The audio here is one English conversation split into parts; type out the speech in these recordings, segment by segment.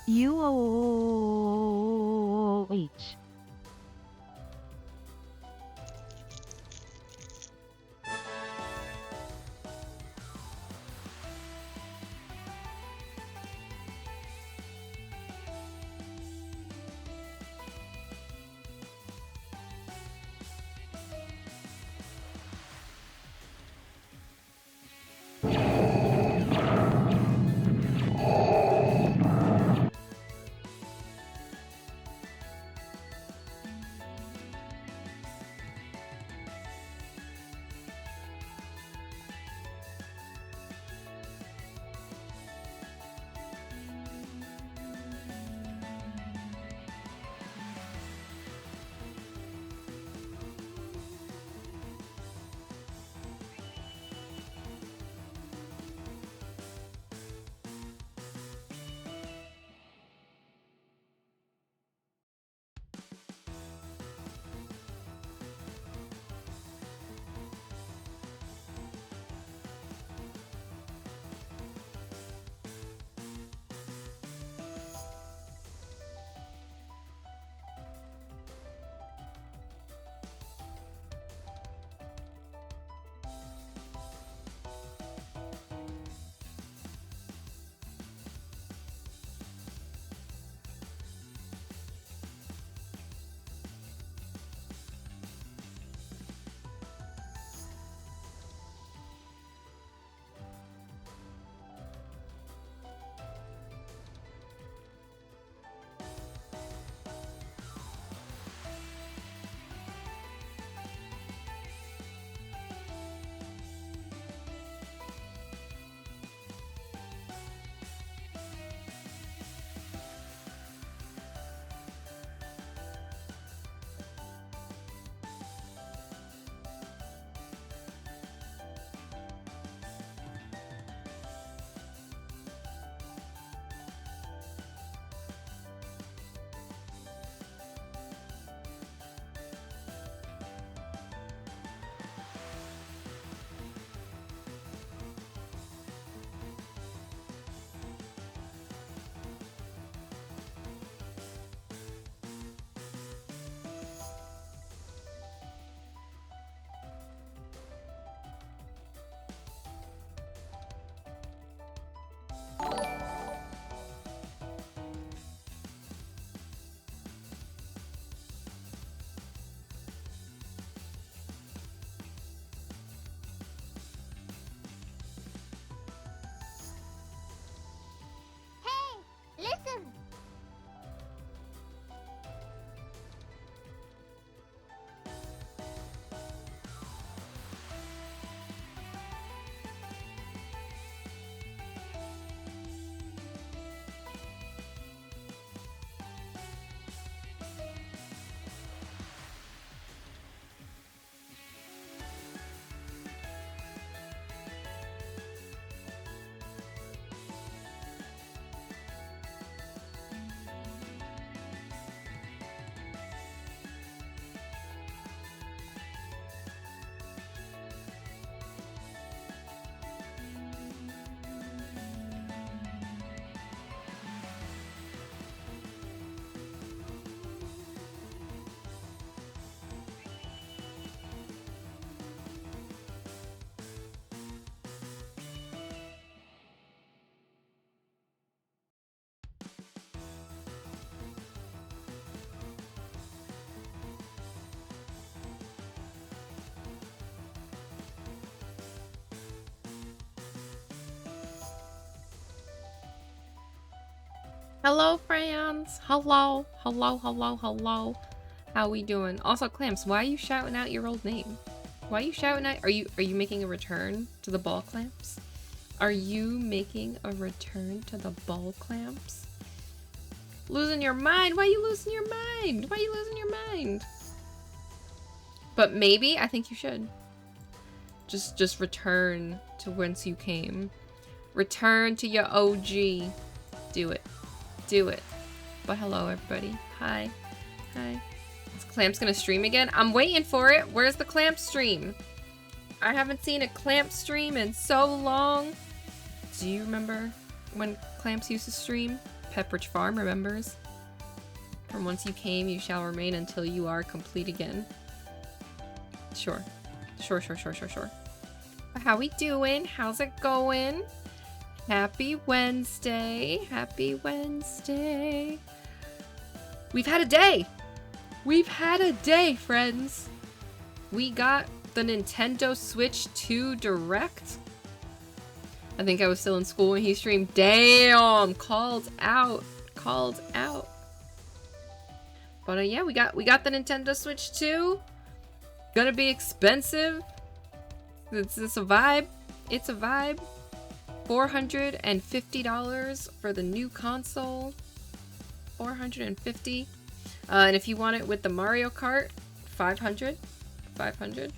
UOH. Listen! Hello, friends. Hello, hello, hello, hello. How we doing? Also, Clamps, why are you shouting out your old name? Why are you shouting out? Are you making a return to the ball, Clamps? Are you making a return to the ball, Clamps? Losing your mind? Why are you losing your mind? Why are you losing your mind? But maybe I think you should. Just return to whence you came. Return to your OG. Do it. Do it. But hello, everybody. Hi. Hi. Is Clamps gonna stream again? I'm waiting for it. Where's the Clamp stream? I haven't seen a Clamp stream in so long. Do you remember when Clamps used to stream? Pepperidge Farm remembers. From whence you came, you shall remain until you are complete again. Sure. Sure. How we doing? How's it going? Happy Wednesday. Happy Wednesday. We've had a day. We've had a day, friends. We got the Nintendo Switch 2 Direct. I think I was still in school when he streamed. Damn, called out. Called out. But yeah, we got the Nintendo Switch 2. Gonna be expensive. It's a vibe. It's a vibe. $450 for the new console. $450. And if you want it with the Mario Kart, $500. $500.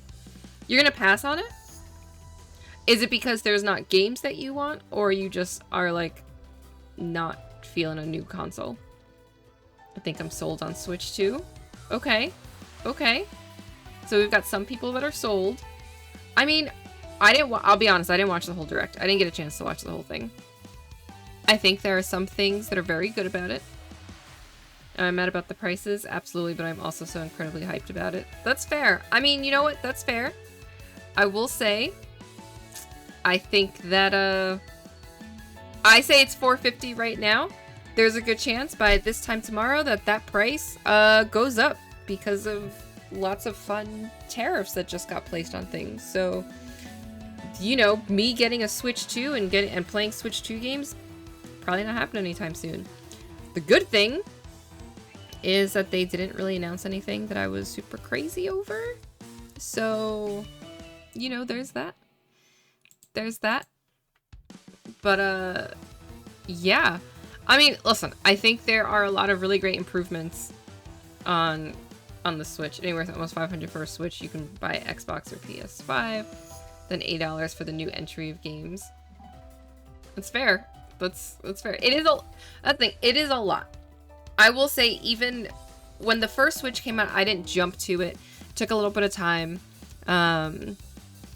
You're gonna pass on it? Is it because there's not games that you want, or you just are like not feeling a new console? I think I'm sold on Switch 2. Okay. Okay. So we've got some people that are sold. I mean, I'll be honest, I didn't watch the whole Direct. I didn't get a chance to watch the whole thing. I think there are some things that are very good about it. Am I mad about the prices? Absolutely, but I'm also so incredibly hyped about it. That's fair. I mean, you know what? That's fair. I will say, I think that, I say it's $450 right now. There's a good chance by this time tomorrow that price, goes up because of lots of fun tariffs that just got placed on things. So, you know, me getting a Switch 2 and playing Switch 2 games, probably not happening anytime soon. The good thing is that they didn't really announce anything that I was super crazy over. So, you know, there's that. There's that. But, yeah. I mean, listen, I think there are a lot of really great improvements on the Switch. Anywhere almost $500 for a Switch. You can buy Xbox or PS5. Then $8 for the new entry of games. That's fair. That's fair. It is it is a lot. I will say, even when the first Switch came out, I didn't jump to it. It took a little bit of time. And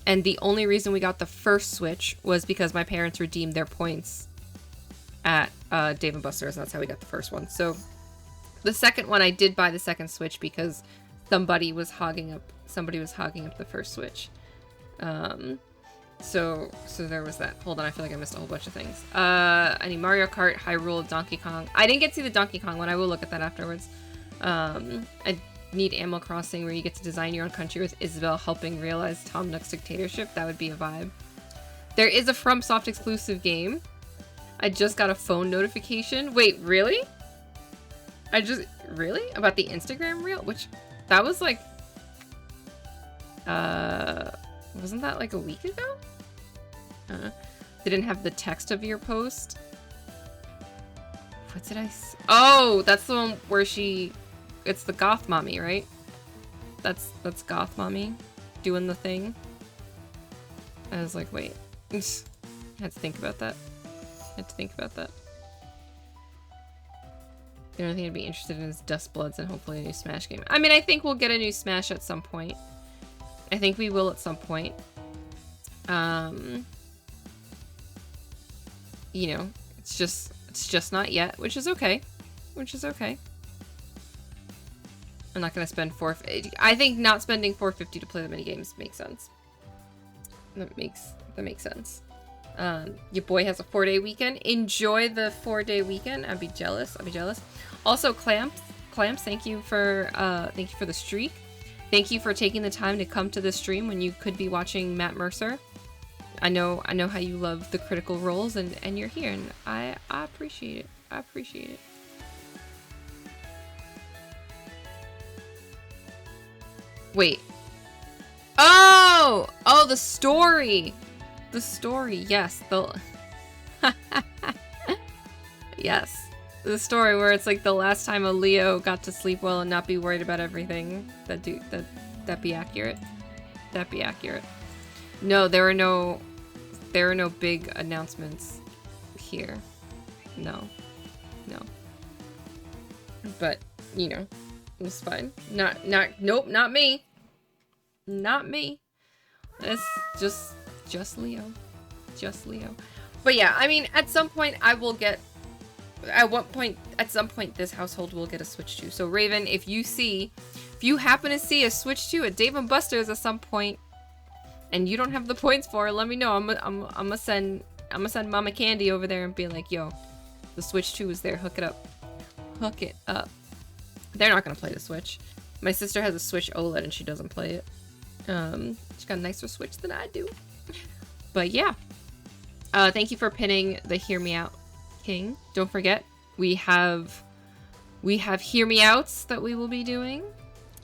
the only reason we got the first Switch was because my parents redeemed their points at Dave & Buster's, and that's how we got the first one. So the second one, I did buy the second Switch because somebody was hogging up the first Switch. So there was that. Hold on, I feel like I missed a whole bunch of things. I need Mario Kart, Hyrule, Donkey Kong. I didn't get to see the Donkey Kong one. I will look at that afterwards. I need Animal Crossing, where you get to design your own country with Isabelle helping realize Tom Nook's dictatorship. That would be a vibe. There is a FromSoft exclusive game. I just got a phone notification. Wait, really? Really? About the Instagram reel? Which, that was like, wasn't that like a week ago? They didn't have the text of your post. What did I say? Oh, that's the one where it's the goth mommy, right? That's goth mommy doing the thing. I was like, wait. I had to think about that. The only thing I'd be interested in is Dust Bloods and hopefully a new Smash game. I mean, I think we'll get a new Smash at some point. I think we will at some point. You know, it's just not yet, which is okay. I'm not gonna spend $450. I think not spending $450 to play the mini games makes sense. That makes sense. Your boy has a 4-day weekend. Enjoy the 4-day weekend. I'd be jealous. Also, Clamps, thank you for the streak. Thank you for taking the time to come to the stream when you could be watching Matt Mercer. I know how you love the critical roles, and you're here, and I appreciate it. Wait. Oh, the story. Yes, yes. The story where it's like the last time a Leo got to sleep well and not be worried about everything. That'd be accurate. No, there are no big announcements here. No. But, you know, it's fine. Nope, not me. It's just Leo. But yeah, I mean, at some point I will get at some point, this household will get a Switch 2. So Raven, if you happen to see a Switch 2 at Dave & Buster's at some point, and you don't have the points for it, let me know. I'm gonna send Mama Candy over there and be like, yo, the Switch 2 is there. Hook it up. Hook it up. They're not gonna play the Switch. My sister has a Switch OLED and she doesn't play it. She's got a nicer Switch than I do. But yeah. Thank you for pinning the Hear Me Out King. Don't forget, we have Hear Me Outs that we will be doing.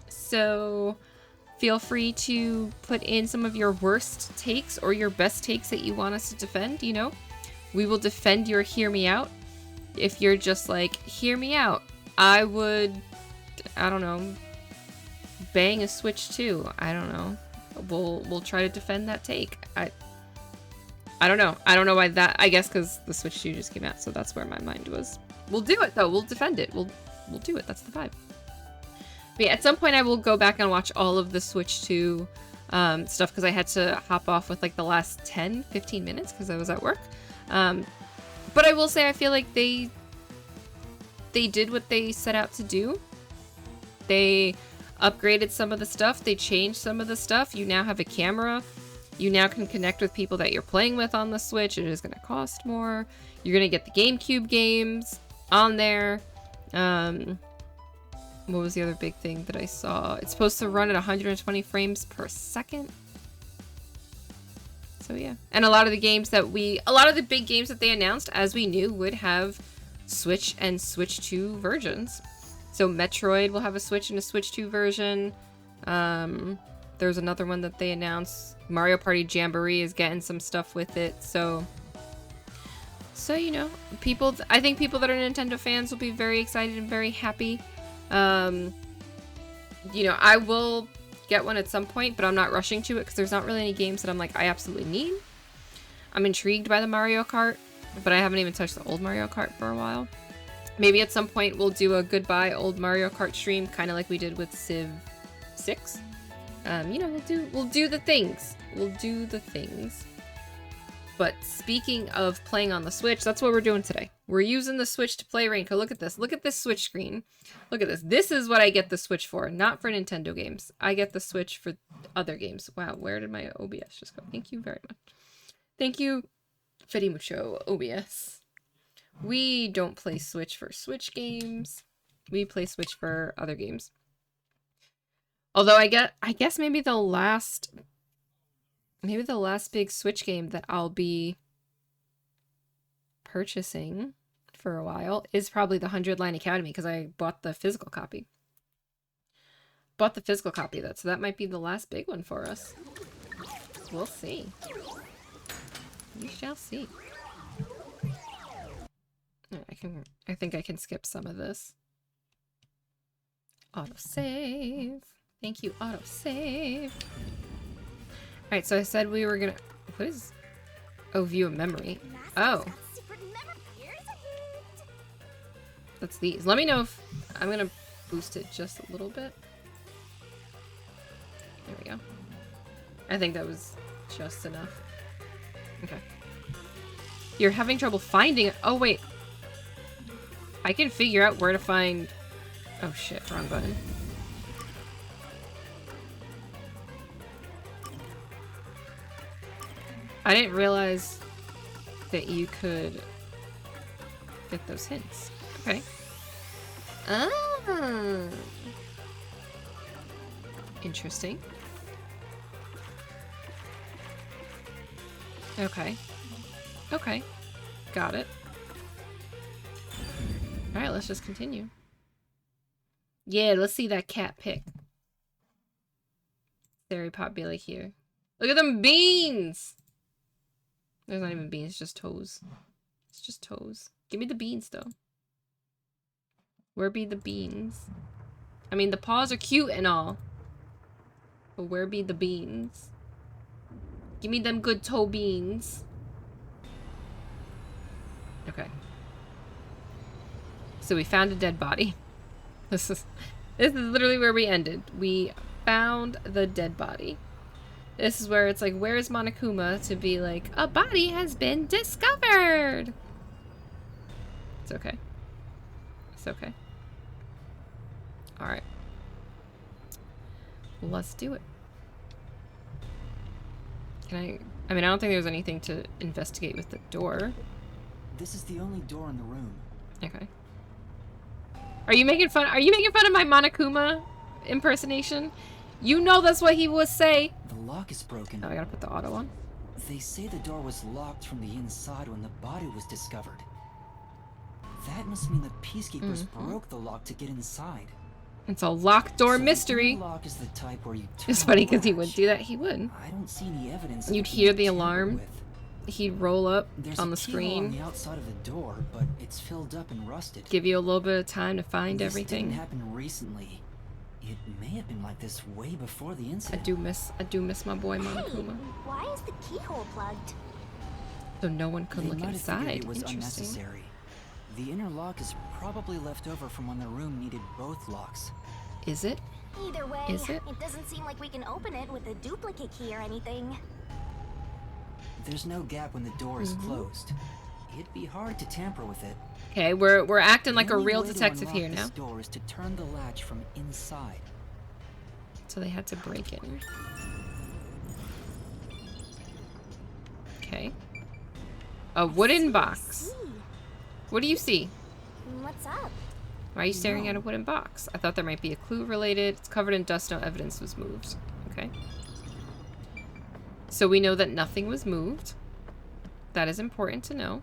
So feel free to put in some of your worst takes or your best takes that you want us to defend, you know? We will defend your Hear Me Out. If you're just like, hear me out, I would, I don't know, bang a Switch 2. I don't know. We'll try to defend that take. I don't know. I don't know why that, I guess because the Switch 2 just came out, so that's where my mind was. We'll do it though. We'll defend it. We'll do it. That's the vibe. But yeah, at some point I will go back and watch all of the Switch 2 stuff because I had to hop off with like the last 10-15 minutes because I was at work. But I will say I feel like they did what they set out to do. They upgraded some of the stuff. They changed some of the stuff. You now have a camera. You now can connect with people that you're playing with on the Switch. It is going to cost more. You're going to get the GameCube games on there. What was the other big thing that I saw? It's supposed to run at 120 frames per second. So yeah. And a lot of the big games that they announced, as we knew, would have Switch and Switch 2 versions. So Metroid will have a Switch and a Switch 2 version. There's another one that they announced. Mario Party Jamboree is getting some stuff with it. So you know, I think people that are Nintendo fans will be very excited and very happy. You know, I will get one at some point, but I'm not rushing to it because there's not really any games that I'm like, I absolutely need. I'm intrigued by the Mario Kart, but I haven't even touched the old Mario Kart for a while. Maybe at some point we'll do a goodbye old Mario Kart stream, kind of like we did with Civ 6. You know, we'll do the things. We'll do the things. But speaking of playing on the Switch, that's what we're doing today. We're using the Switch to play Rainco. Look at this. Look at this Switch screen. Look at this. This is what I get the Switch for, not for Nintendo games. I get the Switch for other games. Wow, where did my OBS just go? Thank you very much. Thank you, Fetty Mucho, OBS. We don't play Switch for Switch games. We play Switch for other games. Although I guess maybe the last big Switch game that I'll be purchasing for a while is probably the 100 Line Academy because I bought the physical copy. Bought the physical copy of that, so that might be the last big one for us. We'll see. We shall see. I think I can skip some of this. Autosave. Thank you, autosave. Alright, so I said we were gonna... What is... Oh, view a memory. Oh. That's these. Let me know if... I'm gonna boost it just a little bit. There we go. I think that was just enough. Okay. You're having trouble finding it. Oh, wait. I can figure out where to find... Oh, shit. Wrong button. I didn't realize that you could get those hints. Okay. Ah. Interesting. Okay. Okay. Got it. Alright, let's just continue. Yeah, let's see that cat pick. Very popular here. Look at them beans! There's not even beans, just toes. It's just toes. Give me the beans, though. Where be the beans? I mean, the paws are cute and all. But where be the beans? Give me them good toe beans. Okay. So we found a dead body. This is literally where we ended. We found the dead body. This is where it's like, where is Monokuma to be like, a body has been discovered. It's okay. It's okay. Alright. Let's do it. Can I mean, I don't think there's anything to investigate with the door. This is the only door in the room. Okay. Are you making fun of my Monokuma impersonation? You know that's what he would say. The lock is broken. Oh, I gotta put the auto on. They say the door was locked from the inside when the body was discovered. That must mean the peacekeepers broke the lock to get inside. It's a locked door So mystery. The lock is the type where you turn It's funny because he the would latch. do that. He would. I don't see any evidence. You'd of it hear being the alarm. tampered with. He'd roll up There's on a the keyhole screen. on the outside of the door, but it's filled up and rusted. Give you a little bit of time to find This everything. didn't happen recently. It may have been like this way before the I incident. do miss my boy Monokuma. Why is the keyhole plugged? So no one could They look might have figured inside. it was Interesting. unnecessary. The inner lock is probably left over from when the room needed both locks. Is it? Either way, Is it? doesn't seem like we can open it with a duplicate key or anything. There's no gap when the door is closed. It'd be hard to tamper with it. Okay, we're acting like The a only real way to detective unlock here this now. door is to turn the latch from inside. So they had to break in. Okay. A wooden box. What do you see? What's up? Why are you staring at a wooden box? I thought there might be a clue related. It's covered in dust. No evidence was moved. Okay. So we know that nothing was moved. That is important to know.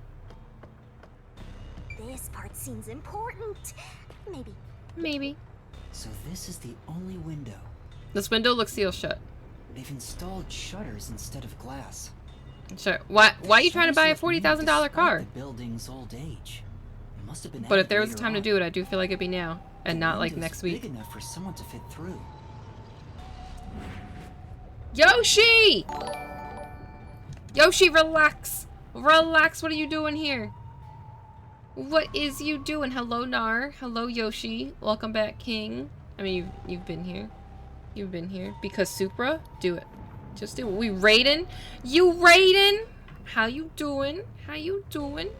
This part seems important. Maybe. Maybe. So this is the only window. This window looks sealed shut. They've installed shutters instead of glass. Sure. Why are you trying to buy a Shutters look $40,000 neat despite car? The building's old age. It must have been But if added there was a later time to on. do it, I do feel like it'd be now and The not like window's next week. Big enough for someone to fit through. Yoshi! Yoshi, relax. Relax. What are you doing here? What is you doing? Hello, Nar. Hello, Yoshi. Welcome back, King. I mean, you've been here. You've been here. Because Supra? Do it. Just do it. We Raiden? You Raiden? How you doing? How you doing?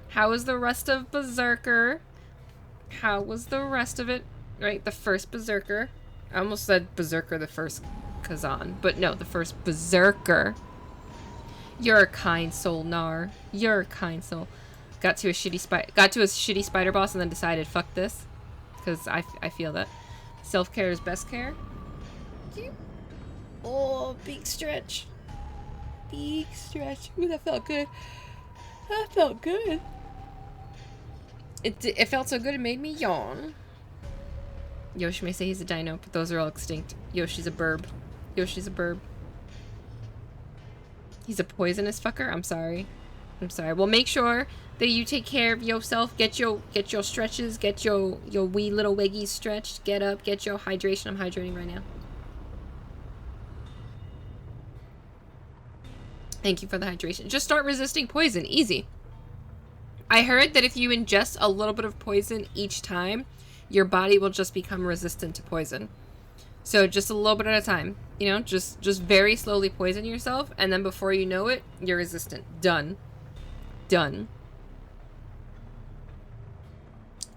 How is the rest of Berserker? How was the rest of it? Right, the first Berserker. I almost said Berserker the first Kazan, but no, the first Berserker. You're a kind soul, Nar. You're a kind soul. Got to a shitty spider boss and then decided, fuck this. Because I feel that. Self-care is best care. Oh, big stretch. Big stretch. Ooh, that felt good. That felt good. It felt so good it made me yawn. Yoshi may say he's a dino, but those are all extinct. Yoshi's a burb. Yoshi's a burb. He's a poisonous fucker? I'm sorry. I'm sorry. Well, make sure that you take care of yourself. Get your stretches. Get your wee little wiggies stretched. Get up. Get your hydration. I'm hydrating right now. Thank you for the hydration. Just start resisting poison. Easy. I heard that if you ingest a little bit of poison each time, your body will just become resistant to poison. So just a little bit at a time. You know, just very slowly poison yourself, and then before you know it, you're resistant. Done. Done.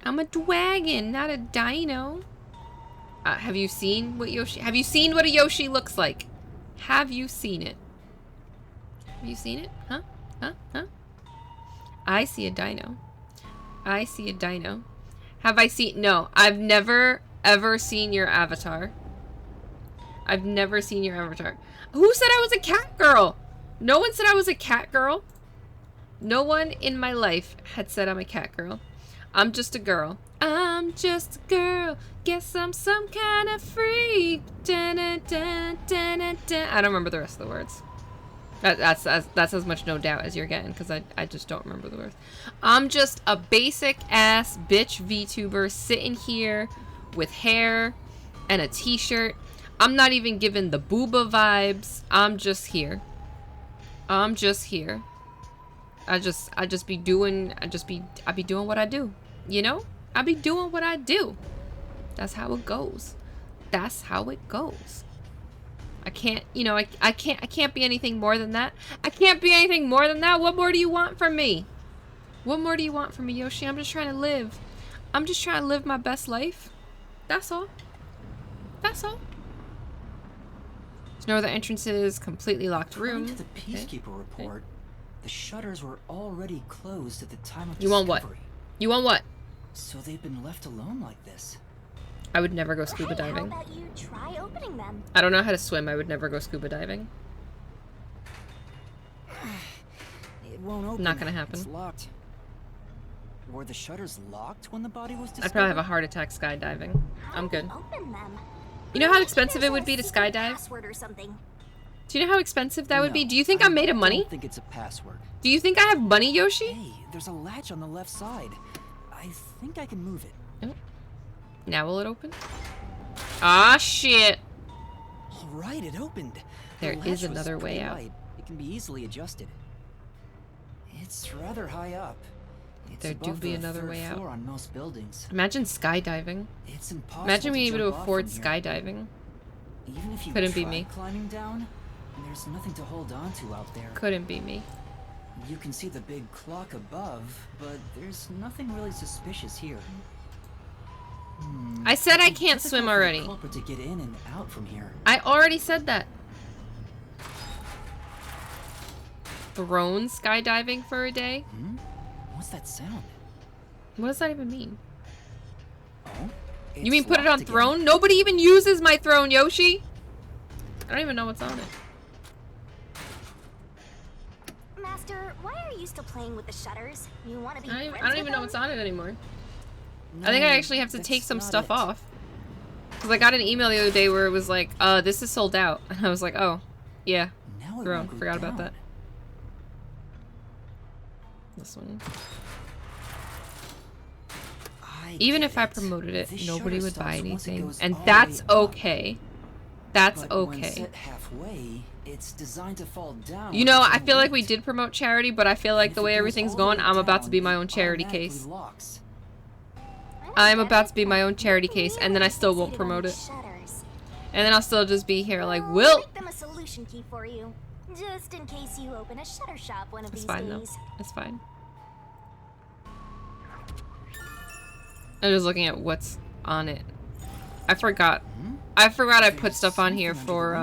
I'm a dragon, not a dino. Have you seen what a Yoshi looks like? Have you seen it? Have you seen it? Huh? Huh? Huh? I see a dino. I see a dino. Have I seen... No, I've never, ever seen your avatar. I've never seen your avatar. Who said I was a cat girl? No one said I was a cat girl. No one in my life had said I'm a cat girl. I'm just a girl. I'm just a girl. Guess I'm some kind of freak. Dun, dun, dun, dun, dun, dun. I don't remember the rest of the words. That's as much no doubt as you're getting, because I just don't remember the words. I'm just a basic ass bitch VTuber sitting here with hair and a t-shirt. I'm not even giving the booba vibes. I'm just here. I'm just here. I be doing what I do. You know? I be doing what I do. That's how it goes. That's how it goes. I can't, you know, I can't be anything more than that. I can't be anything more than that. What more do you want from me? What more do you want from me, Yoshi? I'm just trying to live. I'm just trying to live my best life. That's all. That's all. There's no other entrances. Completely locked room. According to the Peacekeeper report, the shutters were already closed at the time of You want what? discovery. You want what? So they've been left alone like this. I would never go scuba Hey, diving. how about you try opening them? I don't know how to swim. I would never go scuba diving. It won't open. Not gonna happen. It's locked. Were the shutters locked when the body was discovered? I'd probably have a heart attack skydiving. I'm good. Open them. You know how Maybe expensive there's it would a be to secret skydive? password or something. Do you know how expensive that would be? No, Do you think I'm made of I money? don't think it's a password. Do you think I have money, Yoshi? Hey, there's a latch on the left side. I think I can move it. Oh. Now will it open? Ah, shit. All right, it opened. There The latch is was another way pretty out. light. It can be easily adjusted. It's rather high up. It's There do above be the another third way out. floor on most buildings. Imagine skydiving. It's impossible Imagine being to able to jump off afford from here. skydiving. Even if you Couldn't be tried me. climbing down, there's nothing to hold on to out there. Couldn't be me. You can see the big clock above, but there's nothing really suspicious here. I said I It'd be can't difficult swim for the already. culprit to get in and out from here. I already said that. Throne skydiving for a day? Hmm? What's that sound? What does that even mean? Oh? You mean It's put it on locked again. throne? Nobody even uses my throne, Yoshi! I don't even know what's on it. Master, why are you still playing with the shutters? You want to be I friends don't with even know them? what's on it anymore. No, I think I actually have to take that's some not stuff it. off. Because I got an email the other day where it was like, this is sold out. And I was like, oh, yeah. Now it Throne. won't go Forgot about down. that. This one. Even get if I it. promoted it, This nobody shutter would buy stops once it anything. goes And all the that's way up. okay. That's But when okay. set halfway, it's designed to fall down. You know, I feel like we did promote charity, but I feel like the way everything's going, I'm about to be my own charity case. I'm about to be my own charity case, and then I still won't promote it. Shutters. And then I'll still just be here like, I'll Will. make them a solution key for you, just in case you open a shutter shop one of It's these fine though. days. It's fine. I'm just looking at what's on it. I forgot. I forgot I put stuff on here for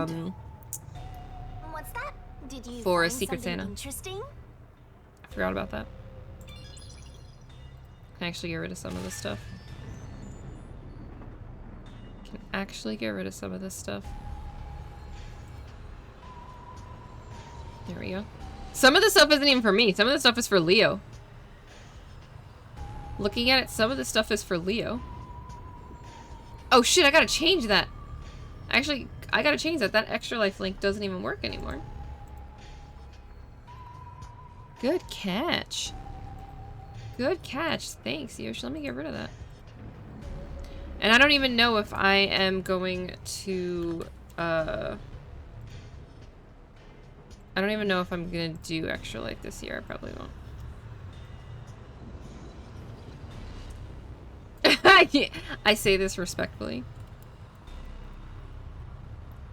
What's that? Did you For a find Secret something Santa. Interesting? I forgot about that. Can actually get rid of some of this stuff. Can actually get rid of some of this stuff. There we go. Some of the stuff isn't even for me. Some of the stuff is for Leo. Looking at it, some of the stuff is for Leo. Oh shit, I gotta change that. Actually, I gotta change that. That extra life link doesn't even work anymore. Good catch. Good catch. Thanks, Yoshi. Let me get rid of that. And I don't even know if I am going to, I don't even know if I'm gonna do extra life this year. I probably won't. I say this respectfully.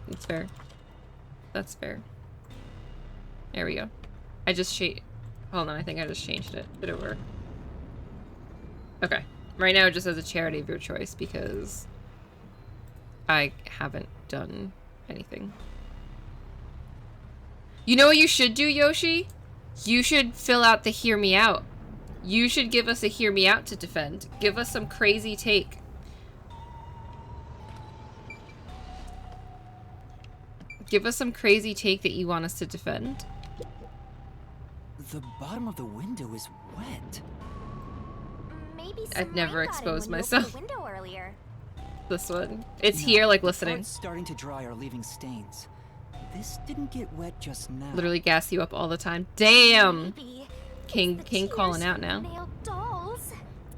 It's fair. That's fair. There we go. I just hold on, I think I just changed it. Did it work? Okay. Right now it just says a charity of your choice because I haven't done anything. You know what you should do, Yoshi? You should fill out the hear me out. You should give us a hear me out to defend. Give us some crazy take. Give us some crazy take that you want us to defend. The bottom of the window is wet. Maybe I've some never rain got in exposed when you opened myself. the window earlier. This one. It's No, here, like, the listening. parts starting to dry are leaving stains. This didn't get wet just now. Literally gas you up all the time. Damn! Maybe King it's the King calling tears out now. from nailed dolls.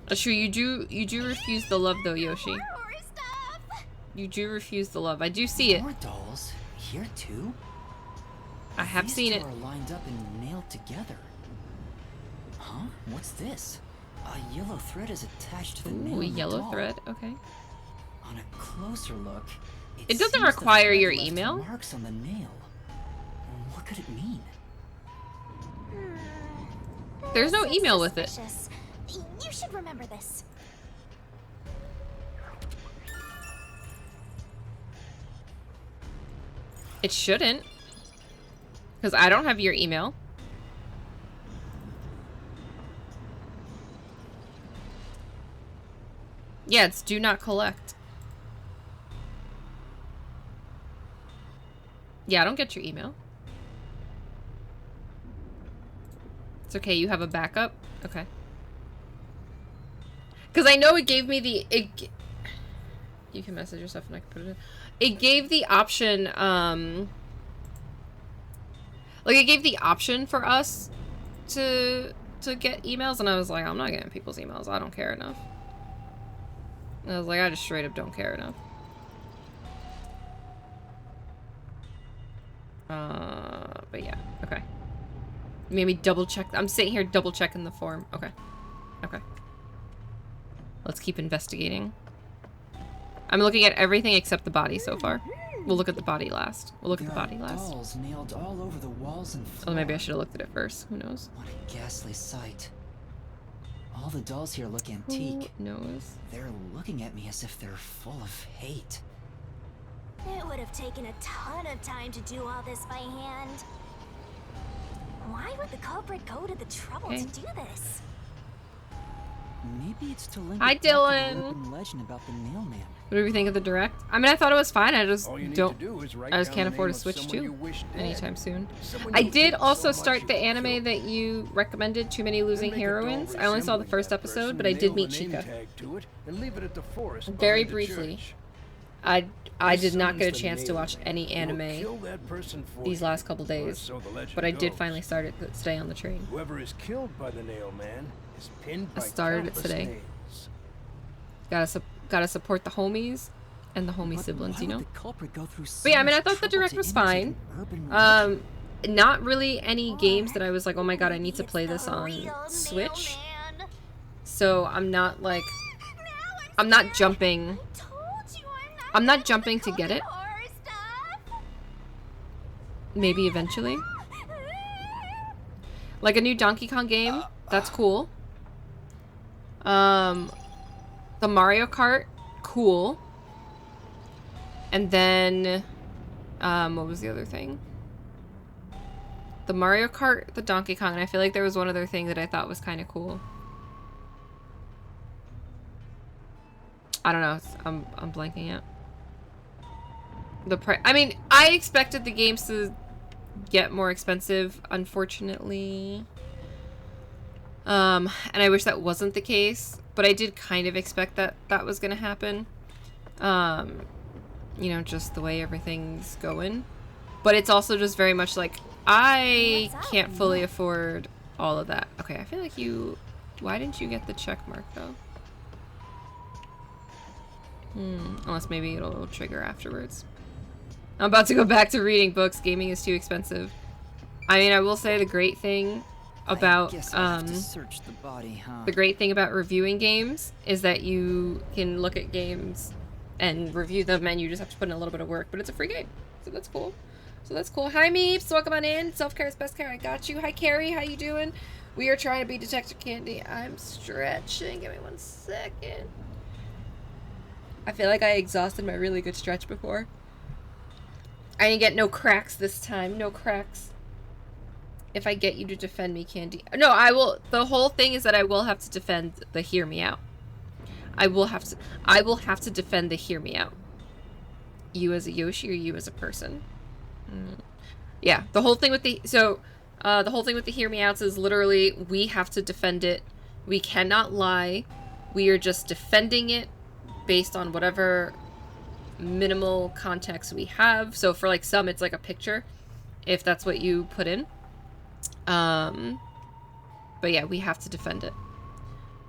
That's true, you do refuse the love though, Yoshi. More horror stuff. You do refuse the love. I do see it. More dolls here too. I have These seen two it. are lined up and nailed together. Huh? What's this? A yellow thread is attached to the nail. Ooh, in the yellow doll. thread. Okay. On a closer look, It doesn't seems the require thread your left email. Marks on the nail. What could it mean? There's no This is email with it. suspicious. You should remember this. It shouldn't. Because I don't have your email. Yeah, it's do not collect. Yeah, I don't get your email. It's okay, you have a backup? Okay. Because I know it gave me the... You can message yourself and I can put it in. It gave the option, like, it gave the option for us to get emails, and I was like, I'm not getting people's emails. I don't care enough. And I was like, I just straight up don't care enough. But yeah, okay. Maybe double check. I'm sitting here double checking the form. Okay. Okay. Let's keep investigating. I'm looking at everything except the body so far. We'll look at the body last. We'll look at the body last. Dolls nailed all over the walls and floor. Oh, maybe I should have looked at it first. Who knows? What a ghastly sight. All the dolls here look antique. Who knows? They're looking at me as if they're full of hate. It would have taken a ton of time to do all this by hand. Why would the culprit go to the trouble to do this? Maybe it's to link Hi, it back to the Dylan. urban legend about the mailman. What do we think of the direct? I mean, I thought it was fine. I just All you need don't. to do is write I just down can't the afford name to of switch someone you to wish dead. anytime soon. Someone I you did hate also so much start you the would anime kill. that you recommended, Too Many Then Losing make a doll Heroines. I only saw the resembling first that episode, person but I and did nail meet the name Chica. tag to it and leave it at the forest Very behind the briefly. church. I His did not son's get a the chance to watch mailman. any He will anime kill that person for these you, last couple or days, so the legend but I did goes. finally start it today on the train. Whoever is killed by the nail man is pinned by started it countless today. nails. Gotta support the homies and the homie But siblings, why you would know. the culprit go through But yeah, I mean, I so much thought the trouble direct to was imitate fine. an urban legend? Not really any games that I was like, oh my god, I need to It's play the this on real Switch. mailman. So I'm not like, Now I'm not scared. jumping. I told you I'm not good with jumping the to get it. horror stuff. Maybe eventually. Like a new Donkey Kong game, that's cool. The Mario Kart, cool. And then, what was the other thing? The Mario Kart, the Donkey Kong, and I feel like there was one other thing that I thought was kind of cool. I don't know. I'm blanking out. I mean, I expected the games to get more expensive, unfortunately. And I wish that wasn't the case, but I did kind of expect that that was gonna happen. You know, just the way everything's going. But it's also just very much like, I can't fully afford all of that. Okay, I feel like you... Why didn't you get the check mark, though? Unless maybe it'll trigger afterwards. I'm about to go back to reading books. Gaming is too expensive. I mean, I will say the great thing about, I guess I'll have to search the body, huh? the great thing about reviewing games is that you can look at games and review them, and you just have to put in a little bit of work, but it's a free game, so that's cool. So that's cool. Hi, Meeps. Welcome on in. Self-care is best care. I got you. Hi, Carrie. How you doing? We are trying to be Detective Candy. I'm stretching. Give me 1 second. I feel like I exhausted my really good stretch before. I didn't get no cracks this time. No cracks. If I get you to defend me, Candy. No, I will. The whole thing is that I will have to defend the hear me out. I will have to defend the hear me out. You as a Yoshi or you as a person? Yeah, the whole thing with the the whole thing with the hear me outs is literally we have to defend it. We cannot lie. We are just defending it based on whatever minimal context we have. So for like some, it's like a picture, if that's what you put in. But yeah, we have to defend it.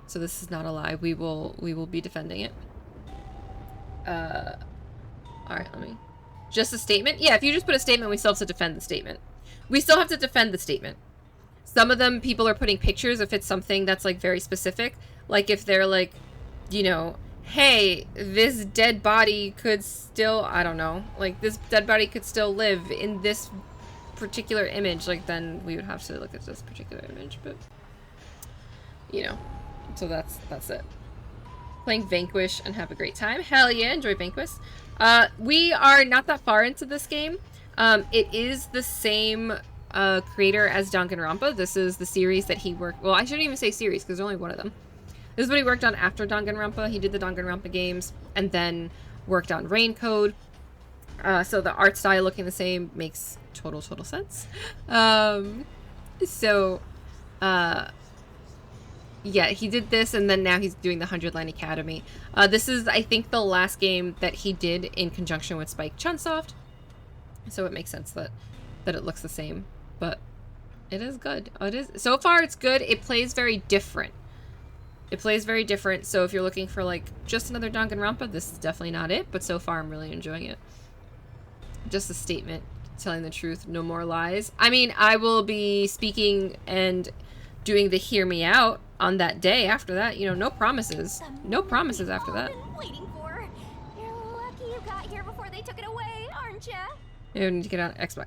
So this is not a lie. We will be defending it. All right, let me. Just a statement? Yeah, if you just put a statement, we still have to defend the statement. We still have to defend the statement. Some of them, people are putting pictures if it's something that's, like, very specific. Like, if they're, like, you know, hey, this dead body could still, I don't know. Like, this dead body could still live in this particular image. Like, then we would have to look at this particular image, but... you know, so that's it. Playing Vanquish and have a great time. Hell yeah, enjoy Vanquish. We are not that far into this game. It is the same creator as Danganronpa. This is the series that he worked... Well, I shouldn't even say series, because there's only one of them. This is what he worked on after Danganronpa. He did the Danganronpa games, and then worked on Rain Code. So the art style looking the same makes total sense. Yeah, he did this, and then now he's doing the 100-Line Academy. This is, I think, the last game that he did in conjunction with Spike Chunsoft. So it makes sense that it looks the same. But it is good. It is. So far, it's good. It plays very different. So if you're looking for, like, just another Danganronpa, this is definitely not it. But so far, I'm really enjoying it. Just a statement, telling the truth, no more lies. I mean, I will be speaking and doing the hear me out on that day after that. You know, no promises. No promises after that. Waiting for. You're lucky you got here before they took it away, aren't ya? You need to get on Xbox.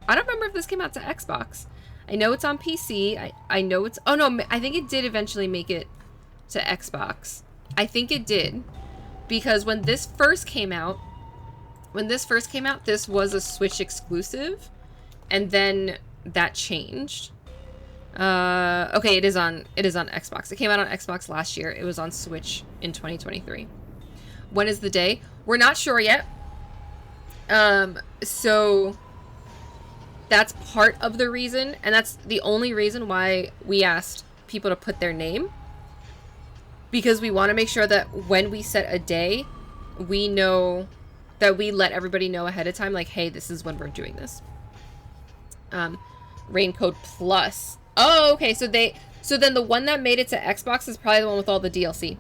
I don't remember if this came out to Xbox. I know it's on PC. I know it's... Oh, no. I think it did eventually make it to Xbox. I think it did. Because when this first came out, this was a Switch exclusive. And then that changed. Okay, it is on Xbox. It came out on Xbox last year. It was on Switch in 2023. When is the day? We're not sure yet. So that's part of the reason, and that's the only reason why we asked people to put their name, because we want to make sure that when we set a day, we know that we let everybody know ahead of time, like, hey, this is when we're doing this. Raincode Plus. Oh, okay, so then the one that made it to Xbox is probably the one with all the DLC.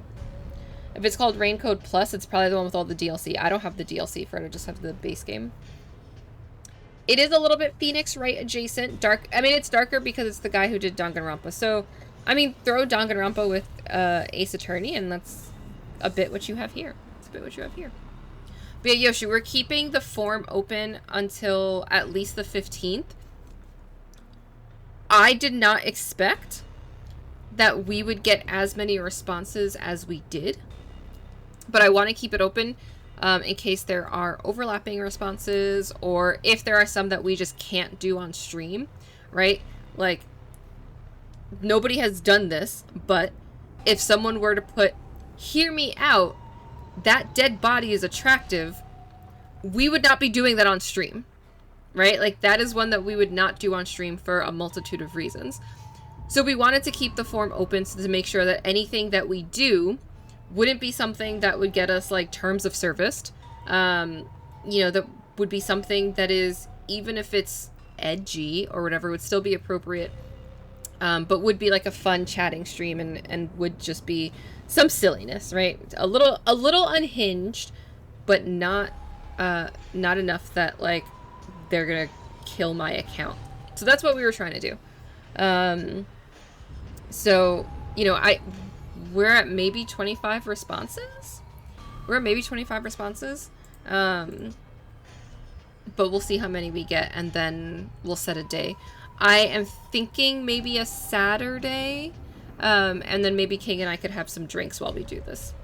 If it's called Raincode Plus, it's probably the one with all the DLC. I don't have the DLC for it, I just have the base game. It is a little bit Phoenix Wright adjacent. I mean, it's darker because it's the guy who did Danganronpa. So, I mean, throw Danganronpa with Ace Attorney, and that's a bit what you have here. But yeah, Yoshi, we're keeping the form open until at least the 15th. I did not expect that we would get as many responses as we did. But I want to keep it open in case there are overlapping responses, or if there are some that we just can't do on stream, right? Like, nobody has done this, but if someone were to put, hear me out, that dead body is attractive, we would not be doing that on stream, right? Like, that is one that we would not do on stream for a multitude of reasons. So we wanted to keep the form open so to make sure that anything that we do wouldn't be something that would get us, like, terms of service. You know, that would be something that is, even if it's edgy or whatever, would still be appropriate, but would be like a fun chatting stream, and would just be some silliness, right? A little unhinged, but not enough that, like, they're gonna kill my account. So that's what we were trying to do. So, you know, we're at maybe 25 responses. But we'll see how many we get, and then we'll set a day. I am thinking maybe a Saturday, and then maybe King and I could have some drinks while we do this.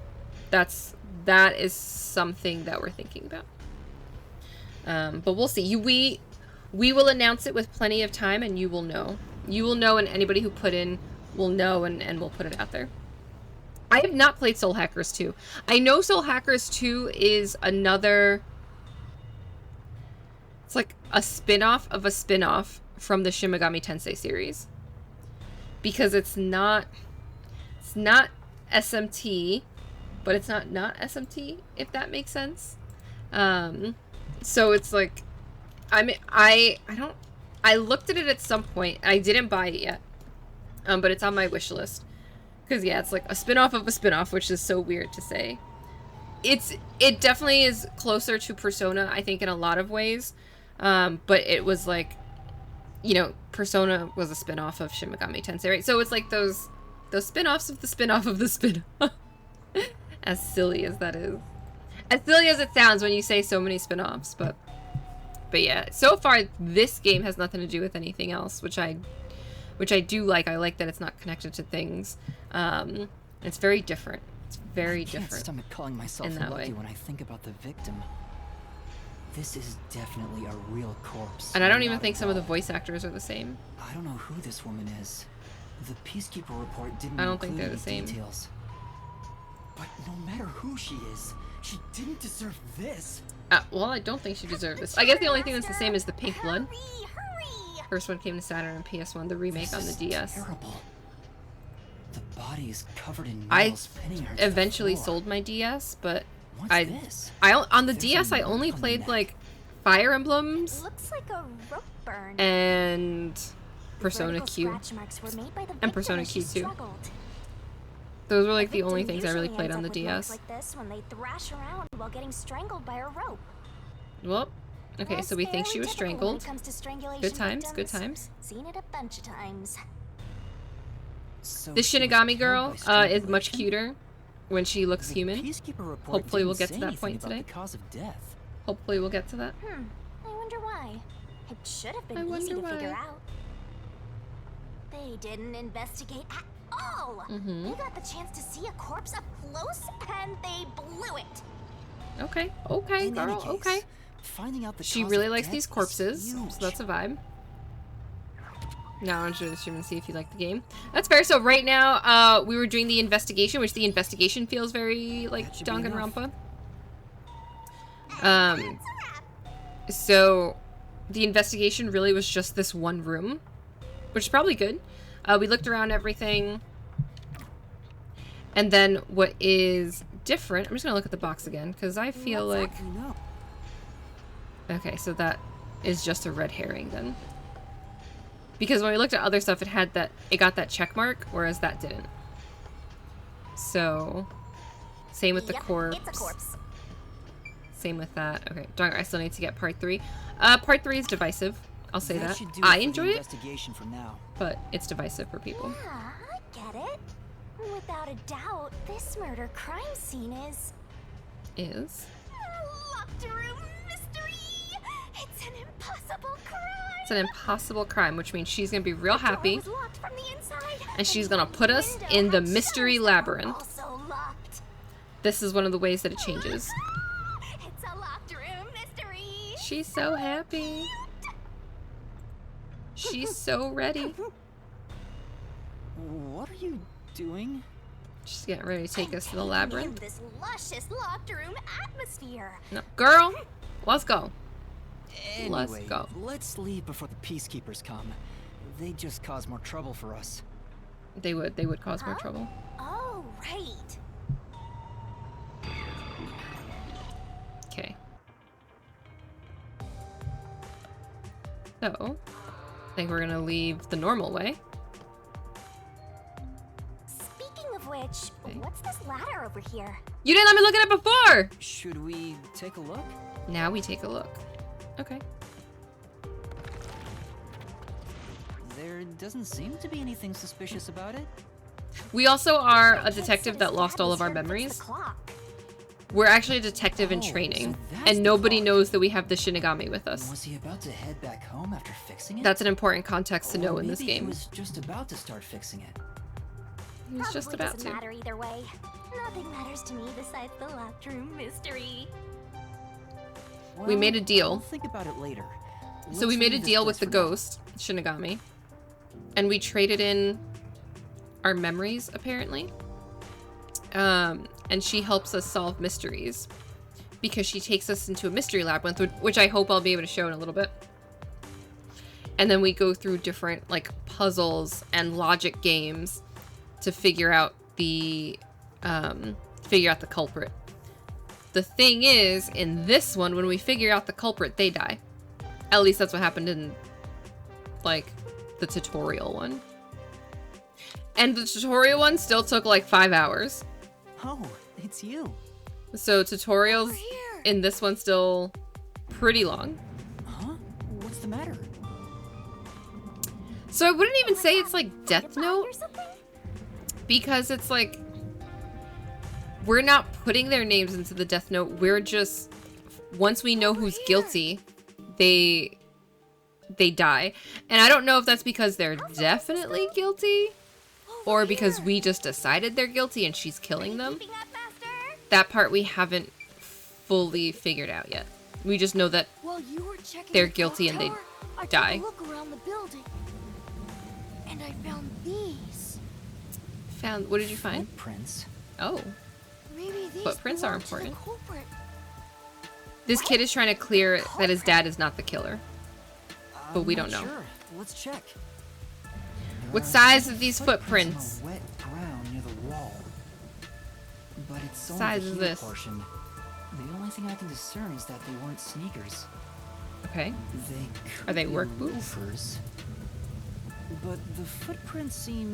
That is something that we're thinking about. But we'll see. We will announce it with plenty of time, and you will know. You will know, and anybody who put in will know, and we'll put it out there. I have not played Soul Hackers 2. I know Soul Hackers 2 is another... It's like a spin-off of a spin-off from the Shin Megami Tensei series. Because it's not SMT, but it's not SMT, if that makes sense. So it's like... I looked at it at some point. I didn't buy it yet. But it's on my wish list. Because, yeah, it's like a spin-off of a spin-off, which is so weird to say. It definitely is closer to Persona, I think, in a lot of ways. But it was like, you know, Persona was a spin-off of Shin Megami Tensei, right? So it's like those spin-offs of the spin-off of the spin-off. As silly as that is. As silly as it sounds when you say so many spin-offs, but yeah. So far, this game has nothing to do with anything else, which I which I do like. I like that it's not connected to things. It's very different. It's very I can't different stomach calling myself in that lucky way. when I think about the victim. This is definitely a real corpse. And I don't even not a think some of the doll. voice actors are the same. I don't know who this woman is. The Peacekeeper report didn't I don't think include they're any the same. details. But no matter who she is, she didn't deserve this. Well, I don't think she deserved this. I guess the only thing that's the same is the pink blood. Hurry! First one came to Saturn and PS1, the remake This on the is DS. terrible. The body is covered in I nails pinning her to the eventually floor. sold my DS, but What's I this? on the There's a DS I mark only on the played neck. like Fire Emblems Looks like a rope burn. and Persona Vertical Q. scratch marks were made by the And victim Persona as she Q too. struggled. Those were like The the only victim things I really usually played ends on the up with marks DS. like this when they thrash around while getting strangled by a rope. Well, okay, That's so we think she very was typical when strangled. it comes to strangulation Good times, good victims. times. Seen it a bunch of times. So This she was Shinigami killed girl by is much strangulation? cuter when she looks The human. Peacekeeper report Hopefully we'll didn't get to say that anything point about today. the cause of death. Hopefully we'll get to that. I wonder why. It should have I been easy wonder to figure why. out. They didn't investigate at all. Mhm. They got the chance to see a corpse up close and they blew it. Okay, okay, In any girl, case, okay. finding out the She cause really of likes death these is corpses, huge. so that's a vibe. Now I'm sure the stream and see if you like the game. That's fair. So right now, we were doing the investigation, which the investigation feels very like That should be enough. Danganronpa. So the investigation really was just this one room, which is probably good. We looked around everything. And then what is different, I'm just gonna look at the box again, because I feel like, No. okay, so that is just a red herring then. Because when we looked at other stuff, it had that, it got that check mark, whereas that didn't. So, same with the Yep, corpse. It's a corpse. Same with that. Okay, darn it, I still need to get part 3. Part 3 is divisive. I'll say that. should do I it for the enjoy it, investigation for now. but it's divisive for people. Yeah, I get it. Without a doubt, this murder crime scene is Is. a locked room mystery. It's an impossible crime. It's an impossible crime, which means she's gonna be real The door happy. was locked from the inside, And she's gonna put us window in the had mystery shutters that were labyrinth. Also locked. This is one of the ways that it changes. It's a locked room mystery. She's so happy. She's so ready. What are you doing? She's getting ready to take us to the Taking in labyrinth. this luscious locked room atmosphere. No, girl, let's go. Let's Anyway, go. let's leave before the peacekeepers come. They just cause more trouble for us. They would cause more trouble. Oh, right. Okay. So, I think we're gonna leave the normal way. Speaking of which, Okay. what's this ladder over here? You didn't let me look at it before! Should we take a look? Now we take a look. Okay. There doesn't seem to be anything suspicious about it. We also are a Can't detective sit that as lost all of our here to fix the memories. clock. We're actually a detective in Oh, so training, that's and the nobody clock. knows that we have the Shinigami with us. Was he about to head back home after fixing it? That's an important context to Or know in this maybe game. He was just about to start fixing it. He was just Probably about doesn't to. matter either way. Nothing matters to me besides the locked room mystery. We made a deal. We'll think about it later. So we Let's made a leave this deal place with the for now. ghost, Shinigami, and we traded in our memories, apparently. And she helps us solve mysteries because she takes us into a mystery labyrinth, which I hope I'll be able to show in a little bit. And then we go through different like puzzles and logic games to figure out the culprit. The thing is, in this one, when we figure out the culprit, they die. At least that's what happened in, like, the tutorial one. And the tutorial one still took, like, 5 hours. Oh, it's you. So tutorials here. in this one still pretty long. Huh? What's the matter? So I wouldn't even Oh my say God, it's, like, like Death a body Note, or something? because it's, like, we're not putting their names into the Death Note. We're just, once we know who's guilty, they they die. And I don't know if that's because they're definitely guilty or because we just decided they're guilty and she's killing them. Keeping up, Master? That part we haven't fully figured out yet. We just know that While you were checking they're the guilty clock and they tower, I die. took a look around the building, and I found these. found. What did you find? Footprints. Oh, Maybe these Footprints are belong to the important. culprit. this kid is trying to clear that his dad is not the killer. But we I'm don't not know. Sure. Let's check. What There size are are these some footprints? on the wet ground near the wall. But it's only Size the is heel this? portion. The only thing I can discern is that they weren't sneakers. Okay. They could Are they be work boots? loafers. But the footprints seem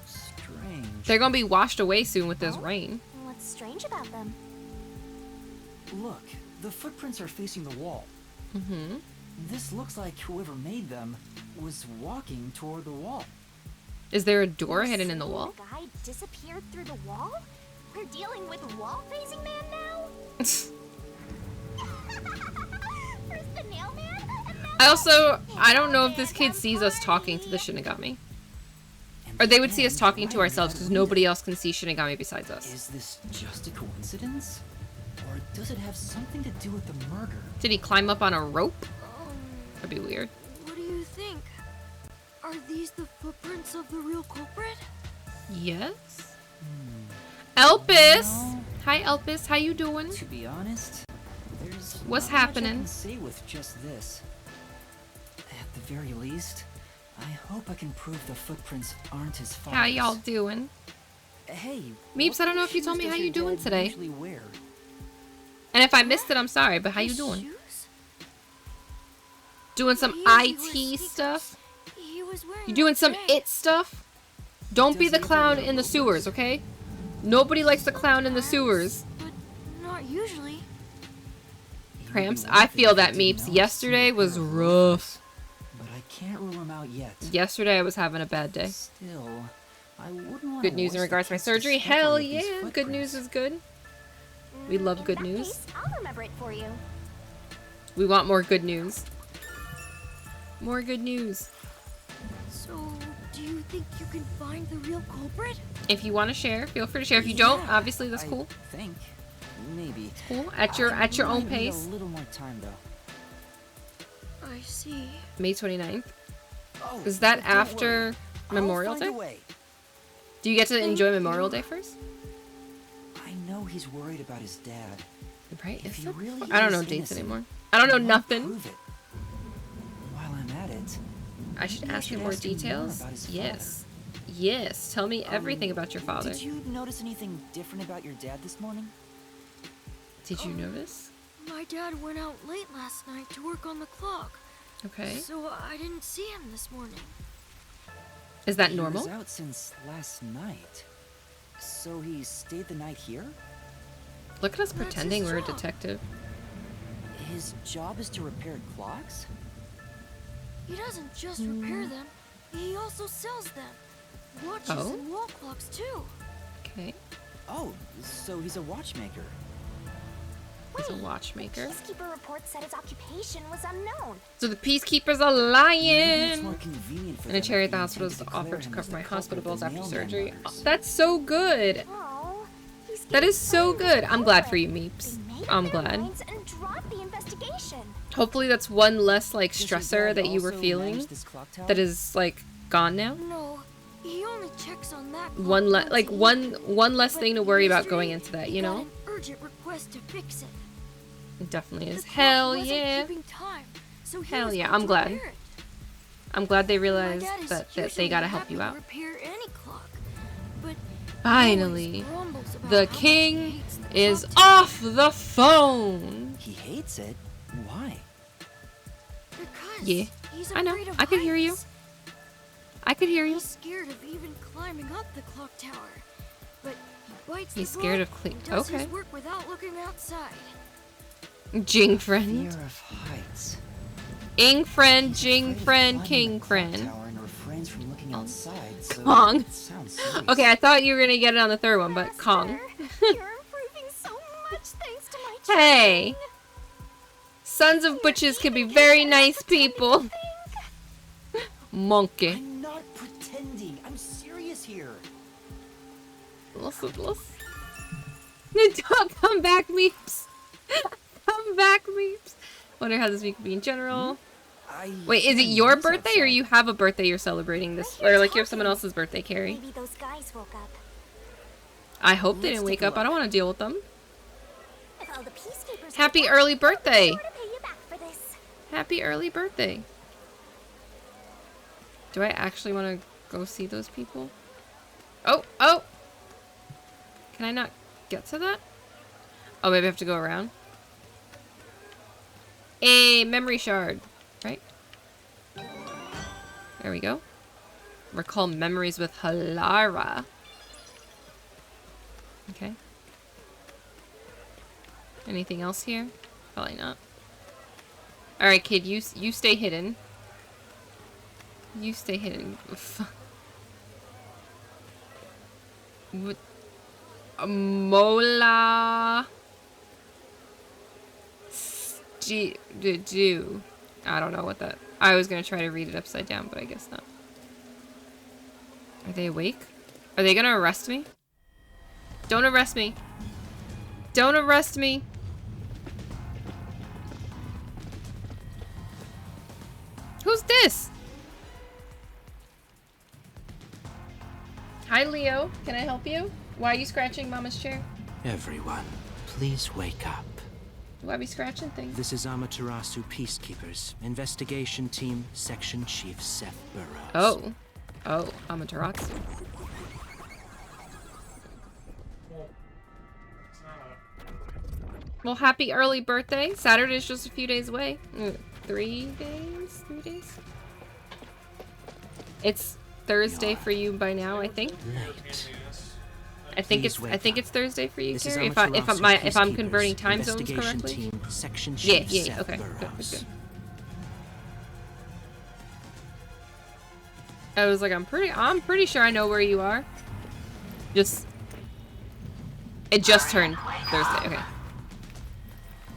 strange. They're gonna be washed away soon with this rain. What's strange about them? Look, the footprints are facing the wall. Mm-hmm. This looks like whoever made them was walking toward the wall. Is there a door hidden in the Saying wall? The guy disappeared through the wall? We're dealing with wall-facing man now? First the nail man, and now I don't know if this kid sees us talking to the Shinigami. And Or they would see us then talking to right ourselves out because the nobody window. else can see Shinigami besides us. Is this just a coincidence? Or does it have something to do with the murder? Did he climb up on a rope? That'd be weird. What do you think? Are these the footprints of the real culprit? Yes. Elpis! No. Hi, Elpis. How you doing? To be honest, there's What's not much happening? I can say with just this. At the very least, I hope I can prove the footprints aren't his father's. How y'all doing? Hey, Meeps, what I don't know if you shoes told me does how your you doing dad today. usually wear? And if I missed it, I'm sorry, but how you His doing? shoes? Doing some He usually wears IT sneakers. stuff? He was wearing You doing some them today. it stuff? Don't be Does the he ever clown wear in the loafers? sewers, okay? Nobody likes the clown in the sewers. But not usually. It would be Cramps. worth I it feel if that, didn't Meeps. know Yesterday a was pair of rough. loafers, But I can't rule him out yet. Yesterday I was having a bad day. Still, I wouldn't want Good news in regards to my surgery. Hell yeah, good news is good. We love In good that news. case, I'll remember it for you. We want more good news. More good news. So, do you think you can find the real culprit? If you want to share, feel free to share. If you don't, obviously that's cool. I think maybe. Cool. At your own might need pace. A little more time though. I see. May 29th. Oh, Is that but don't after worry. Memorial I'll Day? find a way. Do you get to enjoy Memorial Day first? I know he's worried about his dad. Right? If Is he it? really I don't is know dates innocent, anymore. I don't know I wanna nothing. prove it. While I'm at it, I should maybe I ask should him more ask him more details. about his Yes. Yes. Tell me everything about your father. Did you notice anything different about your dad this morning? Did you notice? My dad went out late last night to work on the clock. Okay. So I didn't see him this morning. Is that He normal? was out since last night. So he stayed the night here? Look at us That's pretending his we're a job. detective. His job is to repair clocks? He doesn't just repair them, he also sells them. Watches Oh? and wall clocks too. Okay. Oh, so he's a watchmaker. He's a Wait, watchmaker. The peacekeeper report said his occupation was unknown. So the peacekeepers are Maybe it's more lying. convenient for And a them charity at if the they hospital intend is to declare offered to him cover as the my hospital culprit bills the after mailman surgery. murders. Oh, that's so good. Oh, he's That getting is so blamed good. for I'm glad it. for you, Meeps. They made up I'm their glad. minds and dropped the investigation. Hopefully that's one less like Does your stressor dad that you were also feeling manage this clock tower? that is like gone now. No, he only checks on that clock One once like a year. one less But thing to worry about yesterday, going into that, he you got know? an urgent request to fix it. It definitely The is. clock Hell wasn't yeah. keeping time, so he Hell was yeah, going I'm to glad. repair it. I'm glad they My realized dad is that they usually gotta help happy you to out. repair any clock, but he Finally, always grumbles about the how much he king hates the is clock tower. off the phone. He hates it? Why? Because Yeah, he's I know. afraid of I could hear you. heights. I could hear you. He's scared of even climbing up the clock tower, but he bites He's the scared bullet of and does okay. his work without looking outside. Jing friend. Fear of heights. Ing friend, He's Jing afraid of friend, climbing King the clock friend. tower and refrains from looking outside, so Kong. it sounds serious. Okay, I thought you were gonna get it on the third one, but Master, Kong. You're improving so much thanks to my Hey. training. Sons of butches can be very nice people. Monkey. I'm not pretending. I'm serious here. Listen. Don't come back, memes. Come back, memes. Wonder how this week will be in general. Wait, is it your birthday or you have a birthday you're celebrating this? Or like you have someone else's birthday, Carrie? Maybe those guys woke up. I hope they didn't wake up. I don't want to deal with them. If all the peacekeepers Happy woke up, early birthday! I'll be sure to pay you back for this. Happy early birthday. Do I actually want to go see those people? Oh! Can I not get to that? Oh, maybe I have to go around. A memory shard, right? There we go. Recall memories with Halara. Okay. Anything else here? Probably not. Alright, kid, you stay hidden. You stay hidden. What? Mola. Do. I don't know what that. I was gonna try to read it upside down, but I guess not. Are they awake? Are they gonna arrest me? Don't arrest me. Don't arrest me. Who's this? Hi, Leo. Can I help you? Why are you scratching Mama's chair? Everyone, please wake up. Why be scratching things? This is Amaterasu Peacekeepers, Investigation Team, Section Chief Seth Burrows. Oh, Amaterasu. Well, happy early birthday. Saturday's just a few days away. 3 days? 3 days? It's Thursday for you by now, I think. Late. I think it's Thursday for you, Carrie. If I'm converting time zones correctly. Team, Section Yeah, Chief yeah, Seth okay. Burrows. Good. I was like, I'm pretty sure I know where you are. It just turned Thursday, okay.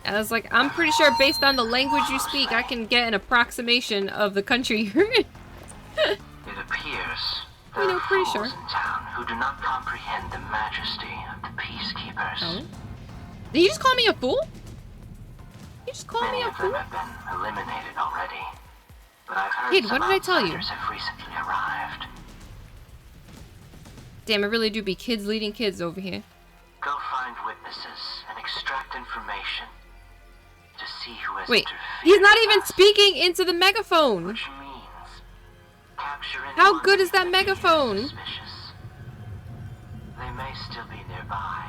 I was like, I'm pretty sure based on the language you speak, I can get an approximation of the country you're in. It appears there are pretty fools sure. in town who do not comprehend the majesty of the peacekeepers. Oh? Did you just call me a fool? You just called me Many a of them fool? have been eliminated already, but I've heard Kid, some what did I tell you? outsiders have recently arrived. Damn, it really do be kids leading kids over here. Go find witnesses and extract information to see who has Wait, interfered he's not with even us, speaking into the megaphone. which means capture How anyone good is that who may be megaphone? suspicious. They may still be nearby.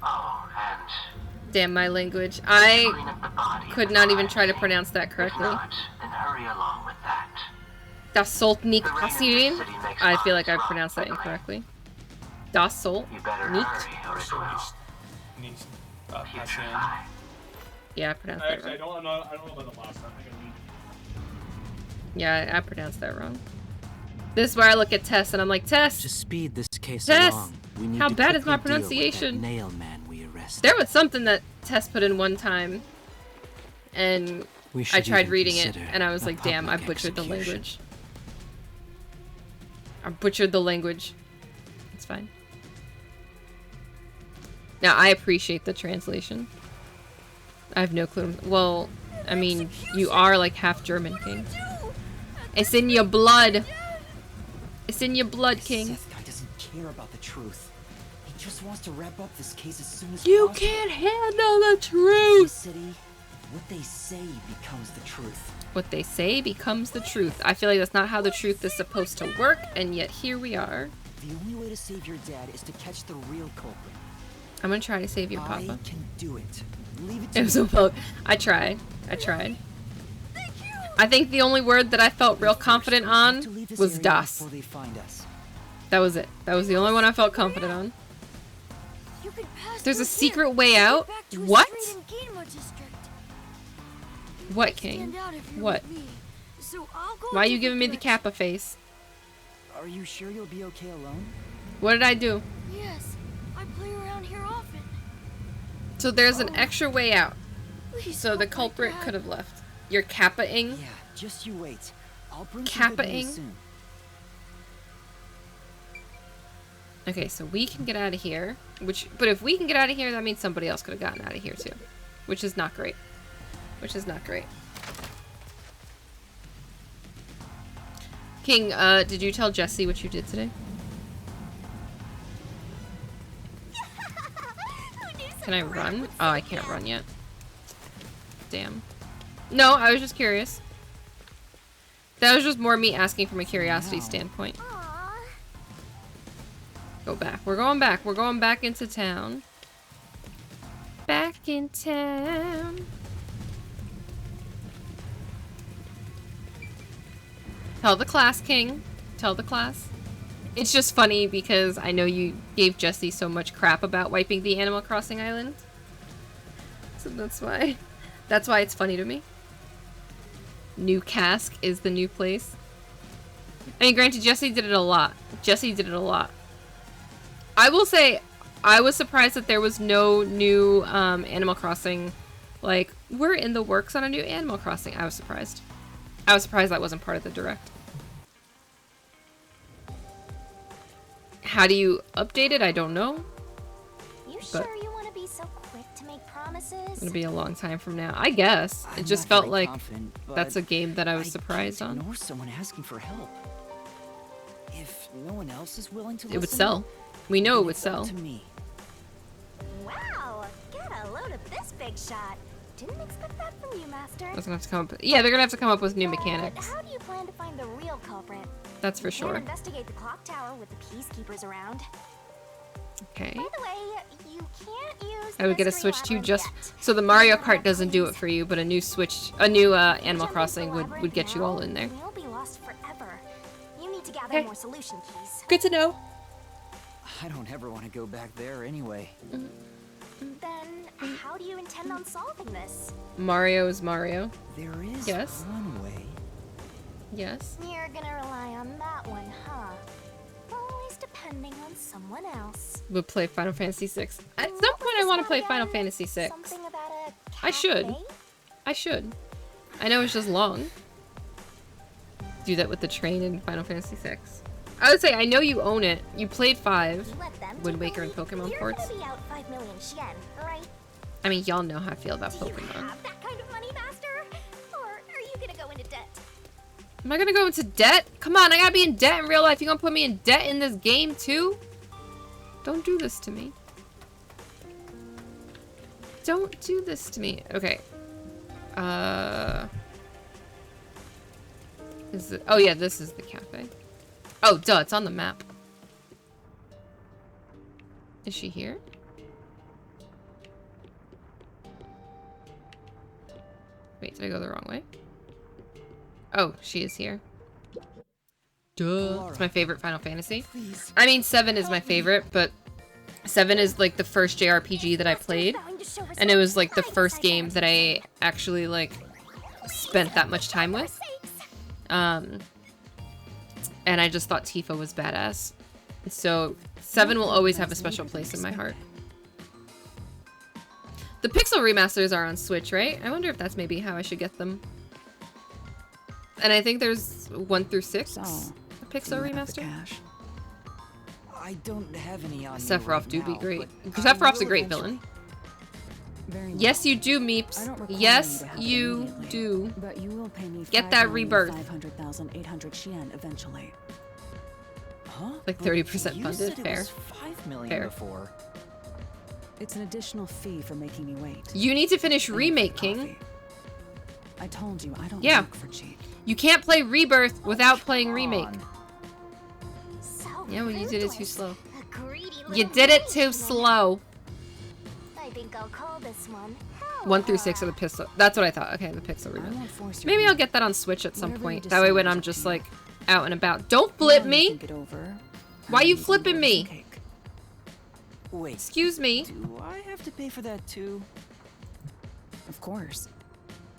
Oh, and Damn, my language. clean I up the body could of the not even crime try to scene. pronounce that If correctly. not, then hurry along with that. Das Solt nicht The rain in this passieren. city makes I feel like I bodies pronounced that rot quickly. incorrectly. Das Solt You better nicht. hurry or it will putrefy. Yeah, I pronounced that Actually, I wrong. don't know about the last time. I think Yeah, I pronounced that wrong. This is where I look at Tess and I'm like, To Tess, speed this case Tess, along, we need how to bad is my quickly deal with that pronunciation? nail man we arrested. there was something that Tess put in one time, and We I should tried even reading it, consider and I was a like, damn, I public butchered the execution. language. I butchered the language. It's fine. Now, I appreciate the translation. I have no clue. Well, I mean, you are like half German, King. It's in your blood. It's in your blood, King. Seth guy doesn't care about the truth. He just wants to wrap up this case as soon as You possible. can't handle the This truth. city, what they say becomes the truth. What they say becomes the truth. I feel like that's not how the truth is supposed to work, and yet here we are. The only way to save your dad is to catch the real culprit. I'm gonna try to save your I papa. can do it. Leave it It to was me. a vote. I tried. I think the only word that I felt real confident We have to on leave this was area das. before they find us. That was it. That was the only one I felt confident on. You can pass There's a through here secret way and get out? back to a What? street in Ginma district. What, King? Stand out if you're What? with me. So I'll go Why are a you giving me the different Kappa face? Are you sure you'll be okay alone? What did I do? direction. Yes, I play around here often. So there's an extra way out. Please So help the my culprit dad. could have left. You're Kappa-ing? Yeah, just you wait. I'll bring some good Kappa-ing. news soon. Okay, so we can get out of here. But if we can get out of here, that means somebody else could have gotten out of here too. Which is not great. Which is not great. King, did you tell Jesse what you did today? Can I run? Oh, I can't run yet. Damn. No, I was just curious. That was just more me asking from a curiosity standpoint. Aw. Go back. We're going back. We're going back into town. Back in town. Tell the class, King. Tell the class. It's just funny because I know you gave Jesse so much crap about wiping the Animal Crossing island. So that's why it's funny to me. New cask is the new place. I mean, granted, Jesse did it a lot. I will say, I was surprised that there was no new Animal Crossing. Like, we're in the works on a new Animal Crossing. I was surprised. That wasn't part of the direct. How do you update it? I don't know. You sure you want to be so quick to make promises? It's gonna be a long time from now. I guess. It I'm just not felt very like confident, that's a but game that I was I surprised can't on. ignore someone asking for help. If no one else is willing to It would listen, sell. We know it then would it's up sell. to me. Wow, get a load of this big shot. Didn't expect that from you, Master. That's gonna have to come up. Yeah, they're gonna have to come up with new But mechanics. how do you plan to find the real culprit? That's for You can't sure. investigate the clock tower with the peacekeepers around. Okay. By the way, you can't use. I would get a Switch too, just so the Mario Kart doesn't do it for you, but a new Animal Crossing would get you all in there. We'll be lost forever. You need to gather Okay. more solution keys. Good to know. I don't ever want to go back there anyway. Then, how do you intend on solving this? Mario is Mario. There is Yes. one way. Yes. You're gonna rely on that one, huh? Always depending on someone else. We'll play Final Fantasy VI. At some point, I want to play Final Fantasy VI. Something about a I should. cafe? I should. I know it's just long. Do that with the train in Final Fantasy VI. I would say I know you own it. You played 5. You let them Wind take Waker the and lead. Pokemon You're ports. gonna be out 5 million yen, right? I mean, y'all know how I feel about Do you Pokemon. have that kind of money, Master? Or are you gonna go into debt? Am I gonna go into debt? Come on, I gotta be in debt in real life. You gonna put me in debt in this game too? Don't do this to me. Don't do this to me. Okay. Is it? Oh yeah, this is the cafe. Oh, duh, it's on the map. Is she here? Wait, did I go the wrong way? Oh, she is here. Duh. It's my favorite Final Fantasy. I mean, 7 is my favorite, but 7 is like the first JRPG that I played. And it was like the first game that I actually like spent that much time with. And I just thought Tifa was badass. So 7 will always have a special place in my heart. The Pixel remasters are on Switch, right? I wonder if that's maybe how I should get them. And I think there's 1 through 6. A Pixel remaster. I don't have any on me Sephiroth right do be now, great. but Sephiroth's I a will great eventually. villain. Very well. Yes, you do, I Meeps. don't require Yes, you to help you immediately, do. But you will pay me Get that rebirth. 500,800 yen eventually. Huh? Like But 30% you funded. said it Fair. was 5 million Fair. before. It's an additional fee for making me wait. You need to finish And Remake, for King. coffee. I told you I don't Yeah. work for cheap. You can't play Rebirth without playing Come Remake. on. So Yeah, well, you did it too ruthless. slow. A greedy You little did it rage too man. slow. I think I'll call this one 1 through 6 are the Pixel. That's what I thought. Okay, the Pixel I remaster. won't force your Maybe hand. I'll get that on Switch at some Whatever you point. That way when decide I'm is up just to you. like out and about. Don't flip While you me! think it over, Why I'm you gonna flipping order me? some cake. Wait, Excuse me. do I have to pay for that too? Of course.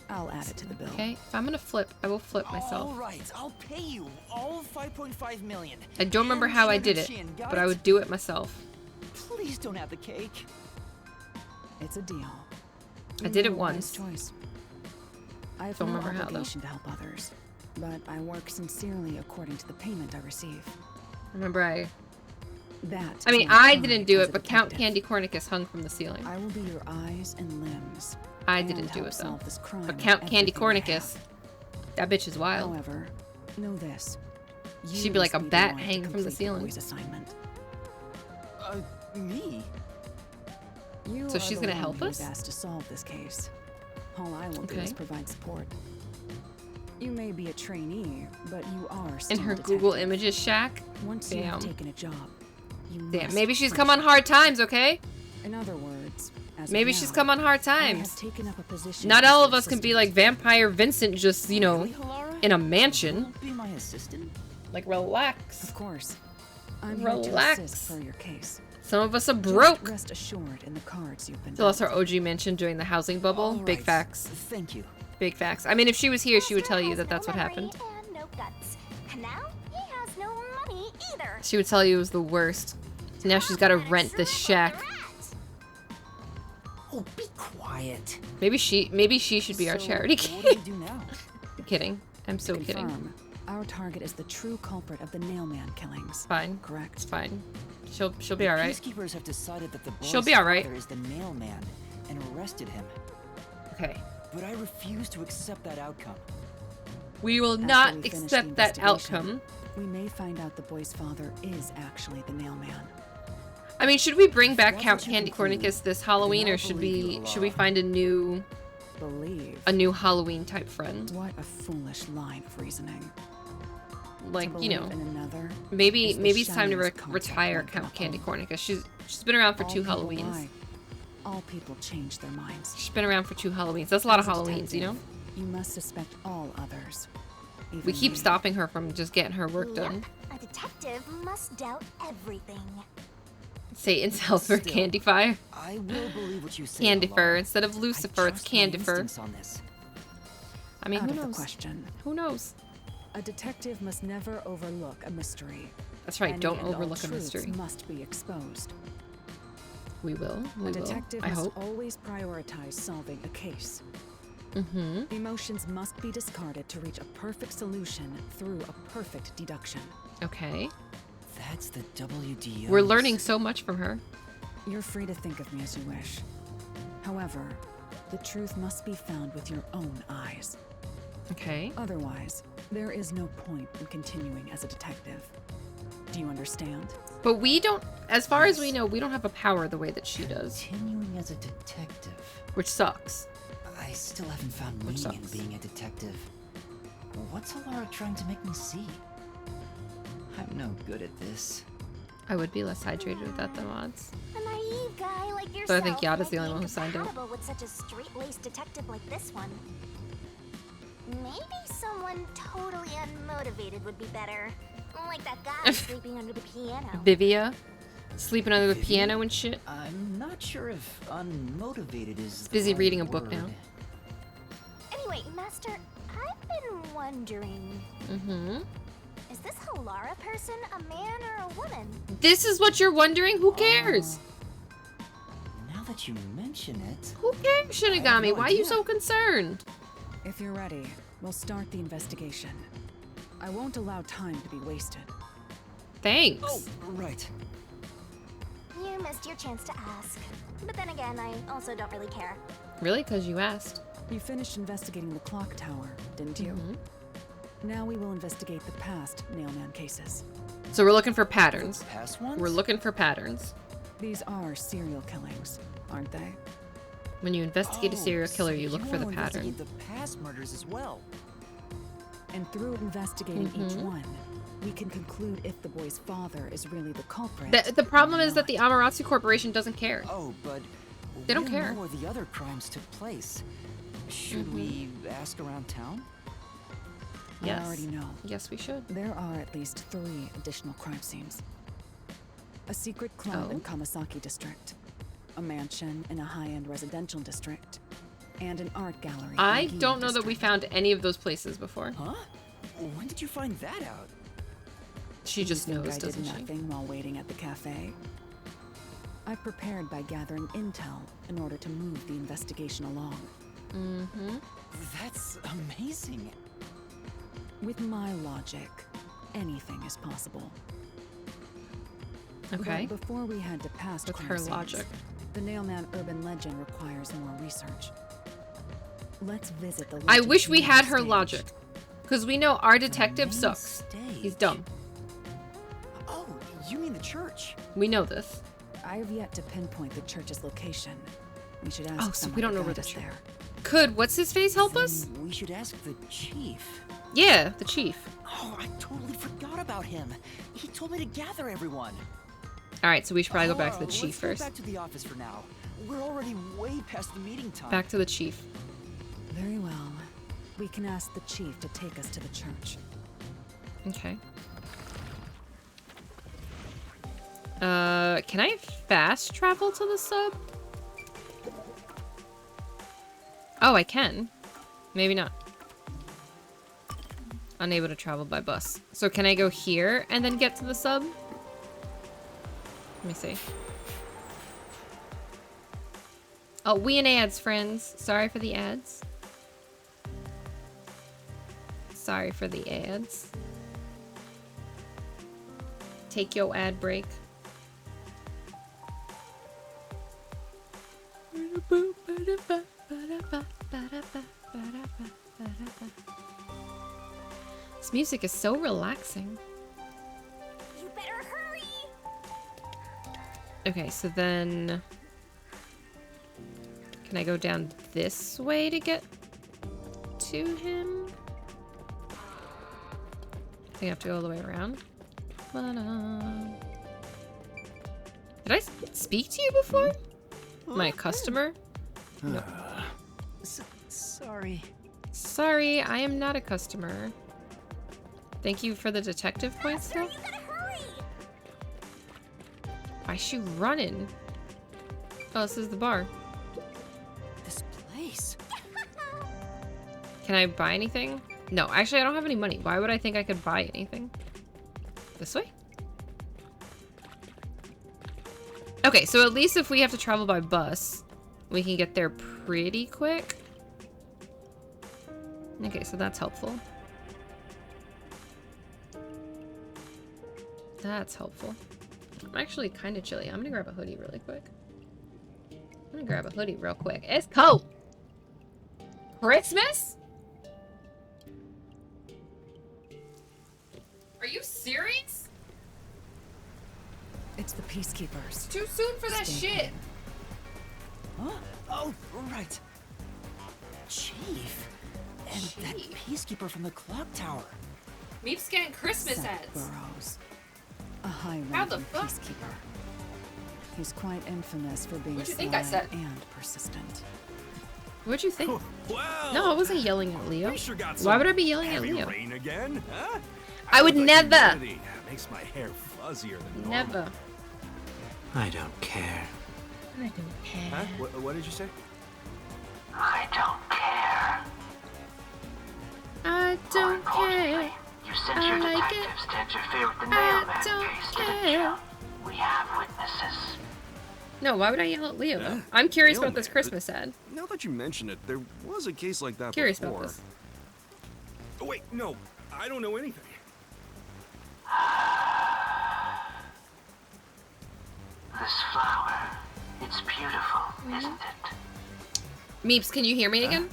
I'll add it to the bill. Okay, if I'm gonna flip, I will flip myself. All right, I'll pay you all 5.5 million. I don't remember how I did it, but I would do it myself. Please don't have the cake. It's a deal. I did it Your wise once. Choice. I have Don't no remember how, though. obligation to help others. but I work sincerely according to the payment I receive. Remember, I That. didn't do it, but Count Candy Cornicus hung from the ceiling. I will be your eyes and limbs. I and didn't do help it though. solve this crime But with Count Candy everything I Cornicus, have. that bitch is wild. However, know this. You She'd be like a must the bat one to hanging from the complete ceiling. boy's assignment. Me? You So are she's the gonna one help who was us? asked to solve this case. All I will do Okay. is provide support. You may be a trainee, but you are still In her a Google detective. Images shack. Once you have Damn. taken a job, you Damn. must Maybe she's finish come on it. hard times, okay? In other words, as of Maybe now, she's come on hard I times. have taken up a position Not as all your of us can be assistant. like Vampire Vincent, just, you know, Really, Halara? in a mansion. You'll be my assistant? Like, relax. Of course. I'm here to Relax. assist for your case. Some of us are Just broke. rest assured in the cards you've been She lost dealt. her OG mansion during the housing bubble. All Big right. facts. Thank you. Big facts. I mean, if she was here, she would Master tell you has that that's no what memory happened. And no guts. And now he has no money either. She would tell you it was the worst. So now she's got to rent this shack. Oh, be quiet. Maybe she should be our So, charity what do kid. we do now? I'm kidding. I'm so kidding. Confirm. Our target is the true culprit of the Nailman killings. Fine. Correct. It's fine. She'll be all right. Peacekeepers have decided that the boy's She'll be all right. father is the mailman and arrested him. Okay. But I refuse to accept that outcome. We will After not we finish the accept that investigation, outcome. We may find out the boy's father is actually the Nailman. I mean, should we bring back That's Count what you Candy conclude, Cornicus this Halloween, then or I'll should believe we you, Laura. find a new Believe. Halloween type friend? What a foolish line of reasoning. Like, To you know, believe in another maybe is the it's time to shiniest concept retire one can Count Candy own. Cornicus. She's been around for All 2 people Halloweens. lie. All people change their minds. She's been around for 2 Halloweens. That's a lot of As a Halloweens, you know? detective, You must suspect all others. We even keep me. stopping her from just getting her work done. Yep, a detective must doubt everything. Satan sells for Still, Candy Fire. I will believe what you say. Candy Halara. Fur. Instead of I Lucifer, it's trust my Candy Fur. instincts on this. I mean, Out who of the knows? question. Who knows? A detective must never overlook a mystery. That's right, Any don't and all overlook a truths mystery. must be exposed. We will. A We will. detective I must hope. always prioritize solving a case. Mm-hmm. Emotions must be discarded to reach a perfect solution through a perfect deduction. Okay. That's the WDO. We're learning so much from her. You're free to think of me as you wish. However, the truth must be found with your own eyes. Okay. Otherwise, there is no point in continuing as a detective. Do you understand? But we don't, as far as we know, we don't have a power the way that she does, Continuing as a detective. which sucks. I still haven't found Which meaning in sucks. being a detective. What's Halara trying to make me see? I'm no good at this. I would be less hydrated without the mods. A naive guy like yourself. But I think Yada's the might only be one who signed up. incompatible with such a straight-laced detective like this one. Maybe someone totally unmotivated would be better. Like that guy sleeping under the piano. Vivia, sleeping under the Vivian? piano and shit. I'm not sure if unmotivated is Busy the reading right a book now. word. Anyway, Master, I've been wondering, Mm-hmm. is this Halara person a man or a woman? This is what you're wondering? Who cares? Now that you mention it, Who cares, Shinigami? no Why are you idea. so concerned? If you're ready, we'll start the investigation. I won't allow time to be wasted. Thanks. oh, right. You missed your chance to ask. But then again, I also don't really care. Really? Because you asked. You finished investigating the clock tower, didn't you? Mhm. Now we will investigate the past Nailman cases. So we're looking for patterns. Past ones? We're looking for patterns. These are serial killings, aren't they? When you investigate a serial so killer, you look for the wanna pattern. investigate the past murders as well. And through investigating each Mhm. one, we can conclude if the boy's father is really the culprit. The problem or is that the not. Amaterasu Corporation doesn't care. Oh, but They don't we care. know where the other crimes took place. Should we ask around town? Yes. I already know. Yes, we should. There are at least 3 additional crime scenes. A secret club Oh. in Kamasaki district, a mansion in a high-end residential district, and an art gallery in I Giya don't know that we district. found any of those places before. Huh? When did you find that out? She You just think knows, I did doesn't she? nothing while waiting at the cafe? I prepared by gathering intel in order to move the investigation along. Mm-hmm. That's amazing. With my logic, anything is possible. Okay. But before we head to past With crime her scenes, logic. the Nailman urban legend requires more research. Let's visit the I legend's wish we main had her stage. logic. Because we know our detective main sucks. He's stage. dumb. Oh, you mean the church? We know this. I have yet to pinpoint the church's location. We should ask Oh, so someone we don't to know where guide the us church- there. Could what's his face help us? Then we should ask the chief. Yeah, the chief. Oh, I totally forgot about him. He told me to gather everyone. Alright, so we should probably go back to the chief Let's first. Go back to the office for now. We're already way past the meeting time. Back to the chief. Very well. We can ask the chief to take us to the church. Okay. Can I fast travel to the sub? Oh, I can. Maybe not. Unable to travel by bus. So can I go here and then get to the sub? Let me see. Oh, we in ads, friends. Sorry for the ads. Sorry for the ads. Take your ad break. This music is so relaxing. You better hurry! Okay, so then... Can I go down this way to get to him? I think I have to go all the way around. Did I speak to you before? My customer? No. Sorry. Sorry, I am not a customer. Thank you for the detective points, though. You gotta hurry! Why is she running? Oh, this is the bar. This place. Can I buy anything? No, actually, I don't have any money. Why would I think I could buy anything? This way? Okay, so at least if we have to travel by bus, we can get there pretty quick. Okay, so that's helpful. That's helpful. I'm actually kind of chilly. I'm gonna grab a hoodie really quick. I'm gonna grab a hoodie real quick. It's cold! Christmas? Are you serious? It's the peacekeepers. Too soon for that Stay shit. Huh? Oh, right. Chief. And that Chief. peacekeeper from the clock tower. Meep's getting Christmas Seth ads. Burrows, a How the high-ranking fuck? peacekeeper. He's quite infamous for being What'd you sly think I said? and persistent. What'd you think? Wow. No, I wasn't yelling at Leo. We sure got Why some would I be yelling at heavy Leo? rain again, huh? I would But never. humidity makes my hair fuzzier than normal. Never. I don't care. I don't care. Huh? What did you say? I don't care. I More don't importantly, care. you sent I your like detectives to interfere with the I Nailman don't case, didn't care. you? We have witnesses. No, why would I yell at Leo though? Huh? I'm curious about this Nailman? Christmas ad. Now that you mention it, there was a case like that Curious before. about this. Oh, wait, no, I don't know anything. This flower, it's beautiful, isn't it? Meeps, can you hear me again?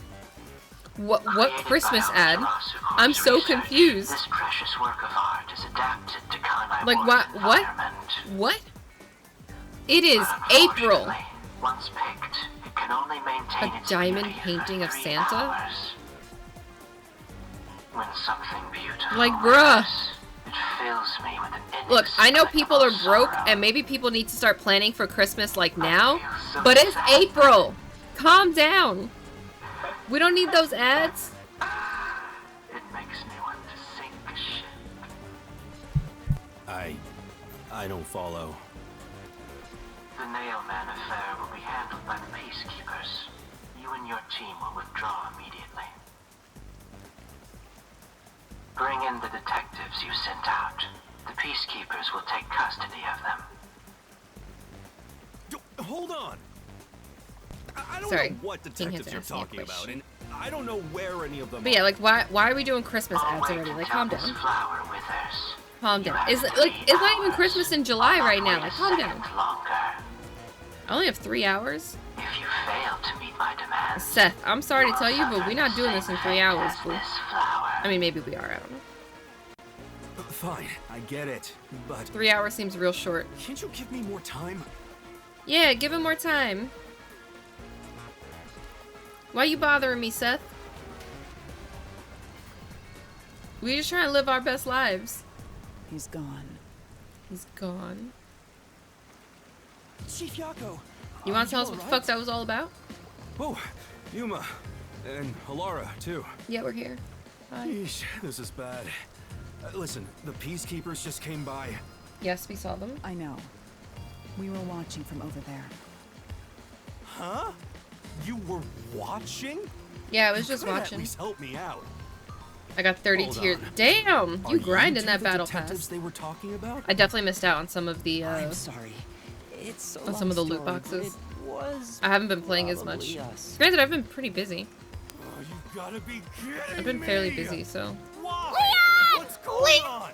What Created Christmas by ad? Osteros, who I'm calls so research, confused. This precious work of art is adapted to Kanai Like, Ward's what? environment. What? It is April. Unfortunately, once picked, it can only maintain A its diamond beauty painting for of 3 Santa? hours. When something beautiful Like, bruh. arrives, it fills me with an Look, I know people are inexplicable broke sorrow. and maybe people need to start planning for Christmas like now, I feel so but it's sad. April. Calm down. We don't need those ads. It makes me want to sink a ship. I don't follow. The Nailman affair will be handled by the peacekeepers. You and your team will withdraw immediately. Bring in the detectives you sent out. The peacekeepers will take custody of them. Hold on. I don't Sorry. know what King has detectives you're asked me a talking about, question. and I don't know where any of them But yeah, are. like why are we doing Christmas I'll ads wait already? Like, until calm this down. flower withers. Calm You down. have Is it 3 like it's not even hours. Christmas in July I'll right not now? wait Like, a calm second down. longer. I only have 3 hours. If you fail to meet my demands, Seth, I'm sorry to tell you, but we're not doing this in 3 hours, as boo. this flower. I mean, maybe we are. I don't know. Fine, I get it, but 3 hours seems real short. can't you give me more time? Yeah, give him more time. Why you bothering me, Seth? We just trying to live our best lives. He's gone. He's gone. Chief Yako. You want to tell us what the fuck that was all about? Oh, Yuma, and Alara too. Yeah, we're here. Hi. Yeesh, this is bad. Listen, the peacekeepers just came by. Yes, we saw them. I know. We were watching from over there. Huh? You were watching? Yeah, I was just Could've watching. At least help me out. I got 30 Hold tiers. on. Damn! Are You grinding two that the battle detectives pass. they were talking about? I definitely missed out on some of the I'm sorry. It's a on some of the long loot story, but boxes. it was I haven't been playing as much. probably us. Granted, I've been pretty busy. Oh, you gotta be kidding I've been fairly me. busy, so. Why? What's going on?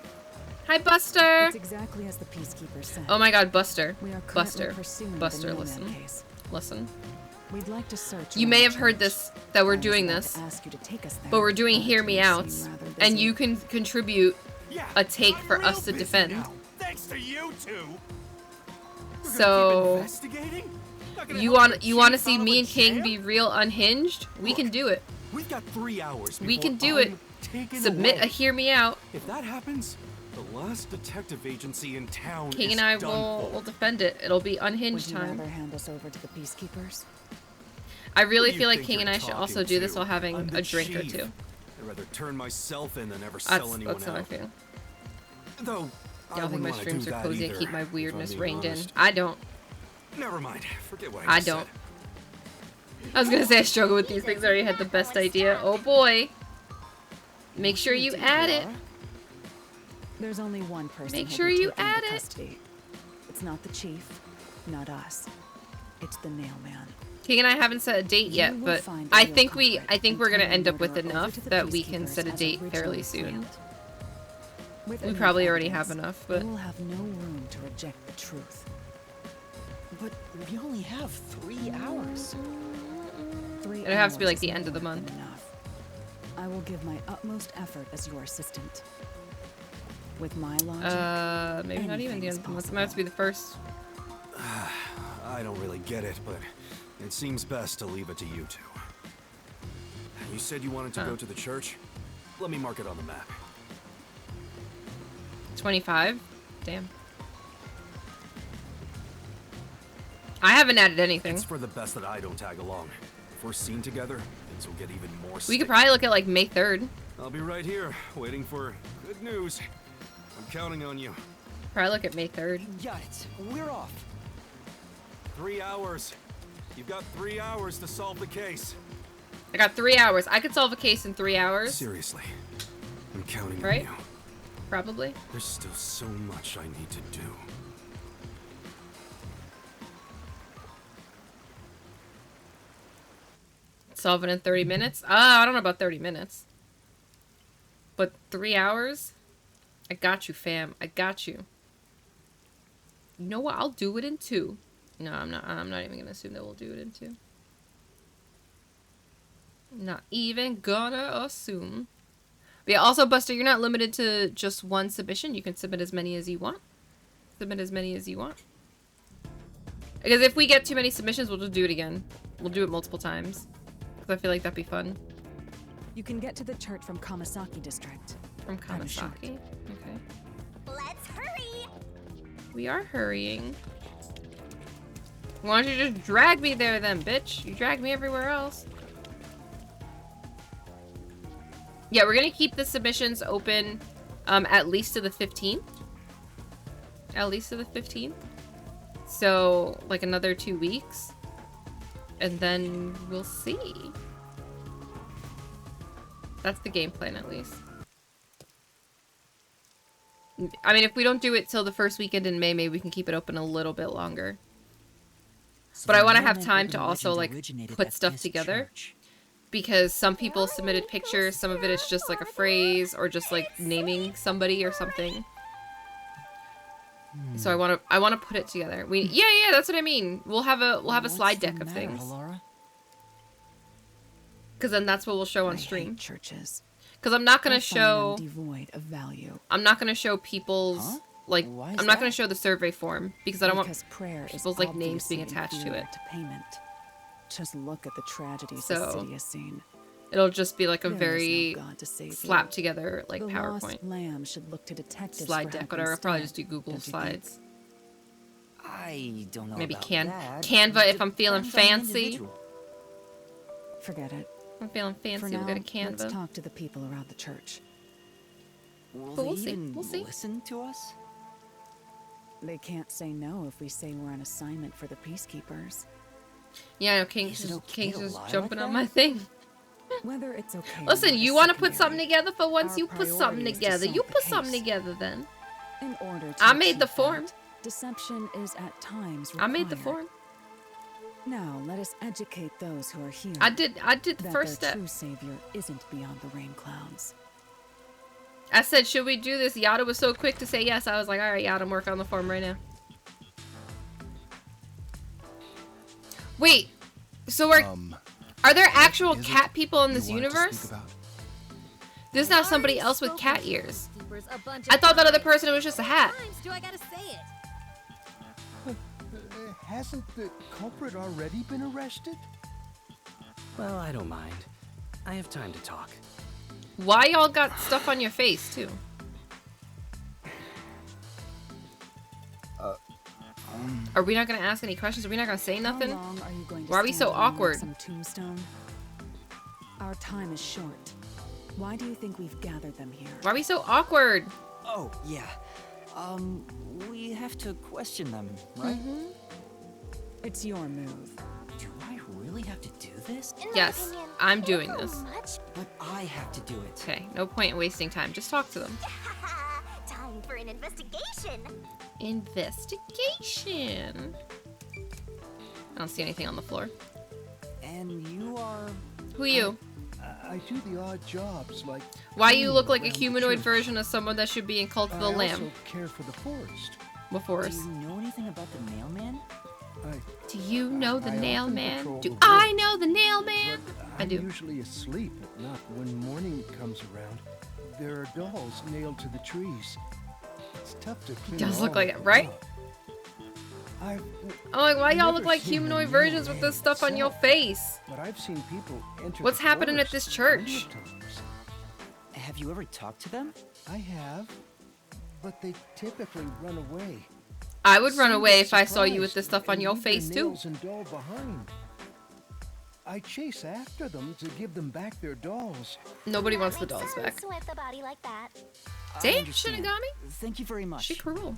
Hi, Buster! It's exactly as the peacekeeper said. Oh my god, Buster. We are currently Buster. pursuing Buster, the Nailman listen. case. Listen. We'd like to search. You around may the have heard church. this, that we're I was doing about this, to ask you to take us there, but we're doing but Hear you Me seem Out, rather and busy. you can contribute Yeah, a take I'm for real us to busy defend. now, thanks to you two. You're gonna So, keep investigating? Not gonna you help want your to chief see out of me a and King jam? be real unhinged? We can Look, do it. We've got 3 hours. We can before do it. I'm taken Submit away. a Hear Me Out. If that happens, the last detective agency in town King is and I done will for. defend it. It'll be Would unhinged you time. rather hand us over to the peacekeepers? I really Who do you feel like think King and you're I should also talking do this to? while having I'm the a drink or chief. two. I'd rather turn myself in than ever sell anyone That's how I out. feel. Though, I Y'all think wouldn't my wanna streams do are that cozy? I either, keep my if I'm weirdness being reined in. honest. I don't. Never mind. Forget what I just don't. said. I was gonna say I struggle with these things. I already had the best idea. Oh boy. Make sure you add it. There's only one person Make who'll sure be you taken add into it. custody. It's not the chief, not us. It's the Nailman. King and I haven't set a date yet, You will but find I the think real I culprit think we're gonna and end turn up the with murderer over enough to the that we can peacekeepers set a as date originally fairly soon. planned. With We enough probably already have evidence, enough, but we will have no room to reject the truth. But we only have 3 hours. 3 it'll have to be hours like the is end of the more than month. enough. I will give my utmost effort as your assistant. With my logic, Maybe not even anything the is end of the month. It might have to be the first. I don't really get it, but it seems best to leave it to you two. You said you wanted to go to the church? Let me mark it on the map. 25? Damn. I haven't added anything. It's for the best that I don't tag along. If we're seen together, things will get even more We sticky. could probably look at like May 3rd. I'll be right here, waiting for good news. I'm counting on you. Probably look at May 3rd. Got it. We're off. 3 hours. You've got 3 hours to solve the case. I got 3 hours. I could solve a case in 3 hours. Seriously, I'm counting Right? on you. Probably. There's still so much I need to do. Solve it in 30 minutes? I don't know about 30 minutes. But 3 hours? I got you, fam. I got you. You know what? I'll do it in 2. No, I'm not even gonna assume that we'll do it in 2. Not even gonna assume. But yeah, also, Buster, you're not limited to just one submission. You can submit as many as you want. Submit as many as you want. Because if we get too many submissions, we'll just do it again. We'll do it multiple times. Because I feel like that'd be fun. you can get to the church from Kamasaki District. From Kinda short. Kamasaki. Okay. Let's hurry! We are hurrying. Why don't you just drag me there then, bitch? You drag me everywhere else. Yeah, we're gonna keep the submissions open at least to the 15th. At least to the 15th. So, like another 2 weeks. And then we'll see. That's the game plan, at least. I mean, if we don't do it till the first weekend in May, maybe we can keep it open a little bit longer. But I want to the have Nailman time to urban also, legend like, originated put at stuff this together. church. Because some people submitted pictures, some of it is just like a phrase or just like naming somebody or something. So I want to put it together. Yeah, that's what I mean. We'll have a What's slide the deck of matter, things. Halara? Cuz then that's what we'll show on I stream. hate churches. Cuz I'm not going I to find show them devoid of value. I'm not going to show people's Huh? like Why is I'm not going that? to show the survey form because I don't want Because prayer is people's like names obviously being attached to inferior it. to payment. Just look at the tragedies So, the city has seen. It'll just be like a There is very no God to save slapped you. together like The PowerPoint. lost lamb should look to detectives Slide for deck, help whatever. I'll probably just instead, do Google don't you think? Slides. I don't know Maybe about that. Canva if I'm feeling Depends on the fancy. individual. Forget it. If I'm feeling For fancy, now, we'll go to let's Canva. talk to the people around the church. Will But they we'll see, even we'll see. listen to us? They can't say no if we say we're on assignment for the peacekeepers. Yeah, I know King's Is it just, okay King's to just lie jumping like on that? my thing. Whether it's okay. or Listen, not you is want to put secondary. something together for once? Our You put something priority is to together. You solve the put something case. together then. In order to I made the achieve form. that, deception is at times I made the required. form. Now let us educate those who are here. I did the that first their step. true savior isn't beyond the rain clouds. I said, should we do this? Yada was so quick to say yes. I was like, all right, Yada, I'm working on the form right now. Wait, so are there actual is it cat people in you this wanted to universe? speak about? There's now somebody Already else with spoken cat to ears. peacekeepers a bunch I of thought that other times. person was just a hat. How many times do I gotta say it? Hasn't the culprit already been arrested? Well, I don't mind. I have time to talk. Why y'all got stuff on your face too? Are we not gonna ask any questions? Are we not gonna say nothing? How long are you going to Why are we stand so around like awkward? Some tombstone? Our time is short. Why do you think we've gathered them here? Why are we so awkward? Oh, yeah. We have to question them, right? Mm-hmm. It's your move. Do I really have to do this? In my Yes, opinion, I'm a doing little this. Much. But I have to do it. Okay, no point in wasting time. Just talk to them. Time for an investigation. Investigation. I don't see anything on the floor. And you are... Who are you? I do the odd jobs like. Why you look like a around the humanoid church. version of someone that should be in Cult of the I Lamb? also care for the forest. Before Do us. you know anything about the mailman? Do you know the I nail often man? patrol Do the I woods, know the nail man? but I I'm do. usually asleep at night. When morning comes around, there are dolls nailed to the trees. It's tough to clean Does all look like of it, them right? up. I've Oh, like why y'all never look like seen the humanoid nail versions with man this stuff on your itself, face? But I've seen people enter. What's the happening at forest this a number church? of times. Have you ever talked to them? I have, but they typically run away. I would run Some away get if I saw you with surprised this stuff on and your leave their face too. nails and doll behind. I chase after them to give them back their dolls. Nobody That wants the makes dolls sense back. With a body like that. I Damn, understand. Shinigami. Thank you very much. She cruel.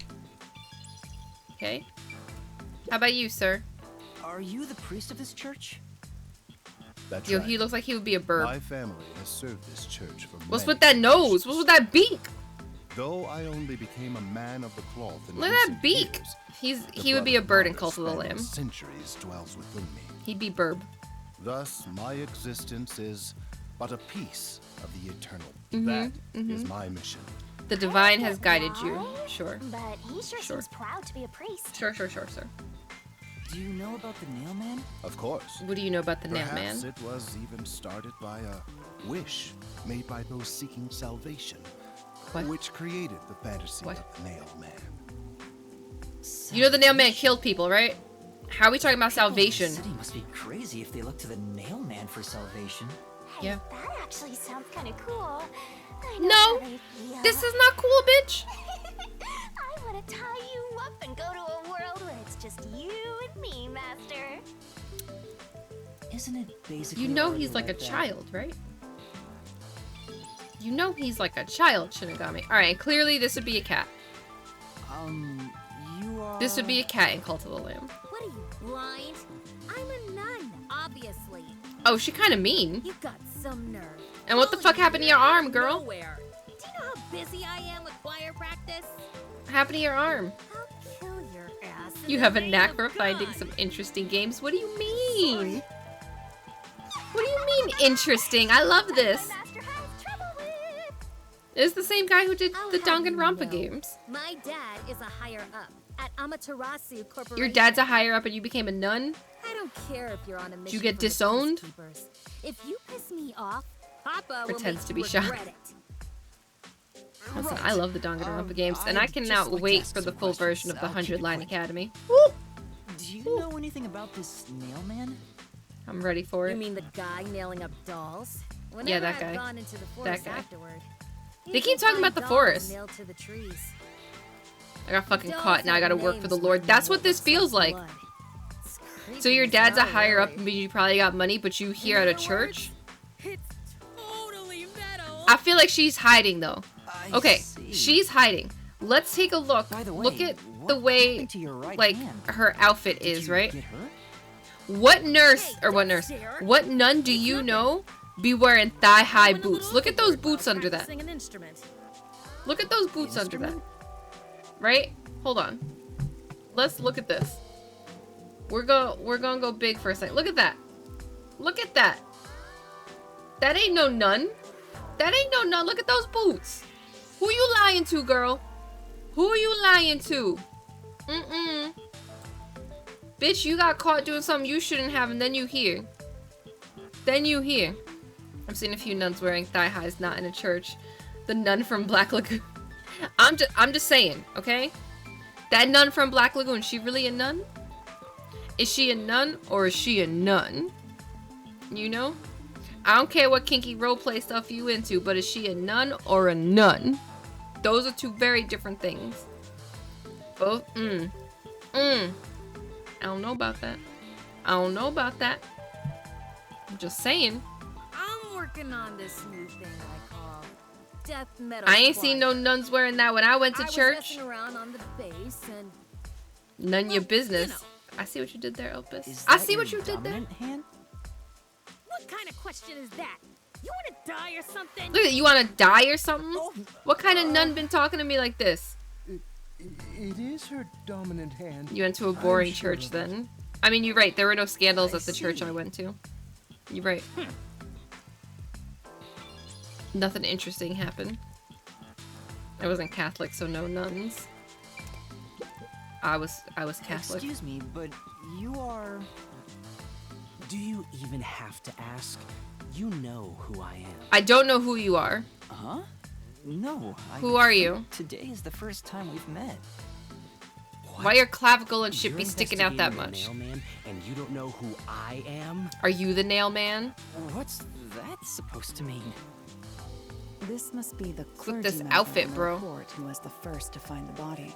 Okay. How about you, sir? Are you the priest of this church? That's Yo, right. he looks like he would be a bird. My family has served this church for What's many with that nose? generations. What's with that beak? Though I only became a man of the cloth in Look at that recent beak. years, He the would be a blood bird in of Cult of the spanning Lamb. Centuries dwells within me. He'd be burb. Thus, my existence is but a piece of the eternal. Mhm, That is mhm. my mission. The divine has Get guided you. why, Sure. But he sure Sure. seems proud to be a priest. Sure, sir. Do you know about the nailman? Of course. What do you know about the nail Perhaps man? it was even started by a wish made by those seeking salvation, What? which created the fantasy What? of the nail man. You know the nail man killed people, right? How are we talking about People in the salvation? city must be crazy if they look to the nailman for salvation. Hey, Yeah. that actually sounds kind of cool. I know No, how they feel. this is not cool, bitch. I want to tie you up and go to a world where it's just you and me, Master. Isn't it basically You know already he's like a that? child, right? You know he's like a child, Shinigami. Alright, clearly this would be a cat. You are... This would be a cat in Cult of the Lamb. What are you, blind? I'm a nun, obviously. Oh, she kind of mean. You've got some nerve. And what the All fuck you happened to your out of arm, girl? Nowhere. Do you know how busy I am with choir practice? What happened to your arm? I'll kill your ass. You have a knack for finding some interesting games. What do you mean? What do you mean interesting? I love this. It's the same guy who did the Danganronpa games. My dad is a higher up at Amaterasu Corporation. Your dad's a higher up and you became a nun? I don't care if you're on a mission. Did you get for the disowned? peacekeepers. If you piss me off, Papa will Pretends make to you be shocked. regret it. Listen, I love the Danganronpa games, and I I'd cannot just like to wait ask for the some full questions. version of the I'll keep it 100 Line quick. Academy. Do you know anything about this nail man? I'm ready for You it. mean the guy nailing up dolls? Yeah, Whenever that I've guy. gone into the forest guy. afterward, They you keep can talking find about the dolls forest. nailed to the trees. I got fucking Dolls caught, now I have gotta work for the names Lord. written That's on what this looks feels like. blood. It's So your creepy dad's a as hell, higher up, really. but you probably got money, but you here In at a other church? It's totally metal. I feel like she's hiding though. I Okay, see. she's hiding. Let's take a look. By the way, Look at what the way happened to your right like hand? her outfit Did is, you right? Get hurt? What nurse Hey, or what don't nurse? stare. What nun do you know be wearing thigh-high boots? Look at those boots under that. An instrument. Look at those boots under that. Right? Hold on. Let's look at this. We're gonna go big for a second. Look at that. Look at that. That ain't no nun. That ain't no nun. Look at those boots. Who you lying to, girl? Who you lying to? Bitch, you got caught doing something you shouldn't have, and then you here. Then you here. I've seen a few nuns wearing thigh highs not in a church. The nun from Black Lagoon. I'm just saying, okay? That nun from Black Lagoon, she really a nun? Is she a nun or is she a nun? You know? I don't care what kinky roleplay stuff you into, but is she a nun or a nun? Those are two very different things. Both, I don't know about that. I don't know about that. I'm just saying. I'm working on this new thing I call death metal. I ain't seen no choir. nuns wearing that when I went to I was church. messing around on the bass and None your well, business. you know. I see what you did there, Opus. Is I that see what your you did there. dominant hand? What kind of question is that? You want to die or something? Look at you, want to die or something? What kind of nun been talking to me like this? It is her dominant hand. You went to a I'm boring sure church of it. then. I mean, you're right. There were no scandals I at the church see. I went to. You're right. Nothing interesting happened. I wasn't Catholic, so no nuns. I was Catholic. Excuse me, but you are... Do you even have to ask? You know who I am. I don't know who you are. Huh? No. Who are you? Today is the first time we've met. Why your clavicle and shit You're be sticking out that investigating much? a Nail man, and you don't know who I am? Are you the nail man? What's that supposed to mean? This must be the Look at this clergyman outfit, from the bro. report who was the first to find the body.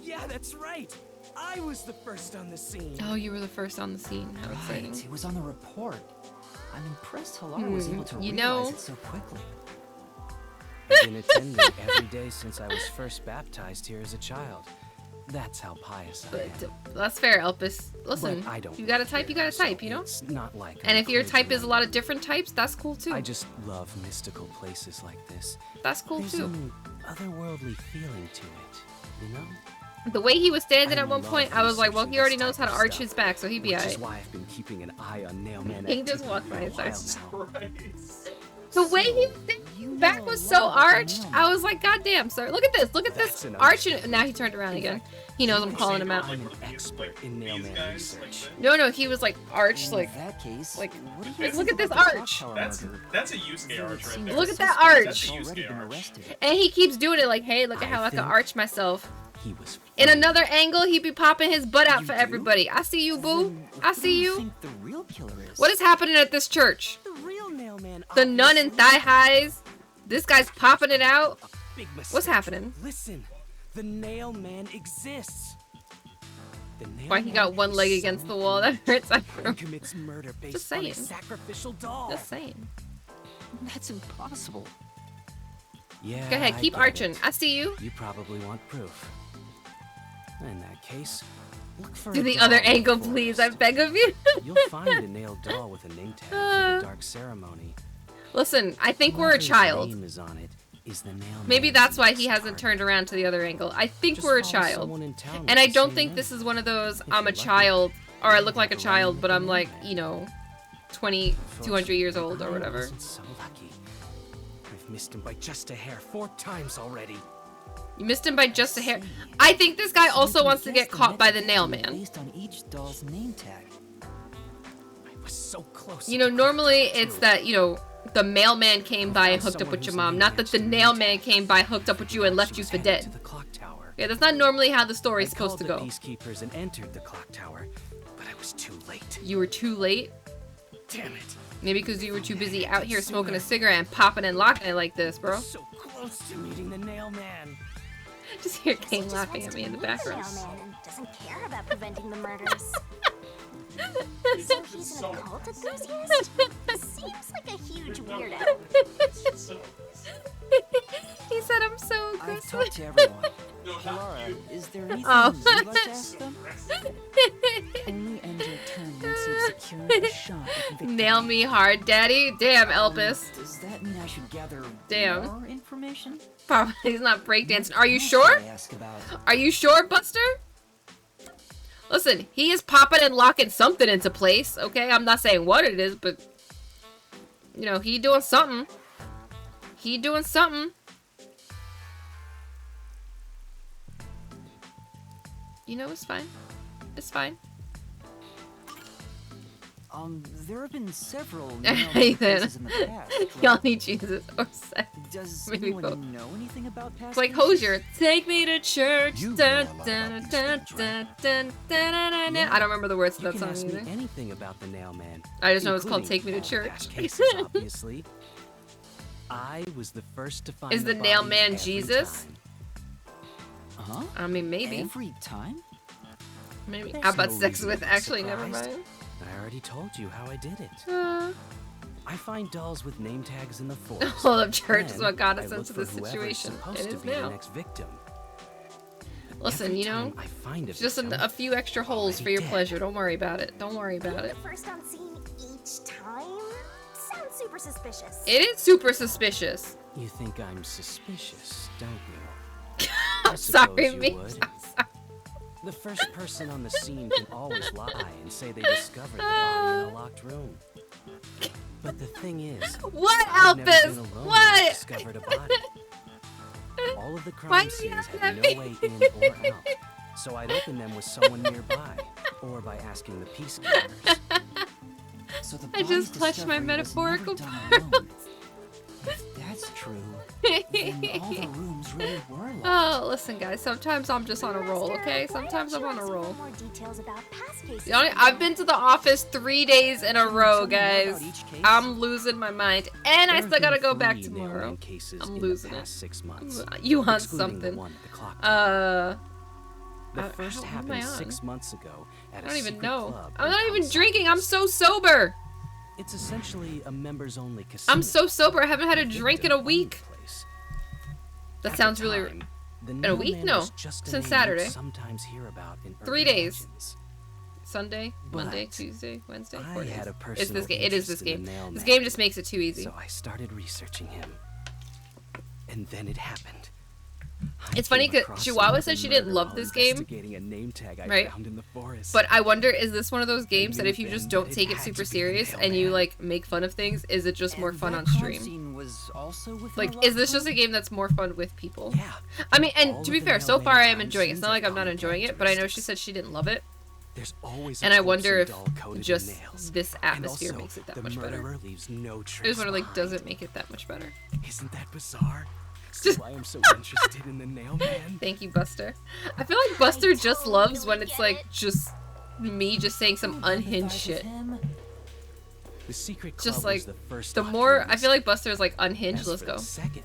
Yeah, that's right. I was the first on the scene. Oh, you were the first on the scene. How exciting. Right, it was on the report. I'm impressed Halara was able to you realize know- it so quickly. I've been attending every day since I was first baptized here as a child. That's how pious I am. But that's fair, Elpis. Listen, But I don't you gotta live type, you here, gotta type, so you know? It's not like And I'm if your crazy type is a like lot of different types, that's cool too. I just love mystical places like this. That's cool There's too. an otherworldly feeling to it, you know? The way he was standing I at one love point, I was like, well, he researching already this knows how type to of arch stuff, his back, so he'd be which is alright. why I've been keeping an eye on Nailman He just activity walked for by a his while eyes. now. The way he was standing, his back was so arched. I was like, God damn, sir. Look at this. Look at this That's an arch. And now he turned around again. He knows I'm calling him out. I'm an expert in Nailman research. No, he was like arched, In like. that case, like, what do you look think at this about the arch. clock tower That's murder? that's a Yusuke arch right there. Look at that That's arch. a Already Yusuke been arch. arrested. And he keeps doing it like, hey, look at I how I can think- arch myself. He was In funny. another angle, he'd be popping his butt out You for do? everybody. I see you, boo. Then I who do see you. think the real killer is? What is happening at this church? The real Nailman. The nun in obviously. thigh highs. This guy's popping it out. Big mistake. What's happening? Listen, the Nailman exists. The Why he got Nailman one is leg against the wall? That hurts. He commits murder based on a saying. sacrificial doll. Just saying. That's impossible. Yeah. Go ahead, I keep get arching. it. I see you. You probably want proof. In that case, look for Do a the doll other in the angle, please. I forest. beg of you. You'll find a nailed doll with a name tag for the dark ceremony. Listen, I think we're a Whoever's child. name is on it is the nail. Maybe that's why he hasn't turned around to the other angle. I think we're a child. And I don't think this is one of those, I'm a child, or I look like a child, but I'm like, you know, 200 years old or whatever. So lucky. I've missed him by just a hair 4 times already. You missed him by just a hair. I think this guy also wants to get caught by the nail man. Based on each doll's name tag. I was so close. You know, normally it's that, you know, the mailman came by and hooked up with your mom. Not that the nail man came by, hooked up with you, and left you for dead. Yeah, that's not normally how the story's supposed to go. I called the peacekeepers and entered the clock tower, but I was too late. You were too late? Damn it. Maybe because you were too busy out here smoking a cigarette and popping and locking it like this, bro. So close to meeting the nail man. Just hear Kane laughing at me in the background. Mailman doesn't care about preventing the murders. So he's an occult enthusiast? Seems like a huge weirdo. He said I'm so I've aggressive. talked to everyone. Laura, is there anything you'd like to ask them? Only end your turn once you've secured a shot at victory. Nail me hard, daddy. Damn, Elpis. Does that mean I should gather Damn. more information? Probably he's not breakdancing. Are you sure? Are you sure, Buster? Listen, he is popping and locking something into place, okay? I'm not saying what it is, but... You know, he doing something. He doing something. You know, it's fine. It's fine. There have been several Ethan. cases in the past. Y'all need Jesus or sex. Does Maybe anyone both. know anything about past It's like cases? Hosier. Take me to church. You Dun, know a lot dun, about dun, these things, dun, dun, dun, dun, dun, dun. I don't remember the words to You that can song ask either. me anything about the nail man. I just know it's called including Take Me to all Church. past cases, obviously. I was the first to find Is the body nail man every Jesus? time. Huh? I mean, maybe. Every time? Maybe. There's How about no sex reason with? to be Actually, never surprised. mind. I already told you how I did it. Uh, I find dolls with name tags in the forest. Hold up, church is Then what got I us look into for this whoever's situation. supposed It to is be the now. next victim. Listen, Every you know, time I find a just victim, a few extra holes for your pleasure. Don't worry about it. Don't worry about it. First on scene each time? Sounds super suspicious. It is super suspicious. You think I'm suspicious, don't you? I'm sorry, you me. would. I'm sorry. The first person on the scene can always lie and say they discovered the body in a locked room. But the thing is, What, I've never Elpis? been alone when I What? discovered a body. All of the Why crime do you scenes have had that no way in or out, so I'd open them with someone nearby, or by asking the peacekeepers. So the I just body's clutched my discovery was never metaphorical done parts. alone. If that's true, then all the rooms really were locked. Oh, listen, guys. Sometimes I'm just on a roll, okay? Sometimes I'm on a roll. More details about past cases. You know, I've been to the office 3 days in a row, guys. I'm losing my mind, and I There still have gotta been go back 3 tomorrow. nail-man cases I'm in losing the it. past 6 months. You want excluding the something? one at the clock tower. The I- first what am happened I on? 6 months ago at I a don't even secret know. club I'm in not even Outside. drinking. I'm so sober. It's essentially a members-only casino. I'm so sober. I haven't had a The drink in victim a week. owned the place. That At sounds the really. time, the In a week? nailman No. was just a Since name you'd Saturday. Sometimes hear about in 3 urban days. legends. Sunday, Monday, But Tuesday, Wednesday, I 4 days. had a It's personal this game. It is this interest in game. the This mailman. game just makes it too easy. So I started researching him. And then it happened. I It's funny came 'cause across Chihuahua another said she didn't murder love while this game. investigating a name tag I Right. found in the forest. But I wonder, is this one of those games that knew if you just then don't that it take it had super to be the serious and you mailman. like make fun of things, is it just more And fun that on crime stream? scene was also within Like, a is this locked just a room? game that's more fun with people? yeah. I mean, and All to of be the fair, so mailman far I am crime enjoying it. It's scenes not like have I'm not common enjoying it, but I know she characteristics. said she didn't love it. There's always a And I corpse wonder and if doll coated in just nails. this And atmosphere also, makes it that the much better. murderer leaves no trace I just wonder, like, behind. does it make it that much better? Isn't that bizarre? So I am so interested in the nail man. Thank you, Buster. I feel like Buster just loves when it's like just me just saying some unhinged shit. The secret club Just like was the first the locked more room I feel like Buster's like unhinged. As Let's for the go. second,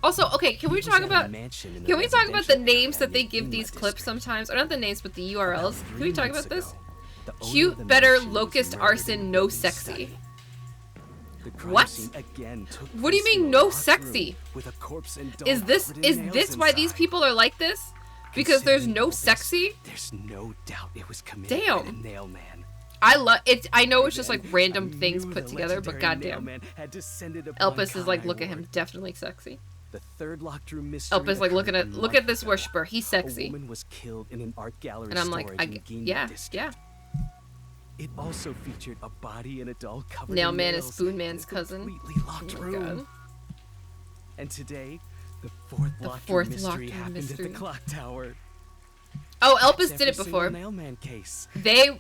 Also, okay, can we it was talk at a about mansion in the can we talk about the residential names that they area give in these my clips district. sometimes? Or not the names, but the URLs. Can we 3 talk months about this? ago, the owner Cute, of the better, mansion was locust, murdered arson, in no the sexy. study. The crime What? scene again took What do you place in mean, a no locked sexy? room with a corpse and doll Is this covered in nails why these inside. people are like this? Because there's Considering no all this, sexy? There's no doubt it was committed by Damn. the nail man. I love it. I know it's just like random things put together, but goddamn, Elpis is like, look at him, definitely sexy. The third locked room mystery. Elpis like looking at, look at this worshiper, he's A sexy. woman was killed in an art gallery And I'm like, storage in Guinea yeah, district. yeah. It also featured a body in a doll covered Nail in Man is nails Spoon in Man's a cousin. completely locked Oh my room. God. And today, the fourth locked room mystery happened at the clock tower. Oh, Elpis Except did it for before. single Nailman case. They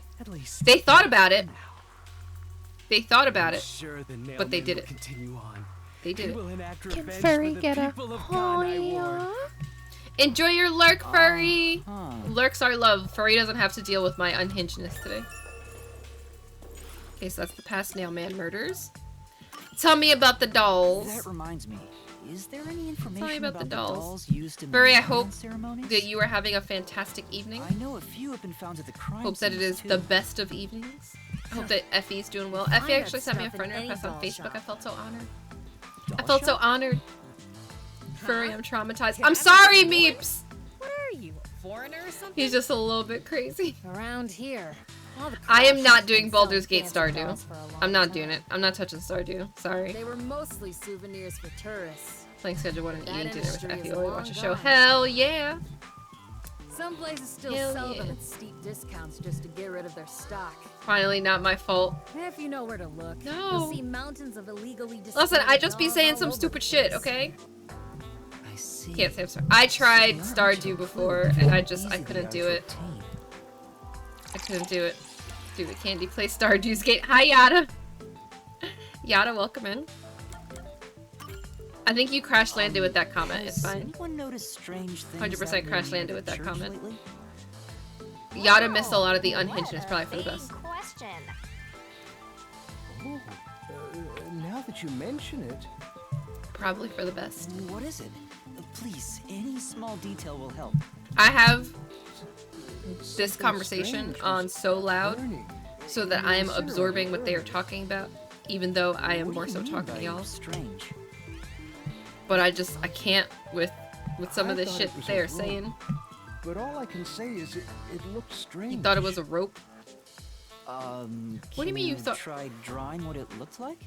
thought about it. They thought about it, Sure, the but they Nailman did will it. continue on. They did He it. will enact Can revenge Furry for the get a people of Ganai Ward. Enjoy your lurk, Furry. Huh. Lurks are love. Furry doesn't have to deal with my unhingedness today. Okay, so that's the past Nailman murders. Tell me about the dolls. That reminds me. Is there any information Tell me about the dolls. used in Furry, the I hope Nailman ceremonies? that you are having a fantastic evening. I know a few have been found at the crime Hope that it is scenes, the too. best of evenings. I hope that Effie's doing well. Effie actually sent me a friend request on Facebook. I felt so honored. I felt so honored. Furry, I'm traumatized. I'm sorry, Meeps! What are you, a foreigner or something? He's just a little bit crazy. Around here. All the I am crash not shops doing been Baldur's selling Gate fancy Stardew. dolls for a long I'm not time. doing it. I'm not touching Stardew. Sorry. They were mostly souvenirs for tourists. Playing schedule one and That eating dinner with industry Effie is while we long watch a show. gone. Hell yeah! Some places still Hell sell them yeah. at steep discounts just to get rid of their stock. Finally, not my fault. If you know where to look, No. you'll see mountains of illegally Listen, I displayed just be dolls saying all some over stupid the shit, place. okay? I see. Can't say I'm sorry. I tried Not much Stardew of a before, clue and how I easy couldn't they do are to it. obtain. I couldn't do it. Do the candy play Stardew's Gate. Hi, Yada! Yada, welcome in. I think you crash landed with that comment. It's Has fine. anyone noticed strange things 100% that crash way landed near with the that church comment. lately? Yada missed a lot of the What unhingedness, a probably for the big best. question. Oh, now that you mention it, Probably for the best. What is it? Please, any small detail will help. I have this something conversation strange on was so loud burning so in that the I am incinerator absorbing what they are earlier. talking about, even though I am What more do so you mean talking to by y'all. strange? But I can't with some of I the thought shit it was a they're rope, saying. But all I can say is it looked strange. He thought it was a rope. What do you mean you thought- tried drawing what it looked like?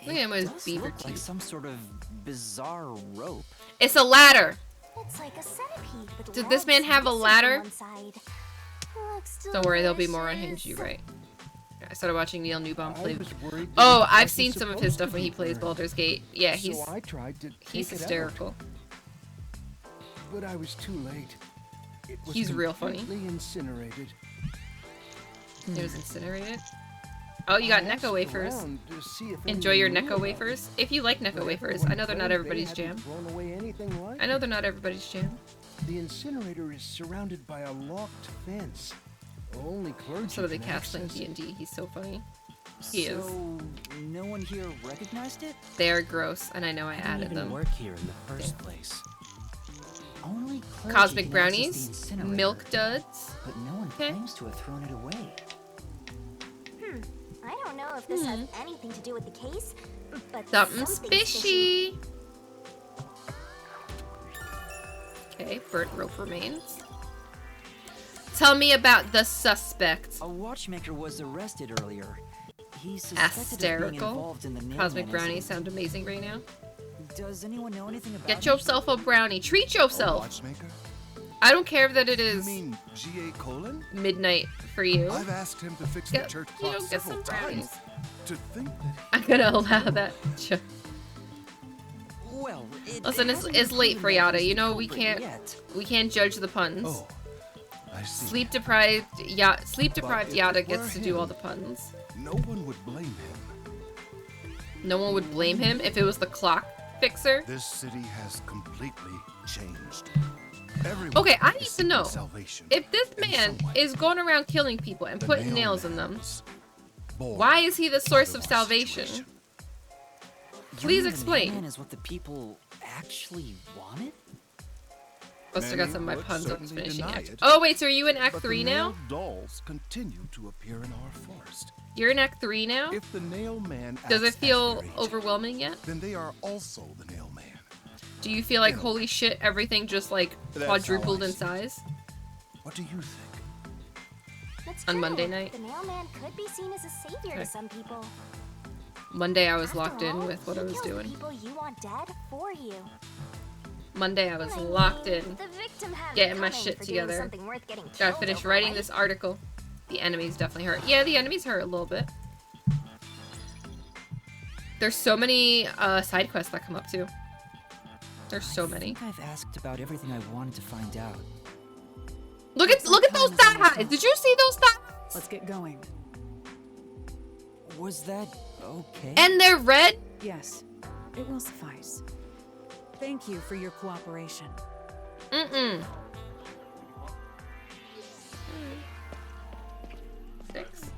Look at him with his does beaver look like teeth. some sort of bizarre rope. It's a ladder. It's like a centipede with Did this legs man have a missing from ladder? one side. Looks Don't worry, there'll be more delicious. unhinged. You right. I started watching Neil Newbaum I play. was worried that Oh, it I've wasn't seen some of his supposed stuff to when he be plays burned. Baldur's Gate. Yeah, So he's I tried to he's take it out, hysterical. but I was too late. It was He's real funny. completely incinerated. It was incinerated. Oh, you got I asked Necco wafers. around to see if Enjoy your anyone knew Necco about wafers. it, If you like but Necco wafers, everyone I know they're not claimed they everybody's hadn't jam. thrown away anything like I know they're not everybody's jam. The incinerator is surrounded by a locked fence. Only clergy So they can cast like access it. D&D. He's so funny. He is. So, no one here recognized it? They are gross, and I know I Didn't added even them. work here in the first place. Only clergy Cosmic can access the brownies, incinerator, milk duds. but no one Okay. claims to have thrown it away. I don't know if this has anything to do with the case, but Something something's fishy. fishy. Okay, burnt rope remains. Tell me about the suspect. A watchmaker was arrested earlier. He's suspected of being Hysterical. involved in the Cosmic Nailman brownies incident. sound amazing right now. Does anyone know anything about Get him? yourself a brownie. Treat A yourself. watchmaker? I don't care that it You is mean G.A. Colon? midnight for you. I've asked him to fix Get, the church you know, clock get several some brownies. times. To think that I'm gonna allow that. Well, it Listen, hasn't it's been late proven for that Yada. he's You the know we culprit can't yet. judge the puns. Oh, I see. Sleep deprived if Yada it gets were to do all him, the puns. No one would blame him. No one would blame him if it was the clock fixer. This city has completely changed. Everyone Okay, I need is to know seeking salvation if this in man some way. is going around killing people and The putting nails in them. nailman's born Why is he the source out of our salvation? situation. You Please mean explain. The Nailman is what the people actually wanted? I still got Many some of my would puns I was certainly finishing deny act. it, Oh wait, so are you in Act But 3 the now? nailed dolls continue to appear in our forest. You're in Act 3 now? If the nail man Does it acts as feel their agent, overwhelming yet? then they are also the nail man. Do you feel like, In a holy shit, everything just like That's how I quadrupled in see it. size? What do you think? It's On true. Monday night. The mailman could be seen as a savior Okay. to some people. Monday I was After locked in all, with what he I was kills the doing. people you want dead for you. Monday I was I locked mean, in, the victim had it getting my coming shit for doing together. something worth getting Gotta killed finish over, writing right? this article. The enemies definitely hurt. Yeah, the enemies hurt a little bit. There's so many side quests that come up too. There's so many. I think I've asked about everything I wanted to find out. Look at those thigh highs. Did you see those thigh highs? Let's get going. Was that okay? And they're red? Yes, it will suffice. Thank you for your cooperation. Mm-mm. 6.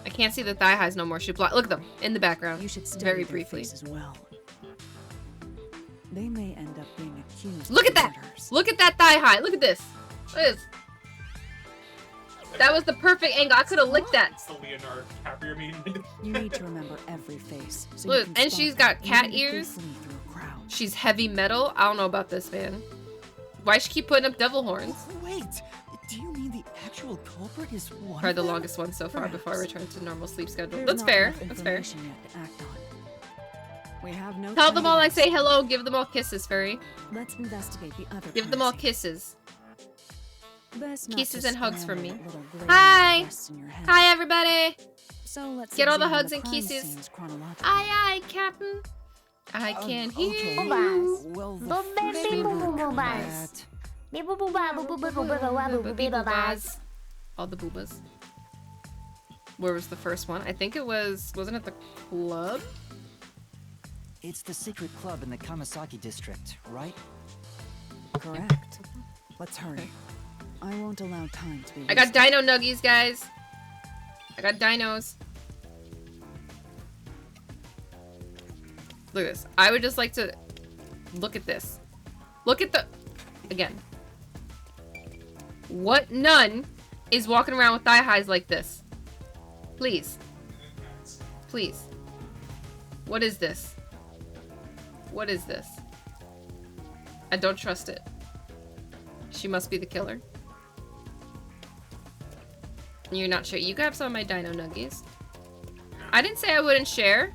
I can't see the thigh highs no more. Should block. Look at them in the background. You should study very their briefly. face as well. They may end up being accused. Look of at that. murders. Look at that thigh high. Look at this. Look at this. That was the perfect angle. I could have licked that. It's the Leonardo DiCaprio meme. You need to remember every face. So Look, you can and spot she's them, got cat even if they ears. flee through a crowd. She's heavy metal. I don't know about this, man. Why she keep putting up devil horns? Wait, do you mean the actual culprit is one Probably of the them? longest one so far before I Perhaps. return to normal sleep schedule. There's That's not fair. enough That's fair. information yet to act on. We have no Tell time them to all I waste. say hello. Give them all kisses, fairy. Let's investigate the other. Give them all crime kisses. scene. Best not Kisses to and hugs from scramble me. that little gray Hi. that rests in your head. Hi, everybody. So let's Get all the examine hugs and crime kisses. scenes chronologically. Aye, aye, Captain. I can hear Okay. you. Well, the Bo- first baby, one boo- boo- boo- that- Boobas. All the boobas. Where was the first one? I think it was... Wasn't it the club? It's the secret club in the Kamasaki district, right? Correct. Let's hurry. I won't allow time to be I got wasted. dino nuggies, guys. I got dinos. Look at this. I would just like to... Look at this. Look at the... Again. What nun is walking around with thigh highs like this? Please. Please. What is this? What is this? I don't trust it. She must be the killer. You're not sure. You grab some of my dino nuggies. I didn't say I wouldn't share.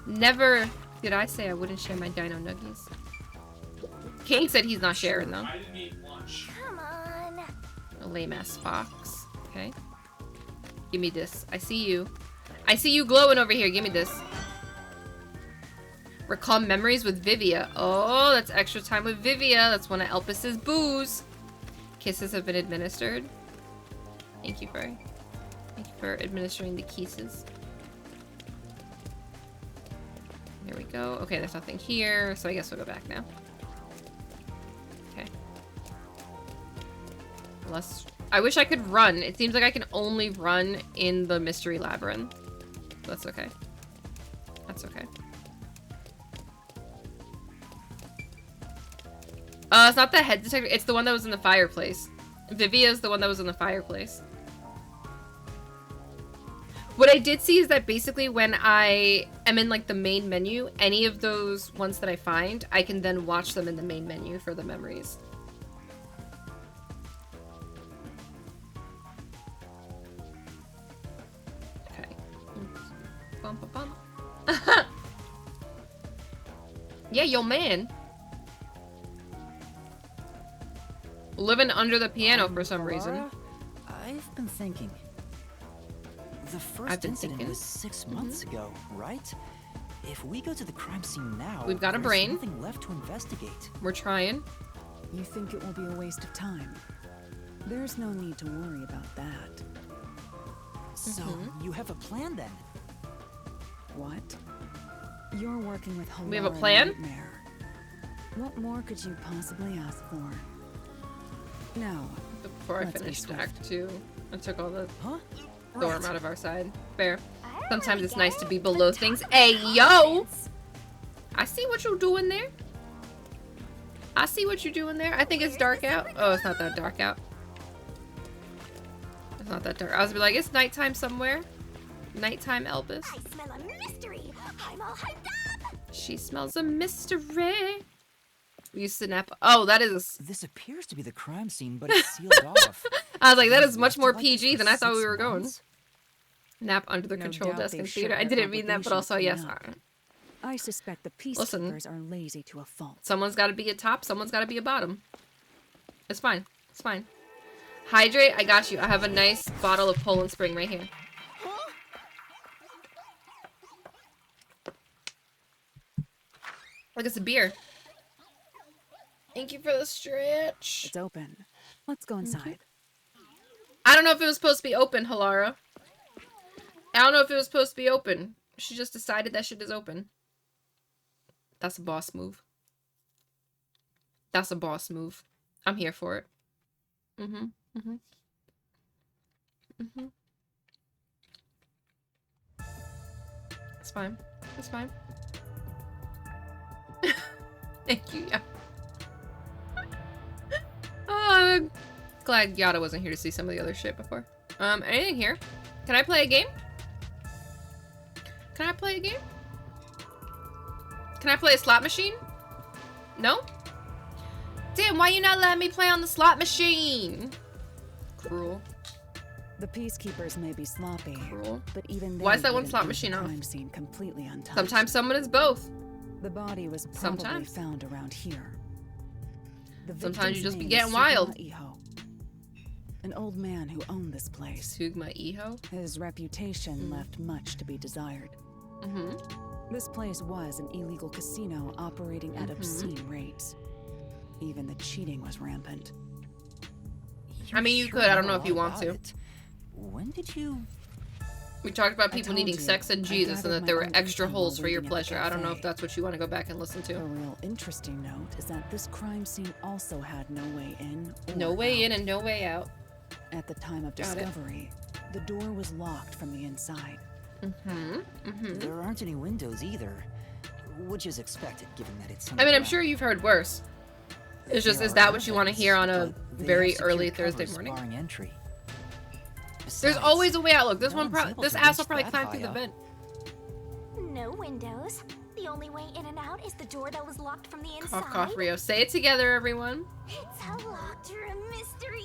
Never did I say I wouldn't share my dino nuggies. King said he's not sharing them. I didn't eat lunch. Come on. A lame ass fox. Okay. Give me this. I see you. I see you glowing over here. Give me this. Recall memories with Vivia. Oh, that's extra time with Vivia. That's one of Elpis's boos. Kisses have been administered. Thank you, Furry. Thank you for administering the kisses. There we go. Okay, there's nothing here, so I guess we'll go back now. Okay. Unless... I wish I could run. It seems like I can only run in the mystery labyrinth. That's okay. That's okay. It's not the head detector. It's the one that was in the fireplace. Vivia's the one that was in the fireplace. What I did see is that basically when I am in like the main menu, any of those ones that I find, I can then watch them in the main menu for the memories. Okay. Bum, bum, bum. Yeah, yo man. Living under the piano for some reason. Laura, I've been thinking. The first I've been incident thinking. was 6 months ago, right? If we go to the crime scene now, We've got a there's brain. nothing left to investigate. We're trying. You think it will be a waste of time? There's no need to worry about that. So, you have a plan then? What? You're working with We have a Halara plan? Nightmare. What more could you possibly ask for? Now, Before I Let's be finished swift. Act 2, I took all the Huh? storm out of our side. Fair. I don't Sometimes really it's nice get to it, be but below talk things. about Hey, yo! confidence. I see what you're doing there. I see what you're doing there. I think it's dark out. Oh, it's not that dark out. It's not that dark. I was like, it's nighttime somewhere. Nighttime Elvis. I smell a mystery. I'm all hyped up. She smells a mystery. We used to nap. Oh, that is. This appears to be the crime scene, but it's sealed off. I was like, that is We've much more left it like this PG for than I thought we 6 were going. months? Nap under the No control doubt desk they've in theater. shut I their didn't mean that, but obligation also to yes. clean up. I suspect the Listen. peacekeepers are lazy to a fault. Someone's got to be a top. Someone's got to be a bottom. It's fine. It's fine. Hydrate. I got you. I have a nice bottle of Poland Spring right here. Look, it's a beer. Thank you for the stretch. It's open. Let's go inside. I don't know if it was supposed to be open, Halara. I don't know if it was supposed to be open. She just decided that shit is open. That's a boss move. That's a boss move. I'm here for it. It's fine. It's fine. Thank you, yeah. I'm glad Yada wasn't here to see some of the other shit before. Anything here? Can I play a game? Can I play a game? Can I play a slot machine? No? Damn, why you not letting me play on the slot machine? Cruel. The peacekeepers may be sloppy, Cruel. but even Why is they that one wouldn't slot leave machine the off? crime scene completely untouched. Sometimes someone is both. The body was probably Sometimes. found around here. The Sometimes you victim's just be name getting is wild. Sugma Iho, an old man who owned this place. Sugma Iho? His reputation left much to be desired. This place was an illegal casino operating at obscene rates. Even the cheating was rampant. I mean, you could. I don't know if you want to. When did you... We talked about I people told needing you, sex and I Jesus and gathered that my there were own extra info holes while for your waiting at the pleasure. I don't know if cafe. that's what you want to go back and listen A to. real interesting note is that this crime scene also had no way in or No way in out. and no way out. At the time of Got it. discovery, the door was locked from the inside. There aren't any windows either, which is expected given that it's I mean, I'm underground. sure you've heard worse. It's just, There is are that what you want to ovens, hear on a but they very have secure early Thursday covers morning? barring entry. There's Besides, always a way out. Look, this no one, one's able this to ass will reach probably that climb high through the up. vent. No windows. The only way in and out is the door that was locked from the inside. Cough, cough, Rio. Say it together, everyone. It's a locked room mystery.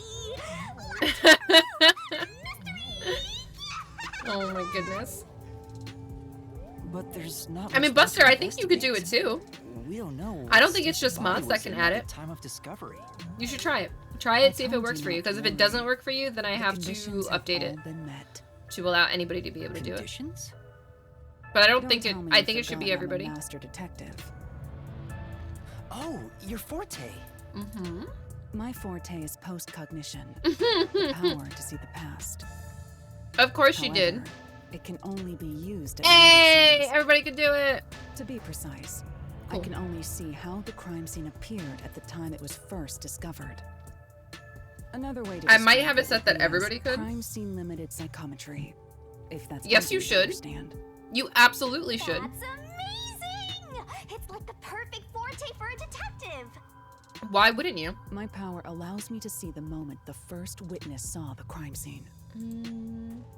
Oh my goodness. But there's not I mean, much Buster, to I think you could do it investigate. too. We don't know. I don't what think it's state just the body mods that was can in add at it. the time of discovery. You should try it. Try it, see if it works for you. Because if it doesn't work for you, then I The have to conditions have update it all been met. to allow anybody to be able to do it. Conditions? But I don't think it. tell me I you've think it should be forgotten I'm a everybody. master detective. Oh, your forte. My forte is post-cognition, the power to see the past. Of course you did. However, it can only be used at Hey, scenes. everybody could do it. To be precise, I Cool. can only see how the crime scene appeared at the time it was first discovered. Another way to I might describe have it set would that be as everybody could. Crime scene limited psychometry, if that's Yes, easy you to should. understand. You absolutely should. That's amazing! It's like the perfect forte for a detective. Why wouldn't you? My power allows me to see the moment the first witness saw the crime scene.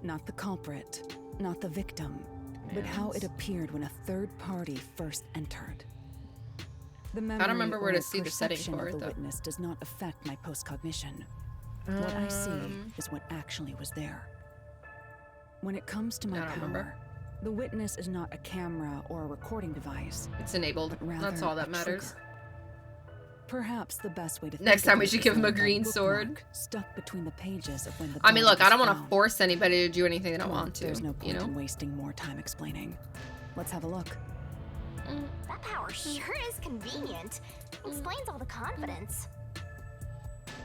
Not the culprit, not the victim, but how it appeared when a third party first entered. The memory remember where or to see the setting perception for of it, the though. witness does not affect my post-cognition. What I see is what actually was there. When it comes to my I don't power, remember. the witness is not a camera or a recording device. It's enabled. but rather That's all that a matters. trigger. Perhaps the best way to Next think of time we it should is give him a like green bookmark sword. stuck between the pages of when the I mean, body look, I was don't want to found. force anybody to do anything they don't Well, want to. There's no You point know? in wasting more time explaining. Let's have a look. That power sure is convenient. Explains all the confidence.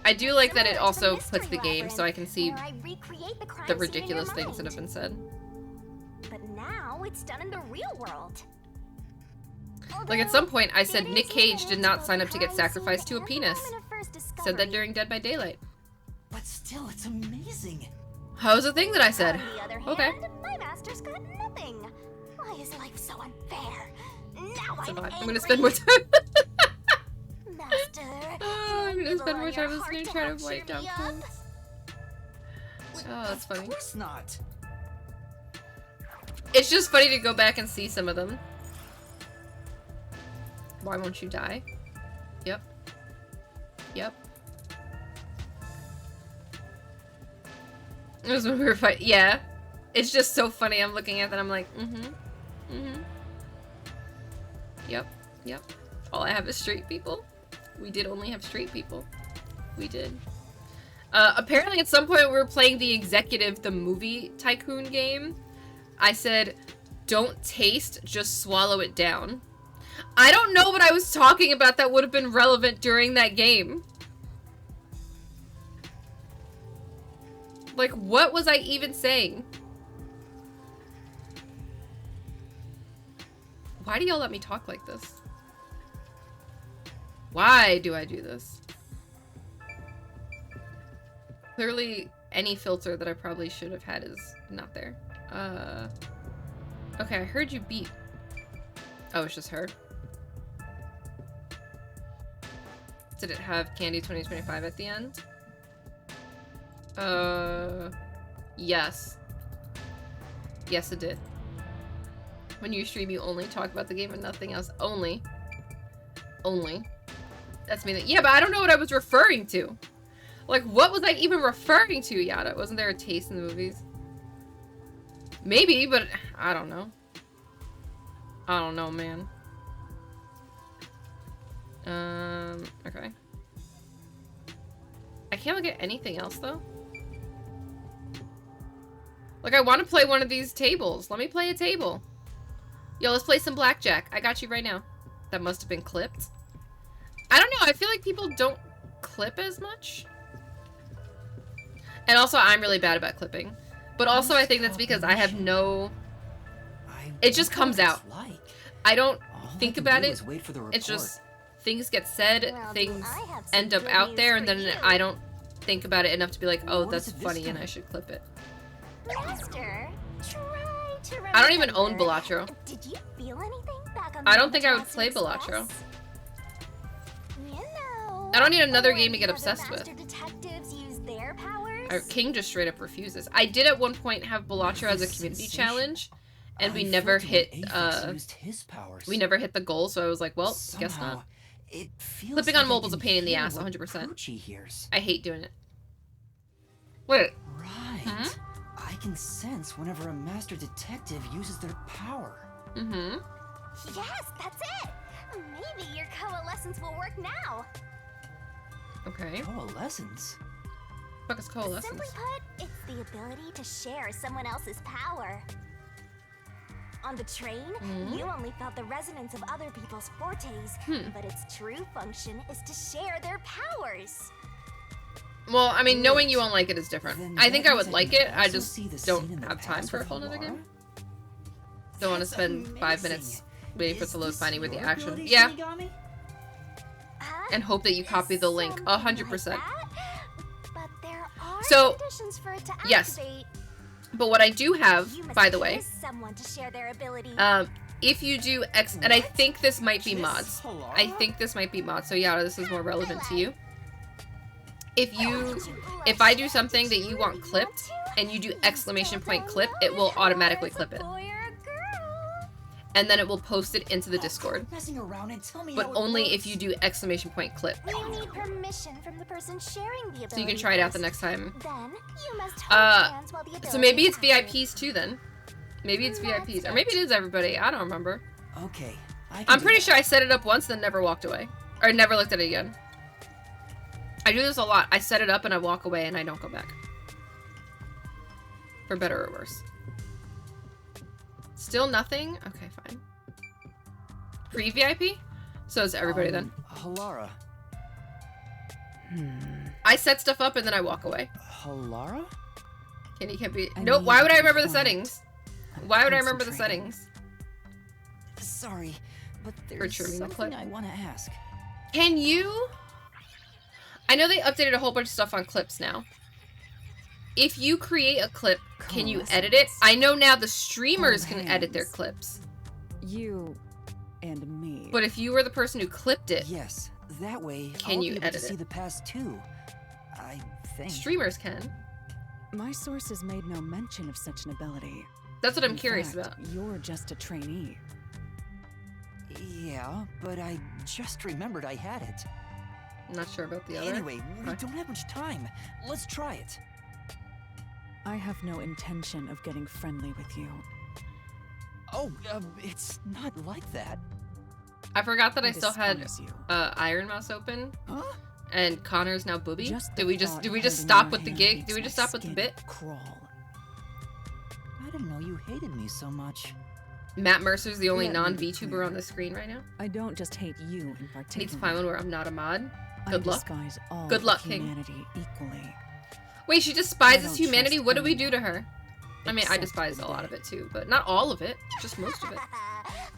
I do like that it Similar to also Mystery puts the game so I can see where I recreate the crime the scene in your ridiculous things that have mind. been said. But now it's done in the real world. Like at some point I said It Nick is Cage did evident not both sign the up to get crime sacrificed to scene a and the penis. moment of first Said that discovery. during Dead by Daylight. But still, it's amazing. How was the thing that I said? On the other hand, Okay. my master's got nothing. Why is life so unfair? Now It's I'm fine. I'm angry. gonna spend more time. Master, Oh, I'm gonna nibble spend more on time your on screen heart trying help to wipe cheer down me up. points. Oh, that's funny. Of course not. It's just funny to go back and see some of them. Why won't you die? Yep. Yep. It was when we were fighting. Yeah. It's just so funny. I'm looking at that. I'm like, Yep. Yep. All I have is straight people. We did only have straight people. We did. Apparently at some point we were playing the Executive, the movie tycoon game. I said, don't taste, just swallow it down. I don't know what I was talking about that would have been relevant during that game. Like, what was I even saying? Why do y'all let me talk like this? Why do I do this? Clearly, any filter that I probably should have had is not there. Okay, I heard you beat. Oh, it's just her. Did it have Candy 2025 at the end? Yes. Yes, it did. When you stream, you only talk about the game and nothing else. Only. That's me. Yeah, but I don't know what I was referring to. Like, what was I even referring to, Yada? Wasn't there a taste in the movies? Maybe, but I don't know. I don't know, man. Okay. I can't look at anything else, though. Like, I want to play one of these tables. Let me play a table. Yo, let's play some blackjack. I got you right now. That must have been clipped. I don't know. I feel like people don't clip as much. And also, I'm really bad about clipping. But also, I think that's because I have no... It just comes out. I don't think about it. It's just... Things get said, things end up out there, and then I don't think about it enough to be like, oh, that's funny and I should clip it. Master, try to remember. I don't even own Balatro. Did you feel anything back on I don't think I would play Balatro. You know, I don't need another game to get obsessed with. Detectives use their powers. King just straight up refuses. I did at one point have Balatro as a community challenge, and we never hit we never hit the goal, so I was like, well, guess not. Clipping on mobile's a pain in the ass, 100%. I hate doing it. Wait. Right. I can sense whenever a master detective uses their power. Mm-hmm. Yes, that's it. Maybe your coalescence will work now. Okay. Coalescence? What is coalescence? Simply put, it's the ability to share someone else's power. On the train, you only felt the resonance of other people's fortes, but its true function is to share their powers. Well, I mean, knowing you won't like it is different. I think I would like it, I just don't have time for a whole nother game. Don't want to spend 5 minutes waiting for it to load finding with the action. Yeah. And hope that you copy the link 100%. But there are so, conditions for it to activate. Yes. But what I do have, by the way, someone to share their ability. if you do X, and I think this might be mods. I think this might be mods. So yeah, this is more relevant to you. If I do something that you want clipped, and you do exclamation point clip, it will automatically clip it. And then it will post it into the Discord. But only if you do exclamation point clip. You need permission from the person sharing the ability. So you can try it out the next time. Then you must hold hands while the ability so maybe it's is active. VIPs too then. Maybe it's VIPs. Or maybe it is everybody. I don't remember. Okay. I'm pretty sure I set it up once, then never walked away. Or never looked at it again. I do this a lot. I set it up and I walk away and I don't go back. For better or worse. Still nothing? Okay, fine. Pre-VIP? So is everybody then. Halara. I set stuff up and then I walk away. Halara? Can't be. Nope, why would I remember the settings? Why would I remember the settings? Sorry, but there's something I want to ask. Can you... I know they updated a whole bunch of stuff on clips now. If you create a clip, can you edit it? I know now the streamers can edit their clips. You and me. But if you were the person who clipped it, yes, that way can I'll you be able edit to see it? the past too. I think Streamers can. My sources made no mention of such an ability. That's what I'm In curious fact, about. You're just a trainee. Yeah, but I just remembered I had it. I'm not sure about the other. Anyway, we don't have much time. Let's try it. I have no intention of getting friendly with you. Oh, it's not like that. I forgot that I I still had despise you. Iron Mouse open. Huh? And Connor's now Booby. Just Did the we just thought did of we just holding stop your with the hand gig? makes Did we my just stop with the skin bit? Crawl. I didn't know you hated me so much. Matt Mercer's the only Let me be non-VTuber clear. on the screen right now. I don't just hate you in I need to particular. find one where I'm not a mod. Good I luck. despise all Good luck, of King. humanity equally. Wait, she I despises don't humanity? trust What do we do to her? I mean, I except despise the a lot of dead. it too, but not all of it. Just most of it.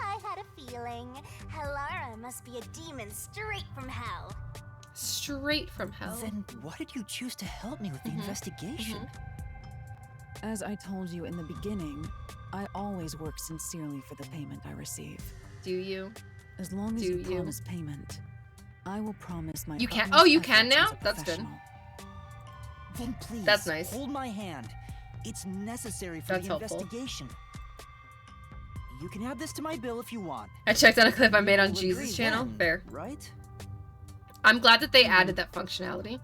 I had a feeling. Halara must be a demon straight from hell. Straight from hell. Then why did you choose to help me with the investigation? As I told you in the beginning, I always work sincerely for the payment I receive. Do you? As long as Do you you? promise payment, I will promise my You can- utmost oh, you can efforts now? as a That's good. professional. Then please, That's nice. hold my hand. It's necessary for That's the helpful. investigation. You can add this to my bill if you want. I checked out a clip I made on We'll Jesus' agree channel. then, Fair. Right? I'm glad that they added that functionality.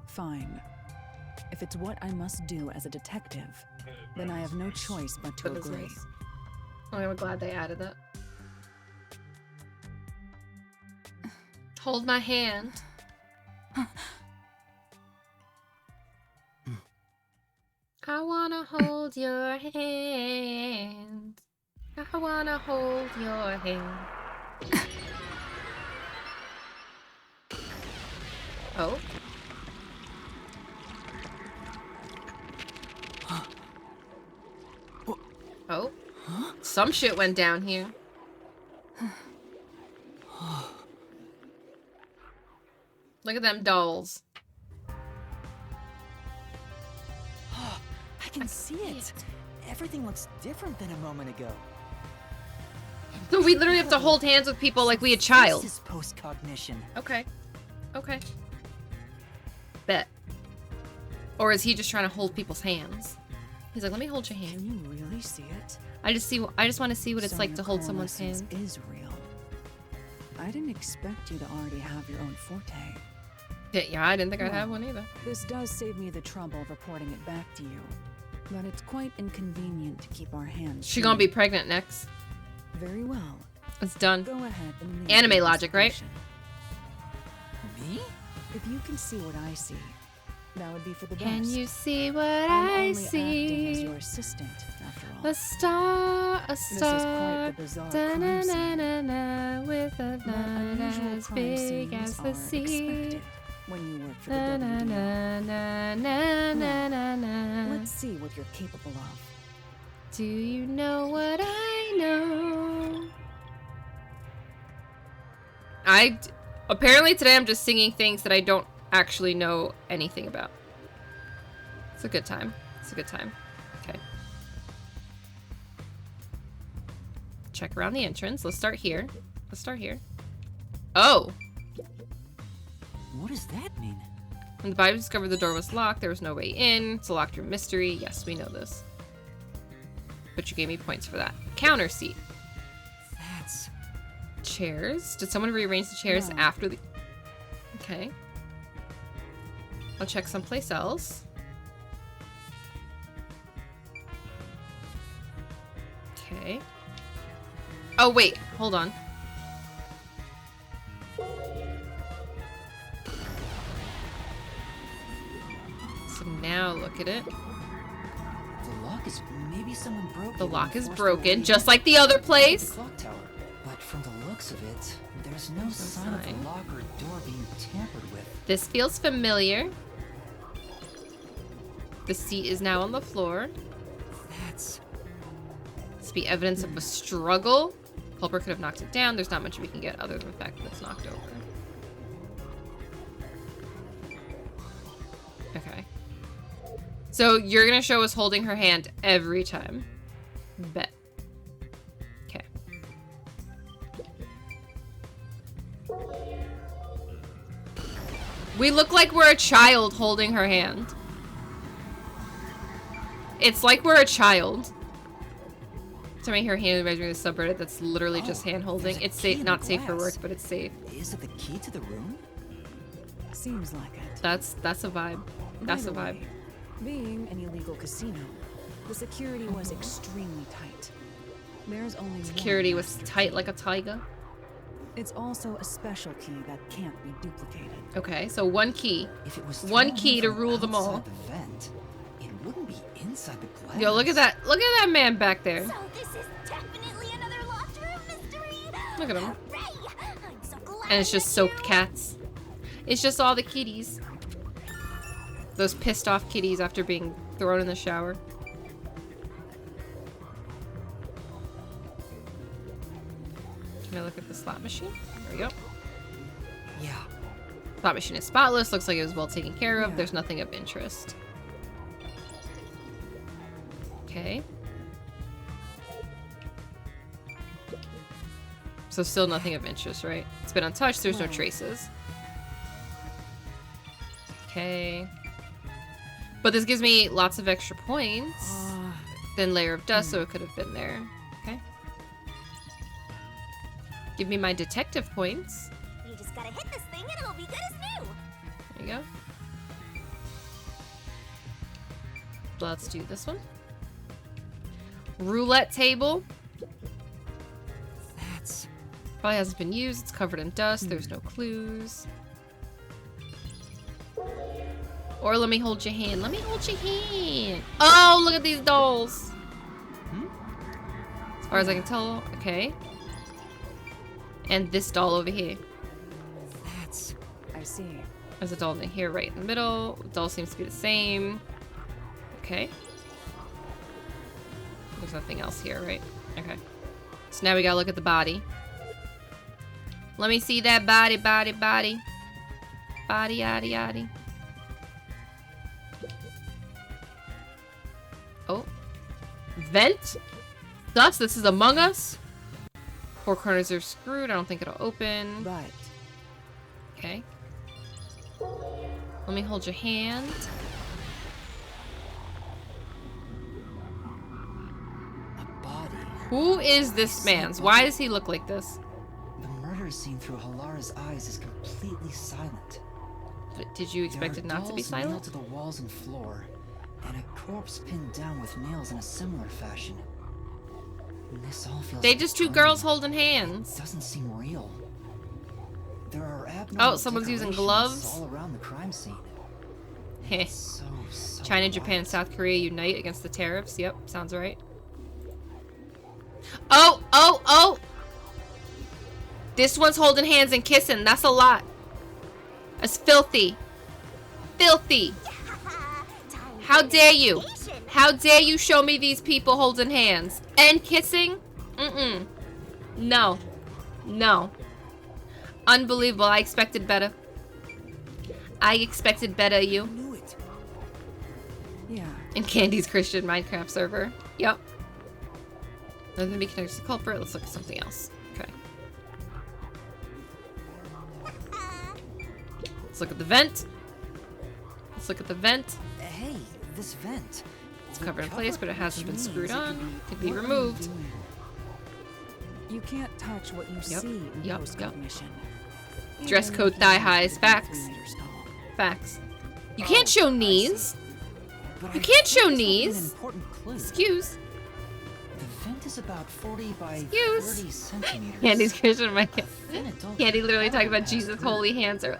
Fine. If it's what I must do as a detective, then I have no choice but to That is agree. nice. Oh, I'm glad they added that. Hold my hand. I wanna hold your hand. I wanna hold your hand. Oh. Oh. Some shit went down here. Look at them dolls. I can see it. Everything looks different than a moment ago. So we literally have to hold hands with people like we a child. This is post-cognition. Okay. Okay. Bet. Or is he just trying to hold people's hands? He's like, let me hold your hand. Can you really see it? I just want to see what it's So like your to hold someone's coalescence hand. is real. I didn't expect you to already have your own forte. Yeah, I didn't think I'd have Well, one either. This does save me the trouble of reporting it back to you. But it's quite inconvenient to keep our hands. She gonna be free. pregnant next. Very well. It's done. Go ahead and lead Anime the logic, right? investigation. Me? If you can see what I see, that would be for the best. Can you see what I'm I only acting as see? your assistant, after all. A star, a This is star. quite the bizarre crime scene. Da-na-na-na-na, with a But night unusual as crime big scenes as are the sea. expected when you work for the WDL. Na-na-na-na-na-na-na. Let's see what you're capable of. Do you know what I know? Apparently today I'm just singing things that I don't actually know anything about. It's a good time. It's a good time. Okay. Check around the entrance. Let's start here. Let's start here. Oh! What does that mean? When the Bible discovered the door was locked, there was no way in. It's a locked room mystery. Yes, we know this. But you gave me points for that. Counter seat. That's... Chairs. Did someone rearrange the chairs No. after the... Okay. I'll check someplace else. Okay. Oh, wait. Hold on. So now look at it. The lock is... Maybe someone broke The it lock and is forced their way broken, in just like the other the place. clock tower. But from the looks of it, there's no sign of sign. the lock or door being tampered with. This feels familiar. The seat is now on the floor. That's... This be evidence of a struggle. Culprit could have knocked it down. There's not much we can get other than the fact that it's knocked over. Okay. So you're gonna show us holding her hand every time. Bet. Okay. We look like we're a child holding her hand. It's like we're a child. Time I hear hand measuring the subreddit, that's literally just hand holding. It's safe, not safe for work, but it's safe. Is it the key to the room? Seems like it. That's a vibe. That's By a the vibe. way, being an illegal casino, the security was extremely tight. There's only Security one was master tight key. like a tiger. It's also a special key that can't be duplicated. Okay, so one key. If it was One thrown key in to from rule them all. outside the vent, it wouldn't be inside the glass. Yo, look at that. Look at that man back there. So this is definitely another locked room mystery. Look at him. Hooray! I'm so glad. And it's just soaked cats. It's just all the kitties. Those pissed off kitties after being thrown in the shower. Can I look at the slot machine? There we go. Yeah. Slot machine is spotless. Looks like it was well taken care of. Yeah. There's nothing of interest. Okay. So still nothing of interest, right? It's been untouched. There's no Right. traces. Okay. But this gives me lots of extra points. Thin layer of dust, so it could have been there. Okay. Give me my detective points. You just gotta hit this thing and it'll be good as new. There you go. Let's do this one. Roulette table. That's Probably hasn't been used. It's covered in dust. There's no clues. Or let me hold your hand. Let me hold your hand. Oh, look at these dolls. As far as I can tell, okay. And this doll over here. that's I see. There's a doll in here right in the middle. The doll seems to be the same. Okay. There's nothing else here, right? Okay. So now we gotta look at the body. Let me see that body, body, body. Body, yaddy, yaddy. Oh. Vent? Thus, this is Among Us. Four corners are screwed. I don't think it'll open. Right. Okay. Let me hold your hand. a body. Who is this man's? Why does he look like this? The murder scene through Halara's eyes is completely silent. But did you expect There it are not to be dolls nailed silent? to the walls and floor, and a corpse pinned down with nails in a similar fashion. And this all feels They like just two dream. girls holding It hands. doesn't seem real. There are abnormal Oh, someone's using decorations gloves? all around the crime scene. Heh. So China, Japan, and South Korea unite against the tariffs. Yep, sounds right. Oh, oh, oh! This one's holding hands and kissing. That's a lot. That's filthy. Filthy. How dare you? How dare you show me these people holding hands and kissing? Mm-mm. No. No. Unbelievable. I expected better. I expected better, you. knew it. Yeah. In Candy's Christian Minecraft server. Yep. Nothing to be connected to the culprit. Let's look at something else. Okay. Let's look at the vent. Let's look at the vent. Hey, this vent. It's covered in place, but it hasn't been Which screwed means it on. Could could be What are you removed. doing? You can't touch what you Yep, see in yep, post-cognition. Dress Even code if thigh you're highs. 3 Facts. meters tall. Facts. You can't show knees. But You I can't think show there's knees. An important clue. Excuse. The vent is about 40 by Excuse. 30 centimeters. Candy's Christian Minecraft. Thin adult Candy literally talking about has Jesus' through. holy hands are.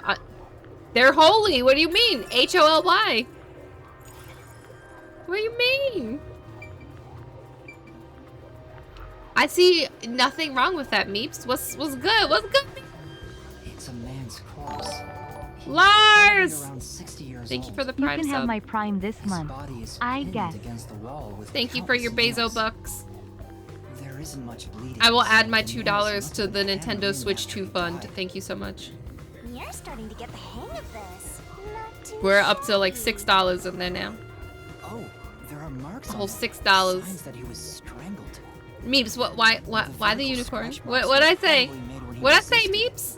They're holy. What do you mean? HOLY. What do you mean? I see nothing wrong with that, Meeps. What's good? What's good? It's a man's corpse. He's Lars! probably around 60 years Thank you old. for the You prime can have sub. my prime this His month. body is I pinned guess. against the wall with Thank you for your countless Bezo nails. bucks. There isn't much bleeding. I will add my The $2 nails to must the have been hammered Nintendo in Switch after 2 he fund. died. Thank you so much. You're starting to get the hang of this. Not too We're up to like shabby. $6 in there now. Oh, there are marks A on whole it. $6. Signs that he was strangled. Meeps, why the vertical unicorn? scratch marks What I were say? probably made when he What I say, resisted. Meeps?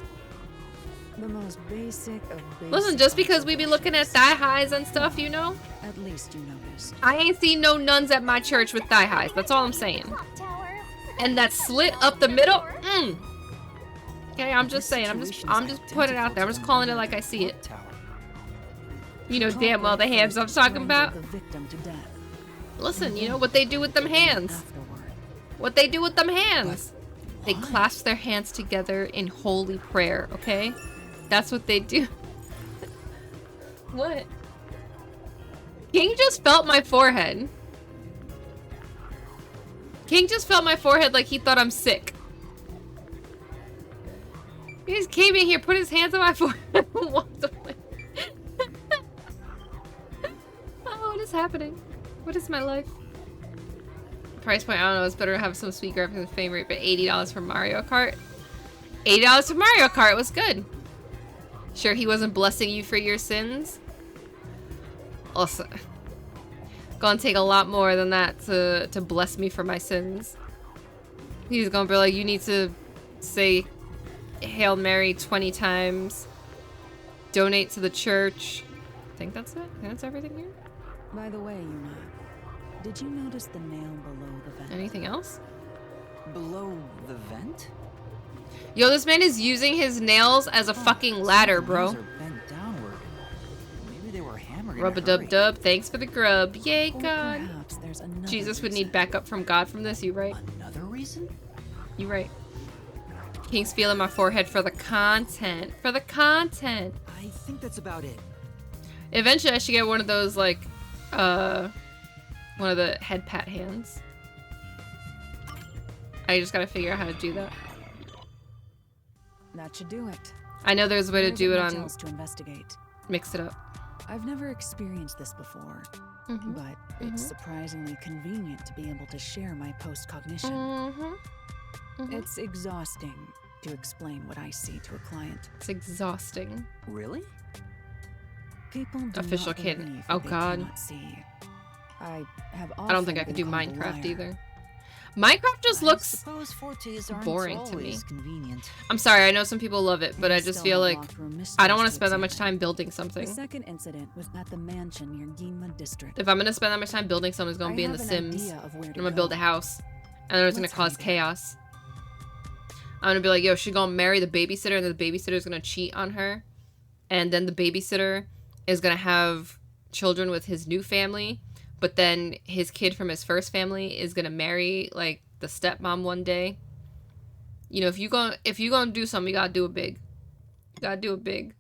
The most basic of basic. Listen, just because we be looking at thigh highs and stuff, you know, At least you noticed. I ain't seen no nuns at my church with thigh highs. That's all I'm saying. Clock tower. And that slit up the middle. Okay, I'm just saying. I'm just putting it out there. I'm just calling it like I see it. You know damn well the hands I'm talking about. Listen, you know what they do with them hands. What they do with them hands. They clasp their hands together in holy prayer, okay? That's what they do. What? King just felt my forehead. King just felt my forehead like he thought I'm sick. He just came in here, put his hands on my forehead, and walked away. Oh, what is happening? What is my life? Price point, I don't know, it's better to have some sweet graphics and frame rate, but $80 for Mario Kart? $80 for Mario Kart was good. Sure he wasn't blessing you for your sins? Also, gonna take a lot more than that to bless me for my sins. He's gonna be like, you need to say Hail Mary 20 times. Donate to the church. I think that's it. I think that's everything here. By the way, Yuna, did you notice the nail below the vent? Anything else? Below the vent? Yo, this man is using his nails as a fucking ladder, bro. Bent downward. Maybe they were hammered. Rub-a-dub-dub. Thanks for the grub. Yay, God. There's another Jesus would need backup from God from this. You right? Another reason? You right. King's feeling my forehead for the content. For the content. I think that's about it. Eventually, I should get one of those, like, one of the head pat hands. I just gotta figure out how to do that. That should do it. I know there's a way to do it on... to investigate. Mix it up. I've never experienced this before, but it's surprisingly convenient to be able to share my post-cognition. It's exhausting to explain what I see to a client. It's exhausting. Really? People do Official not kid. believe Oh what they God. cannot see. I don't think I could do Minecraft either. Minecraft just looks boring to me. Convenient. I'm sorry, I know some people love it, but I just feel like I don't want to spend that much time building something. The second incident was at the mansion near Ginma district. If I'm gonna spend that much time building something, it's gonna be in The Sims. I'm gonna build a house, and then it's gonna cause chaos. I'm gonna be like, yo, she's gonna marry the babysitter, and then the babysitter's gonna cheat on her, and then the babysitter is gonna have children with his new family, but then his kid from his first family is gonna marry like the stepmom one day. You know, if you gonna do something, you gotta do it big. You gotta do it big.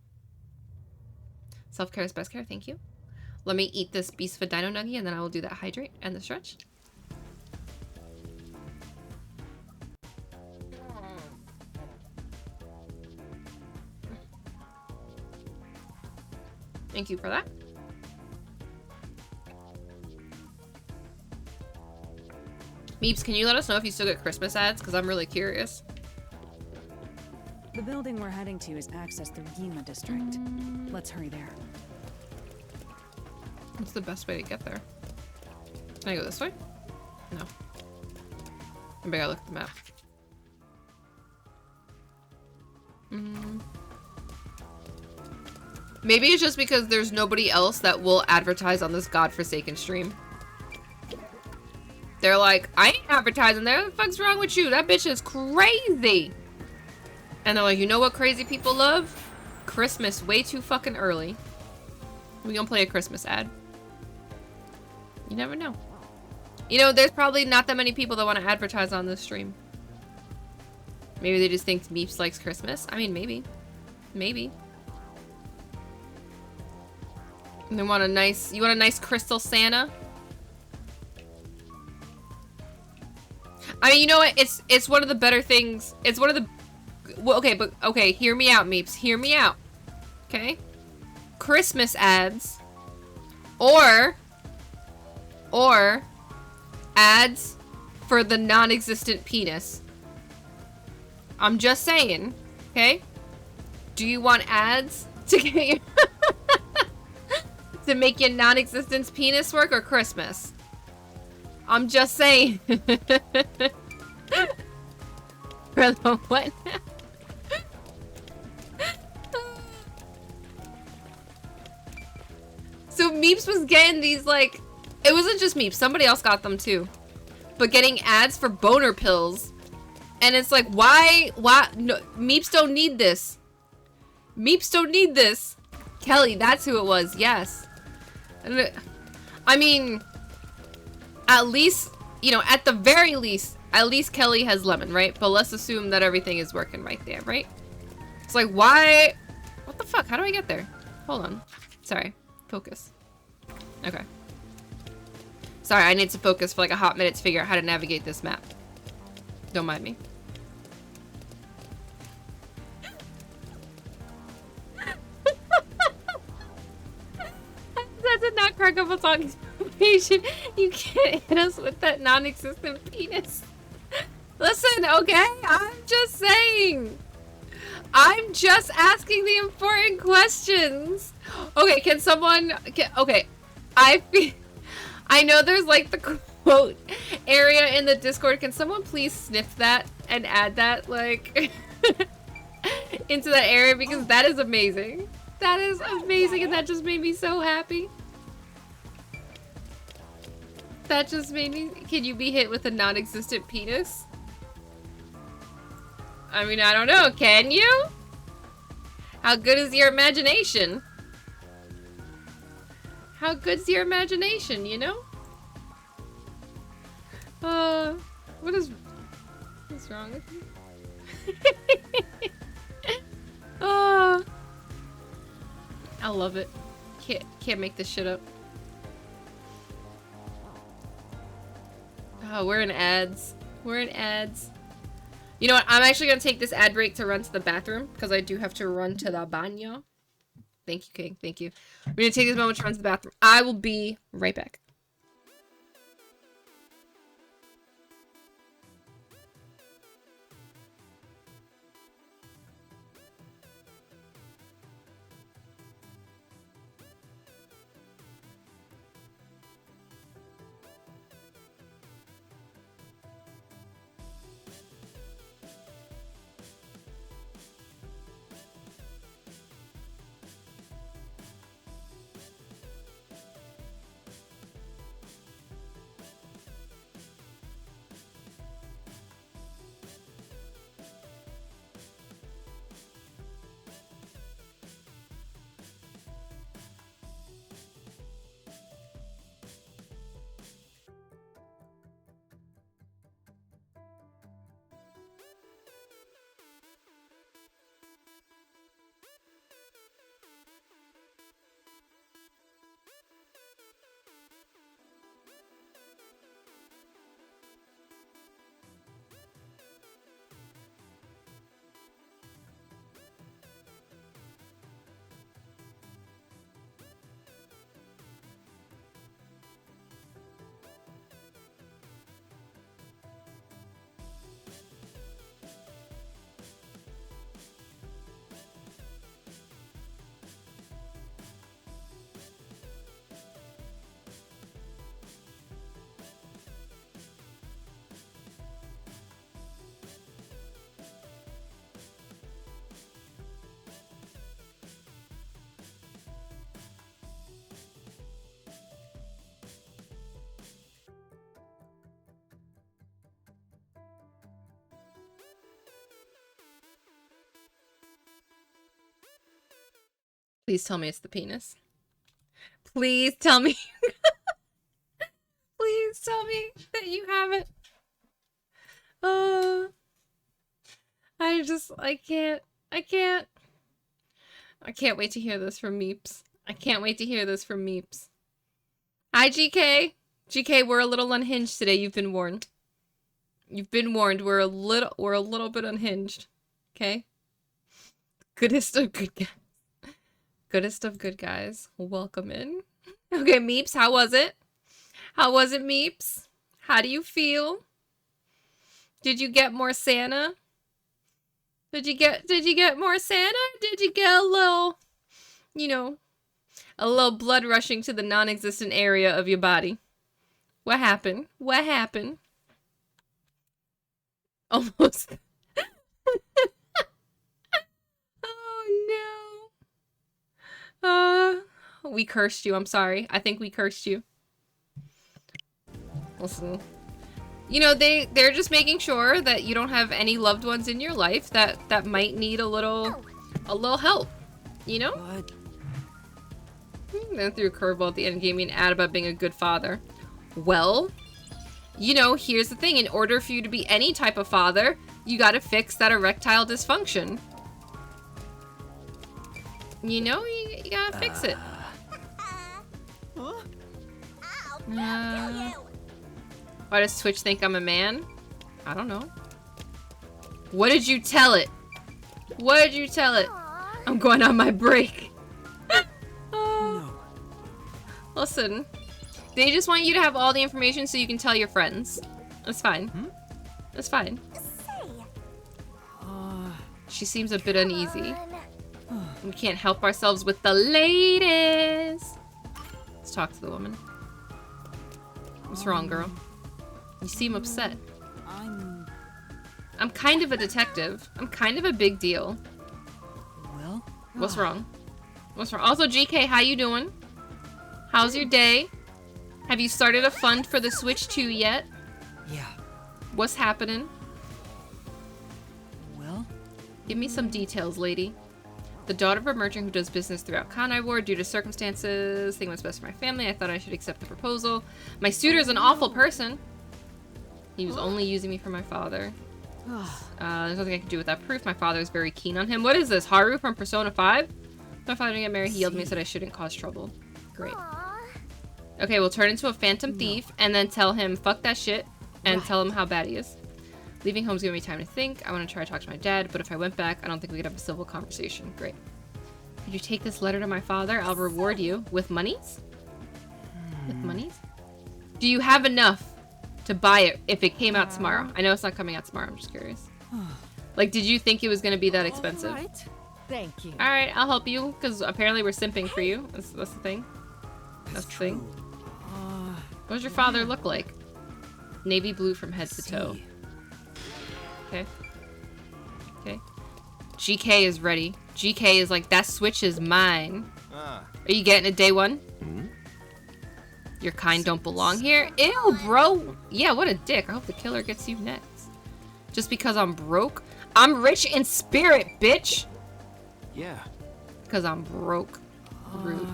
Self-care is best care. Thank you. Let me eat this beast of a dino nugget, and then I will do that hydrate and the stretch. Thank you for that. Meeps, can you let us know if you still get Christmas ads? Because I'm really curious. The building we're heading to is accessed through Ginma district. Let's hurry there. What's the best way to get there? Can I go this way? No. I gotta look at the map. Maybe it's just because there's nobody else that will advertise on this godforsaken stream. They're like, I ain't advertising there. What the fuck's wrong with you? That bitch is crazy. And they're like, you know what crazy people love? Christmas way too fucking early. We gonna play a Christmas ad. You never know. You know, there's probably not that many people that want to advertise on this stream. Maybe they just think Meeps likes Christmas. I mean, maybe. Maybe. And they want a nice... You want a nice crystal Santa? I mean, you know what? It's one of the better things. It's one of the... Well, okay, but... Okay, hear me out, Meeps. Hear me out. Okay? Christmas ads. Or ads for the non-existent penis. I'm just saying. Okay? Do you want ads to get your... to make your non-existent penis work, or Christmas? I'm just saying. Brother, what? So Meeps was getting these, like... It wasn't just Meeps. Somebody else got them, too. but getting ads for boner pills. And it's like, why, no, Meeps don't need this. Meeps don't need this. Kelly, that's who it was, yes. I mean, at least, you know, at the very least, at least Kelly has lemon, right? But let's assume that everything is working right there, right? It's like, why? What the fuck? How do I get there? Hold on. Sorry. Focus. Okay. Sorry, I need to focus for like a hot minute to figure out how to navigate this map. Don't mind me. That did not crack up a talking patient. You can't hit us with that non-existent penis. Listen, okay? I'm just saying. I'm just asking the important questions. Okay, can someone... okay, I know there's like the quote area in the Discord. Can someone please sniff that and add that, like, into that area? Because that is amazing. That is amazing, and that just made me so happy. That just made me... Can you be hit with a non-existent penis? I mean, I don't know. Can you? How good is your imagination? How good's your imagination, you know? What's wrong with you? I love it. Can't make this shit up. Oh, we're in ads. We're in ads. You know what? I'm actually gonna take this ad break to run to the bathroom because I do have to run to the baño. Thank you, King. Thank you. We're gonna take this moment to run to the bathroom. I will be right back. Please tell me it's the penis. Please tell me. Please tell me that you have it. I can't wait to hear this from Meeps. I can't wait to hear this from Meeps. Hi, GK. GK, we're a little unhinged today. You've been warned. You've been warned. We're a little bit unhinged. Okay? Goodest of good guys. Goodest of good guys. Welcome in. Okay, Meeps, how was it? How was it, Meeps? How do you feel? Did you get more Santa? Did you get more Santa? Did you get a little, you know, a little blood rushing to the non-existent area of your body? What happened? What happened? Almost. Oh no. We cursed you. I'm sorry. I think we cursed you. Listen. You know, they're just making sure that you don't have any loved ones in your life that might need a little help. You know? But Then threw a curveball at the end and gave me an ad about being a good father. Well, you know, here's the thing. In order for you to be any type of father, you gotta fix that erectile dysfunction. You know, you gotta fix it. Why does Twitch think I'm a man? I don't know. What did you tell it? What did you tell it? I'm going on my break. Listen, they just want you to have all the information so you can tell your friends. That's fine. That's fine. She seems a bit uneasy. We can't help ourselves with the ladies. Let's talk to the woman. What's wrong, girl? You seem upset. I'm kind of a detective. I'm kind of a big deal. Well? What's wrong? What's wrong? Also, GK, how you doing? How's your day? Have you started a fund for the Switch 2 yet? Yeah. What's happening? Well? Give me some details, lady. The daughter of a merchant who does business throughout Kanai Ward. Due to circumstances, thinking what's best for my family, I thought I should accept the proposal. My suitor is an awful person. He was only using me for my father. There's nothing I can do with that proof. My father is very keen on him. What is this? Haru from Persona 5? My father didn't get married. He yelled at me and said I shouldn't cause trouble. Great. Okay, we'll turn into a phantom thief and then tell him fuck that shit and tell him how bad he is. Leaving home's giving me time to think. I want to try to talk to my dad, but if I went back, I don't think we could have a civil conversation. Great. Could you take this letter to my father? I'll reward you with monies? With monies? Do you have enough to buy it if it came out tomorrow? I know it's not coming out tomorrow. I'm just curious. Like, did you think it was going to be that expensive? Right. Thank you. Alright, I'll help you, because apparently we're simping for you. That's the thing. That's the thing. What does your father look like? Navy blue from head to toe. Okay. Okay. GK is ready. GK is like, that Switch is mine. Are you getting it day one? Your kind don't belong here? Ew, bro. Yeah, what a dick. I hope the killer gets you next. Just because I'm broke? I'm rich in spirit, bitch. Yeah. Because I'm broke. Rude.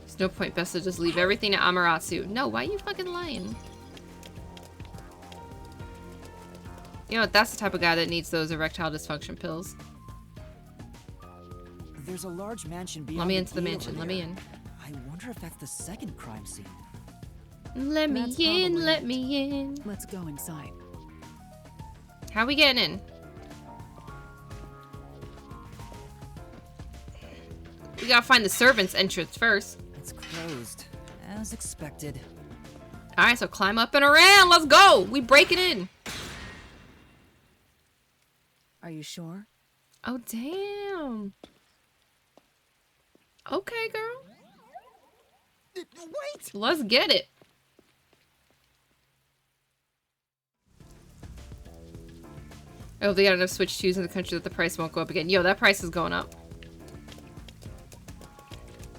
There's no point. Best to just leave everything to Amaterasu. No, why are you fucking lying? You know what? That's the type of guy that needs those erectile dysfunction pills. There's a large mansion beyond. Let me into the mansion. Let me in. I wonder if that's the second crime scene. Let me in. Let me in. Let's go inside. How we getting in? We gotta find the servants' entrance first. It's closed, as expected. Alright, so climb up and around. Let's go. We break it in. Are you sure? Oh, damn. Okay, girl. Wait! Let's get it. I hope they got enough Switch 2s in the country that the price won't go up again. Yo, that price is going up.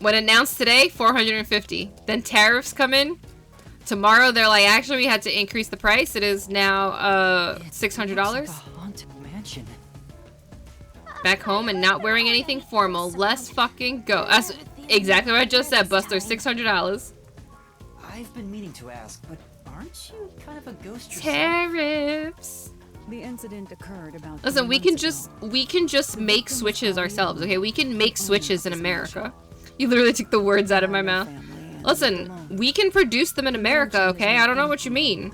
When announced today, $450. Then tariffs come in. Tomorrow, they're like, actually, we had to increase the price. It is now $600. Haunted mansion. Back home and not wearing anything formal. Let's fucking go. That's exactly what I just said, Buster. $600. I've been meaning to ask, but aren't you kind of a ghost yourself? Tariffs. The incident occurred about. Listen, 3 we can months just make switches ourselves, okay? We can make switches in America. You literally took the words out of my mouth. Listen, we can produce them in America, okay? I don't know what you mean.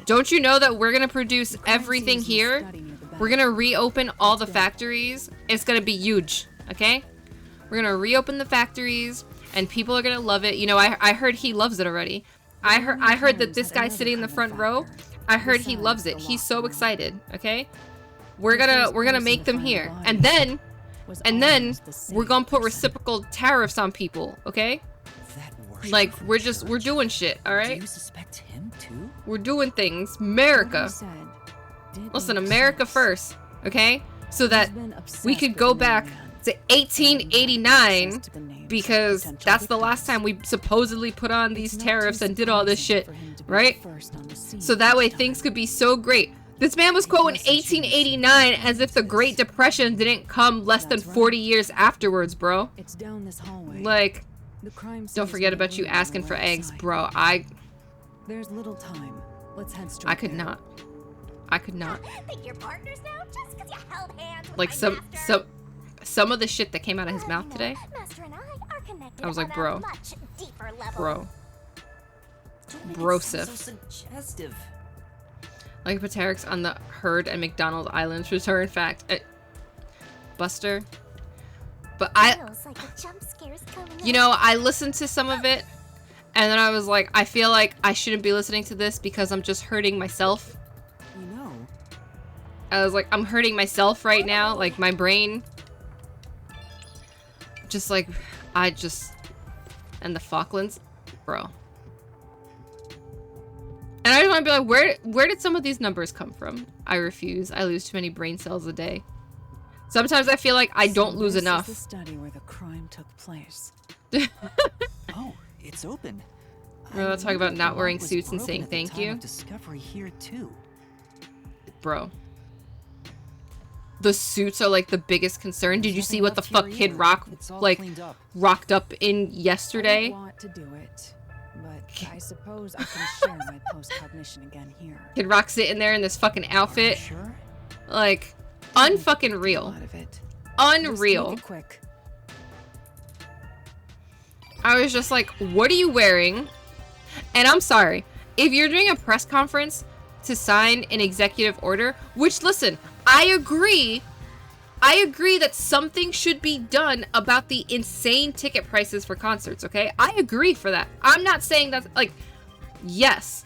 Don't you know that we're gonna produce everything here? We're gonna reopen all the factories. It's gonna be huge, okay? We're gonna reopen the factories, and people are gonna love it. You know, I heard he loves it already. I heard that this guy sitting in the front row, I heard he loves it. He's so excited, okay? We're gonna make them here. And then we're gonna put reciprocal tariffs on people, okay? Like, we're doing shit, alright? Do you suspect him too? We're doing things. America. Listen, America first, okay? So that we could go back to 1889 because that's the last time we supposedly put on these tariffs and did all this shit, right? So that way things could be so great. This man was quoting 1889 as if the Great Depression didn't come less than 40 years afterwards, bro. It's down this hallway. Like, The crime scene don't is forget on the about you way on the asking for right eggs, side. bro. There's little time. Let's head straight I could there. not. I could not. Think you're partners now just because you held hands with Like my some master? some of the shit that came out of his mouth today. Master and I are connected I was like, on bro. a much deeper level. Bro. Don't make it Brosif. sound so suggestive. Like Pateric's on the Herd and McDonald Islands return fact. Buster. But Feels like a jump scare's coming you know, I listened to some of it and then I was like, I feel like I shouldn't be listening to this because I'm just hurting myself. You know, I was like, I'm hurting myself right now. Like my brain. Just like, and the Falklands, bro. And I just want to be like, where did some of these numbers come from? I refuse. I lose too many brain cells a day. Sometimes I feel like I don't lose enough. This is the study where the crime took place. oh, it's open. We're gonna talk about not wearing suits and saying thank thank you. Discovery here too. Bro. The suits are like the biggest concern. Did you see what the fuck Kid Rock like rocked up in yesterday? I don't want to do it, but I suppose I can share my post-cognition again here. Kid Rock sitting there in this fucking outfit. Sure. Like, unfucking real. Unreal. Quick. I was just like, what are you wearing? And I'm sorry, if you're doing a press conference to sign an executive order, which listen, I agree that something should be done about the insane ticket prices for concerts, okay? I agree for that. I'm not saying that, like, yes,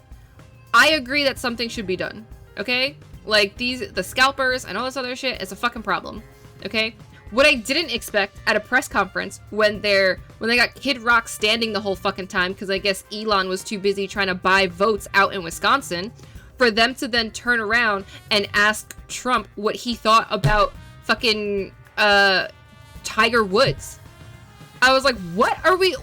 I agree that something should be done, okay? Like, the scalpers and all this other shit is a fucking problem, okay? What I didn't expect at a press conference when they got Kid Rock standing the whole fucking time because I guess Elon was too busy trying to buy votes out in Wisconsin, for them to then turn around and ask Trump what he thought about fucking Tiger Woods. I was like, what are we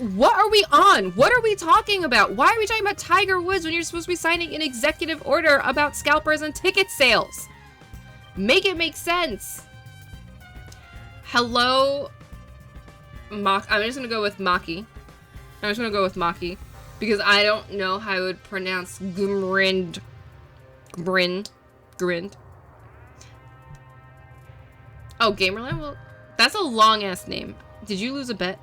on? What are we talking about? Why are we talking about Tiger Woods when you're supposed to be signing an executive order about scalpers and ticket sales? Make it make sense. Hello, I'm just gonna go with Maki. Because I don't know how I would pronounce Grind. Oh, Gamerland? Well, that's a long-ass name. Did you lose a bet?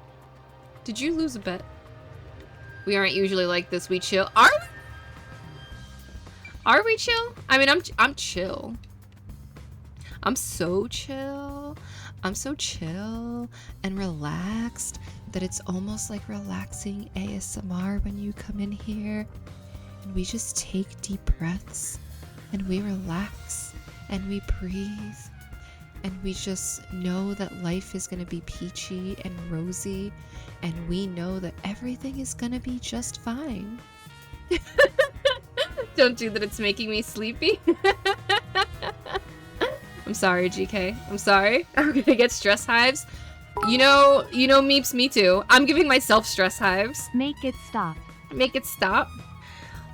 We aren't usually like this. We chill. Are we chill? I mean, I'm chill. I'm so chill. I'm so chill and relaxed that it's almost like relaxing ASMR when you come in here and we just take deep breaths and we relax and we breathe and we just know that life is going to be peachy and rosy and we know that everything is going to be just fine. Don't do that, it's making me sleepy. I'm sorry, GK. I'm sorry. I'm gonna get stress hives. You know, Meeps, me too. I'm giving myself stress hives. Make it stop. Make it stop?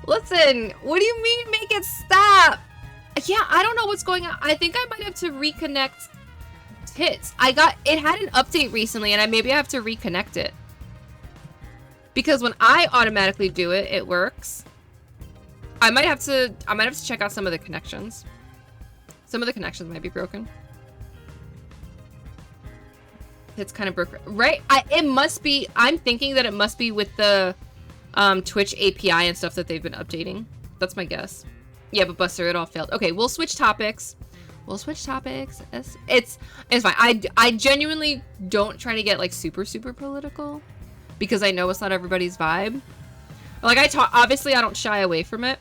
Listen, what do you mean make it stop? Yeah, I don't know what's going on. I think I might have to reconnect tits. It had an update recently and maybe I have to reconnect it. Because when I automatically do it, it works. I might have to check out some of the connections. Some of the connections might be broken. It's kind of broken, right? It must be. I'm thinking that it must be with the Twitch API and stuff that they've been updating. That's my guess. Yeah, but Buster, it all failed. Okay, we'll switch topics. It's fine. I genuinely don't try to get like super political because I know it's not everybody's vibe. Like obviously I don't shy away from it,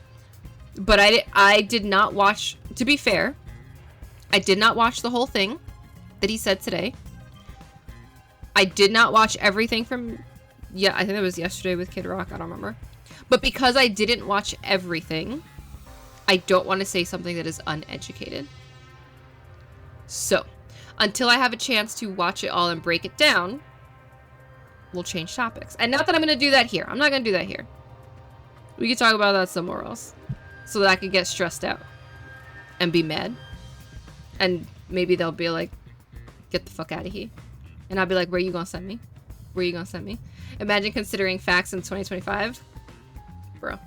but I did not watch. To be fair, I did not watch the whole thing that he said today. I did not watch everything from, I think it was yesterday with Kid Rock, I don't remember. But because I didn't watch everything, I don't want to say something that is uneducated. So, until I have a chance to watch it all and break it down, we'll change topics. And not that I'm going to do that here. I'm not going to do that here. We can talk about that somewhere else. So that I can get stressed out. And be mad. And maybe they'll be like, get the fuck out of here. And I'll be like, where you gonna send me? Where you gonna send me? Imagine considering facts in 2025. Bro.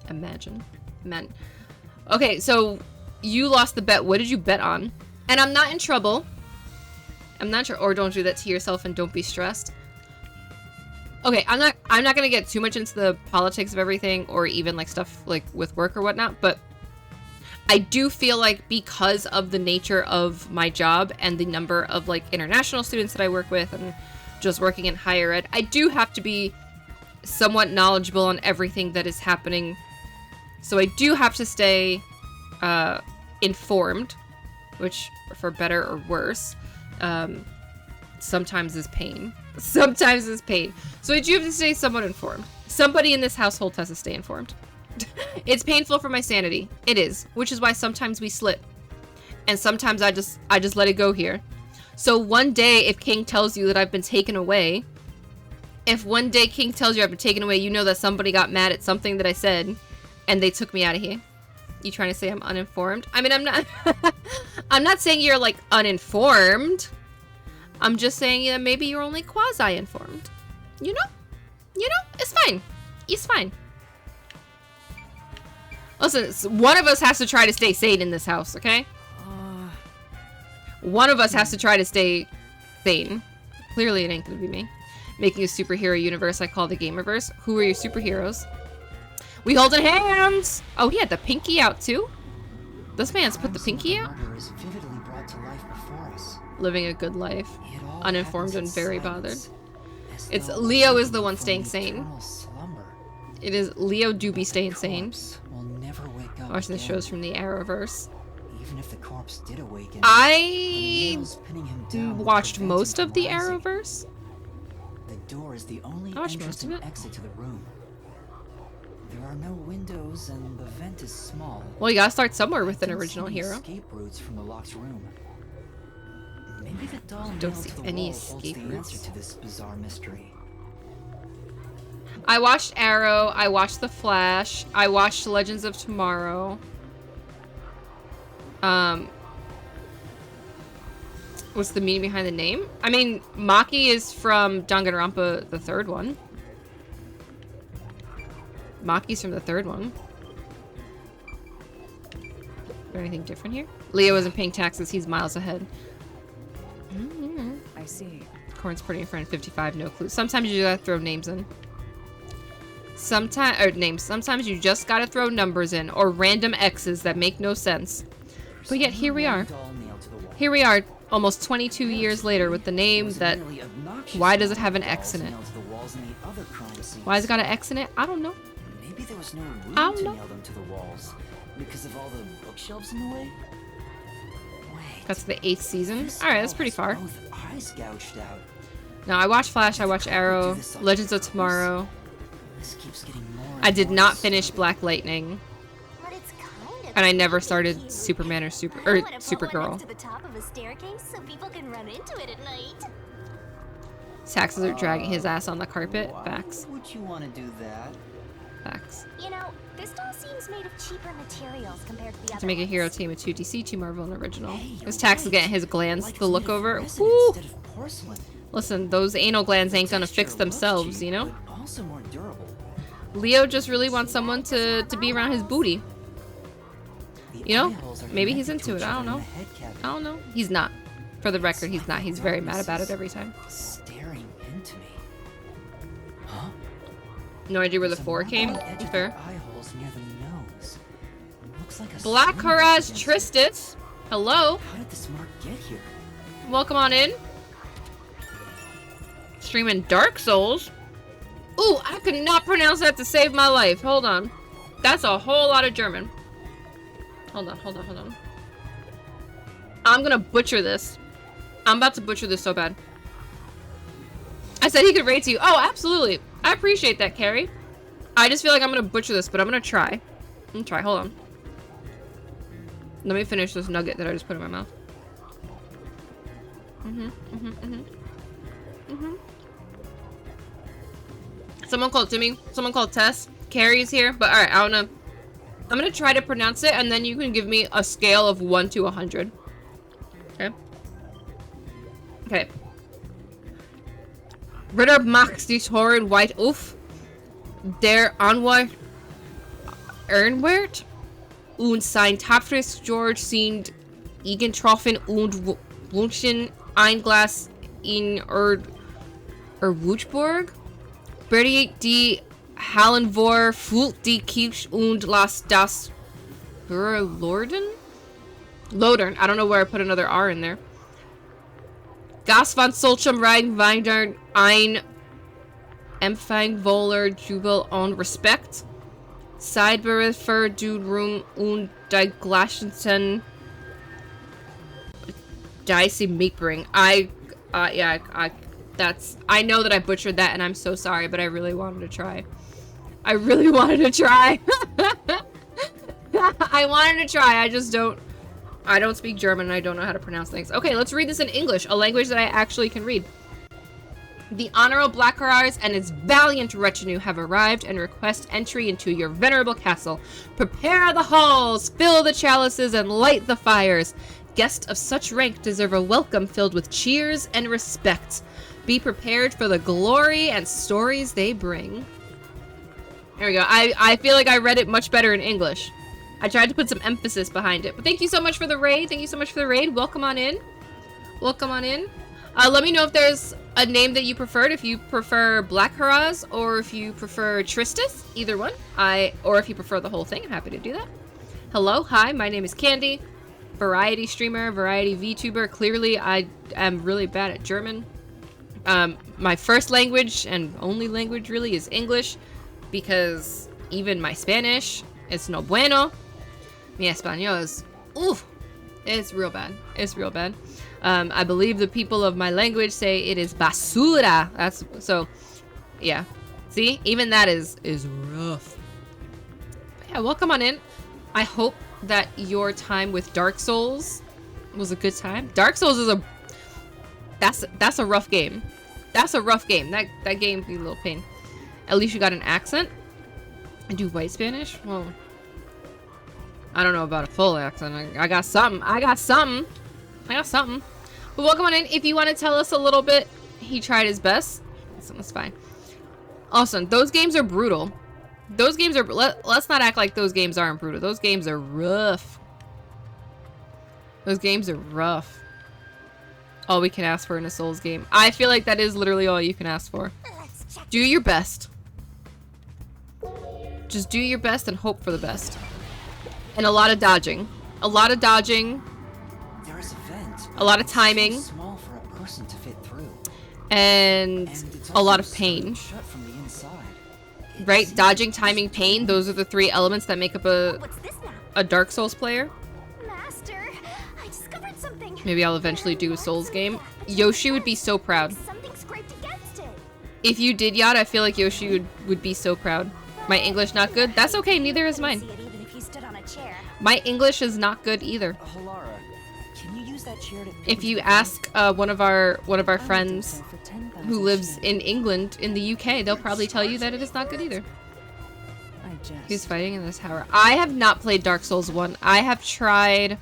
Imagine. Man. Okay, so you lost the bet. What did you bet on? And I'm not in trouble. I'm not sure. Or don't do that to yourself and don't be stressed. Okay, I'm not gonna get too much into the politics of everything or even like stuff like with work or whatnot, but I do feel like because of the nature of my job and the number of like international students that I work with and just working in higher ed, I do have to be somewhat knowledgeable on everything that is happening. So I do have to stay informed, which for better or worse, sometimes is pain. Sometimes is pain. So I do have to stay somewhat informed. Somebody in this household has to stay informed. It's painful for my sanity. It is, which is why sometimes we slip. And sometimes I just let it go here. So one day if King tells you that I've been taken away, if one day King tells you I've been taken away, you know that somebody got mad at something that I said and they took me out of here. You trying to say I'm uninformed? I mean, I'm not I'm not saying you're like uninformed. I'm just saying that maybe you're only quasi-informed. You know? You know? It's fine. It's fine. Listen, one of us has to try to stay sane in this house, okay? One of us has to try to stay sane. Clearly it ain't gonna be me. Making a superhero universe I call the Gamerverse. Who are your superheroes? We holding hands! Oh, he had the pinky out too? This man's put the pinky out? Living a good life. Uninformed and very bothered. It's Leo is the one staying sane. It is Leo do be staying sane. Watching the shows from the Arrowverse. Even if the corpse did awaken, I watched most of the Arrowverse. The door is the only I watched entrance most of and it. exit to the room. There are no windows and the vent is small. Well, you gotta start somewhere with an I don't original see any hero. escape routes from the locked room. Maybe the doll Don't nailed see to the any wall holds escape the routes. answer to this bizarre mystery. I watched Arrow, I watched The Flash, I watched Legends of Tomorrow. What's the meaning behind the name? I mean, Maki is from Danganronpa, the third one. Maki's from the third one. Is there anything different here? Leo isn't paying taxes, he's miles ahead. I see. Corn's pretty friend 55, no clue. Sometimes you gotta throw names in. Sometimes you just gotta throw numbers in, or random X's that make no sense. But yet here we are. Here we are, almost 22 years later with the name that... Why does it have an X in it? Why has it got an X in it? I don't know. Maybe there was no room I don't to know. nail them to the walls because of all the bookshelves in the way. Wait, That's the 8th season? Alright, that's pretty far. both eyes gouged out. No, I watched Flash, I watched Arrow, Legends of Tomorrow. This keeps getting more I and did more not absurd. finish Black Lightning. But it's kind of And I never creepy, started cute. Superman or I Super wanna or put one Supergirl. next to the top of a staircase so people can run into it at night. Taxes are dragging his ass on the carpet. Why Facts. would you want to do that? Facts. You know, this doll seems made of cheaper materials compared to the other To make a hero ones. team of 2 DC, 2 Marvel, and original. Hey, His Tax is you're getting right. his glands Like to it's look made of over. resin Woo! instead of porcelain. Listen, those anal glands ain't gonna fix Texture looks themselves, cheap, you know? but also more durable. Leo just really wants someone to be around his booty. The You know? eye holes are Maybe he's connected to into it. each I other don't in know. the head cavity. I don't know. He's not. For the record, he's not. He's very mad about it every time. Staring into me. Huh? No idea where the There's a 4 mark came. on the edge of the Fair. eye holes near the nose. Looks like a Black sun mark Haraz against it. Tristis. Hello. How did this mark get here? Welcome on in. Streaming Dark Souls. Ooh, I could not pronounce that to save my life. Hold on. That's a whole lot of German. Hold on. I'm gonna butcher this. I'm about to butcher this so bad. I said he could rate you. Oh, absolutely. I appreciate that, Carrie. I just feel like I'm gonna butcher this, but I'm gonna try. I'm gonna try. Hold on. Let me finish this nugget that I just put in my mouth. Someone called Timmy. Someone called Tess. Carrie's here, but alright, I don't know. I'm gonna try to pronounce it, and then you can give me a scale of 1 to 100. Okay? Okay. Ritter Max die Toren White Uff. Der Anwalt Ernwert. Und sein tapferes George sind getroffen und wünschen ein Glas in Wuchburg. Berdiet die Hallenvor fühlt die Kirche und las das Lorden? Lodern. I don't know where I put another R in there. Gas van solchem Rhein weindern ein Empfang voller Jubel und Respekt. Sideberith für du Room und die Glaschen Dicey Meatbring. I know that I butchered that and I'm so sorry, but I really wanted to try. I really wanted to try. I wanted to try. I don't speak German and I don't know how to pronounce things. Okay, let's read this in English, a language that I actually can read. The Honorable Blackharars and its valiant retinue have arrived and request entry into your venerable castle. Prepare the halls, fill the chalices, and light the fires. Guests of such rank deserve a welcome filled with cheers and respect. Be prepared for the glory and stories they bring. There we go. I feel like I read it much better in English. I tried to put some emphasis behind it. But thank you so much for the raid. Thank you so much for the raid. Welcome on in. Welcome on in. Let me know if there's a name that you preferred. If you prefer Blackharars or if you prefer Tristis. Either one. Or if you prefer the whole thing. I'm happy to do that. Hello. Hi. My name is Candy. Variety streamer. Variety VTuber. Clearly, I am really bad at German. My first language and only language really is English. Because even my Spanish is no bueno. Mi español is, oof, it's real bad. It's real bad. I believe the people of my language say it is basura. That's so, yeah. See, even that is rough. But yeah, welcome on in. I hope that your time with Dark Souls was a good time. Dark Souls is that's a rough game. That's a rough game. That game can be a little pain. At least you got an accent. I do white Spanish? Well, I don't know about a full accent. I got something. I got something. But welcome on in. If you want to tell us a little bit, he tried his best. That's fine. Awesome. Those games are brutal. Those games are... Let's not act like those games aren't brutal. Those games are rough. Those games are rough. All we can ask for in a Souls game. I feel like that is literally all you can ask for. Do your best. Just do your best and hope for the best. And a lot of dodging. A lot of dodging. There's a vent. A lot of timing. Too small for a person to fit through. And a lot of pain. Shut from the inside. Right? Dodging, timing, pain. Those are the three elements that make up a Dark Souls player. Master, I discovered something. Maybe I'll eventually do a Souls game. Yoshi would be so proud. Something scraped against it. If you did yacht, I feel like Yoshi would be so proud. My English not good? That's okay, neither is mine. Even if you stood on a chair. My English is not good either. Halara, can you use that chair to... If you ask one of our friends who lives in England, in the UK, they'll probably tell you that it is not good either. Who's fighting in this tower? I have not played Dark Souls 1. I've tried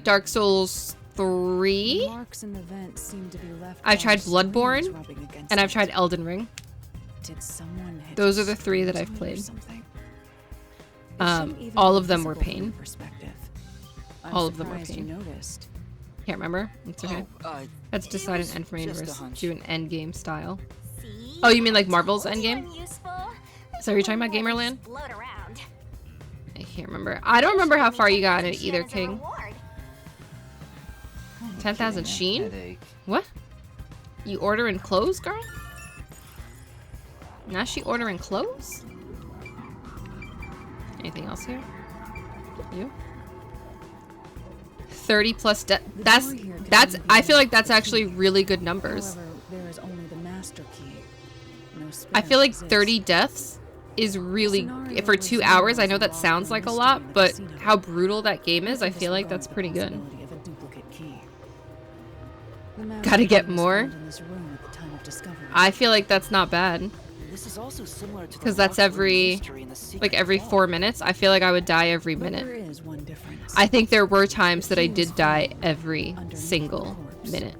Dark Souls 3. I've tried Bloodborne, and I've tried Elden Ring. Those are the 3 that I've played. All of them were pain. All of them were pain. Can't remember? It's okay. Let's decide an end for main versus do an end game style. Oh, you mean like Marvel's end game? So are you talking about Gamerland? I can't remember. I don't remember how far you got in it either, King. 10,000 Sheen? What? You ordering clothes, girl? Now she ordering clothes? Anything else here? You? 30 plus that's I feel like that's actually really good numbers. I feel like 30 deaths is really, for 2 hours, I know that sounds like a lot, but how brutal that game is, I feel like that's pretty good. The map Gotta get was more. found in this room at the time of discovery. I feel like that's not bad. This is also similar to the Because that's locked room every, mystery in the secret like every vault. 4 minutes. I feel like I would die every But minute. there is one difference. I think there were times that I The key was did die found every underneath the single corpse. minute.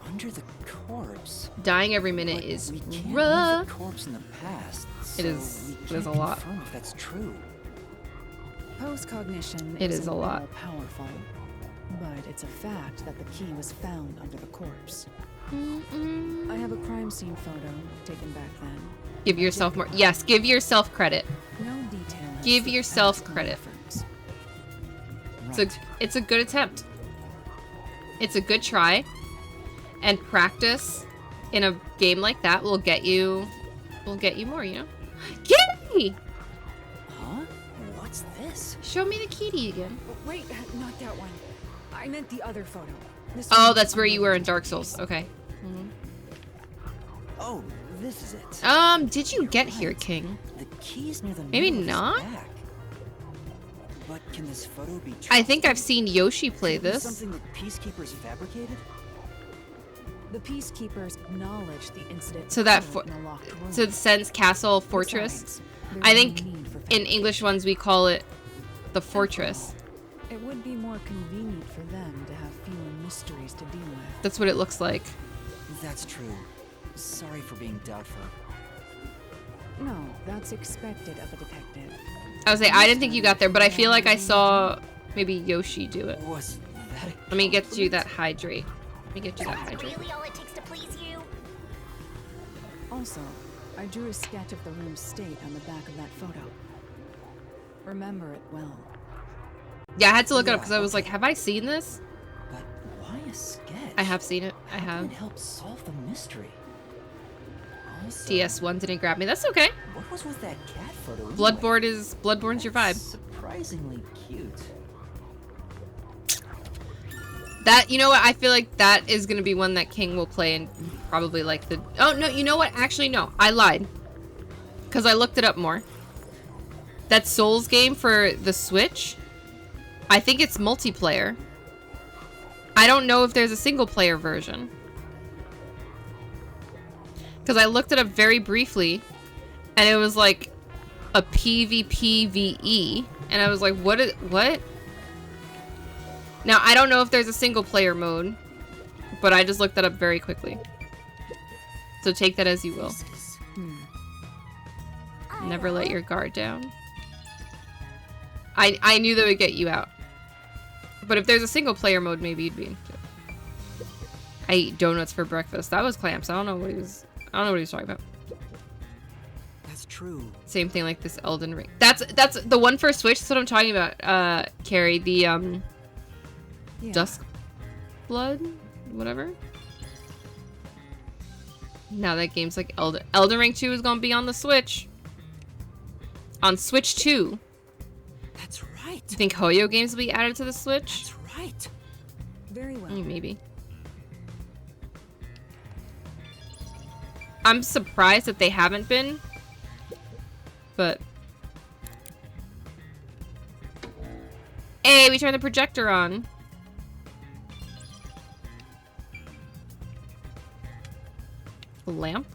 Under the corpse. Dying every minute But is we can't move rough. the corpse in the past. It So is- we it is can't a lot. confirm if that's true. Post-cognition It is isn't a lot. all powerful, but it's a fact that the key was found under the corpse. I have a crime scene photo taken back then. Give yourself more. Yes, give yourself credit. No detail. has Give slipped yourself past my credit. efforts. It's a good attempt. It's a good try. And practice in a game like that will get you more, you know? Kitty! Huh? What's this? Show me the kitty again. Wait, not that one. I meant the other photo. This Oh, one that's is where you were in unrelated Dark to Souls. these. Okay. Oh, this is it. Did you get here, King? The key's near the Maybe middle of his not? back. But can this photo be I think I've trusted? seen Yoshi play Could it be this. Something that peacekeepers fabricated? The peacekeepers acknowledged the incident. So that occurred in a locked room. So the Sen's Castle Fortress. Besides, there's I no think need for in English ones we call it the fortress. It would be more convenient for them to have fewer mysteries to deal with. That's what it looks like. That's true. Sorry for being doubtful. No, that's expected of a detective. I was like, I didn't think you got there, but I feel like I saw maybe Yoshi do it. Was that a Let me get you that hydrate. Let me get you that hydrate. Really all it takes to please you? Also, I drew a sketch of the room's state on the back of that photo. Remember it well. Yeah, I had to look it up because I was like, have I seen this? But why a sketch? I have seen it. I How have. can it help solve the mystery? Also, DS1 didn't grab me. That's okay. What was with that cat photo? anyway? Bloodborne's your vibe. Surprisingly cute. That, you know what? I feel like that is going to be one that King will play and probably like the... Oh, no, you know what? Actually, no. I lied. Because I looked it up more. That Souls game for the Switch, I think it's multiplayer. I don't know if there's a single player version. Because I looked it up very briefly, and it was like a PvPvE, and I was like, what? Now, I don't know if there's a single player mode, but I just looked that up very quickly. So take that as you will. Never let your guard down. I knew that would get you out. But if there's a single player mode, maybe you'd be into it. I eat donuts for breakfast. That was Clamps. I don't know what he was talking about. That's true. Same thing like this Elden Ring. That's the one for Switch. That's what I'm talking about. Carrie, the Yeah. Dusk Blood, whatever. Now that game's like Elden Ring 2 is gonna be on the Switch. On Switch 2. That's right. Do you think Hoyo games will be added to the Switch? That's right. Very well. Maybe. I'm surprised that they haven't been, but... Hey, we turned the projector on. A lamp?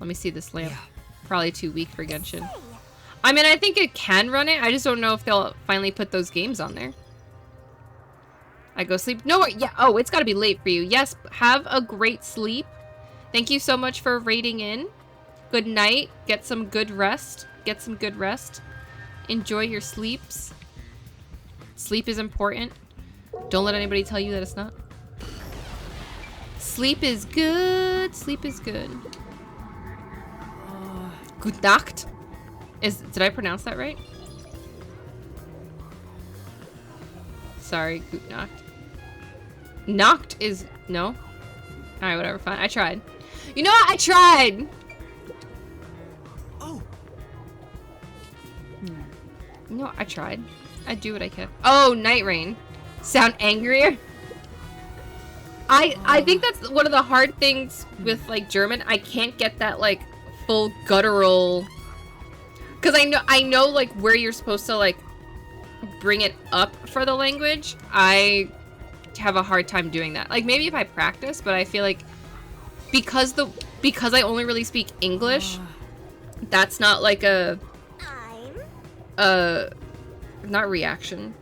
Let me see this lamp. Yeah. Probably too weak for Genshin. I mean, I think it can run it. I just don't know if they'll finally put those games on there. I go sleep. No, yeah. Oh, it's got to be late for you. Yes, have a great sleep. Thank you so much for raiding in. Good night. Get some good rest. Get some good rest. Enjoy your sleeps. Sleep is important. Don't let anybody tell you that it's not. Sleep is good. Sleep is good. Good Nacht. Did I pronounce that right? Sorry, Gut Nacht. Nacht is no. All right, whatever. Fine. I tried. You know what? I tried. Oh. No, I tried. I do what I can. Oh, Night Rain. Sound angrier? I think that's one of the hard things with like German. I can't get that like full guttural, because I know like where you're supposed to like bring it up for the language. I have a hard time doing that. Like maybe if I practice, but I feel like because I only really speak English, that's not like a not reaction.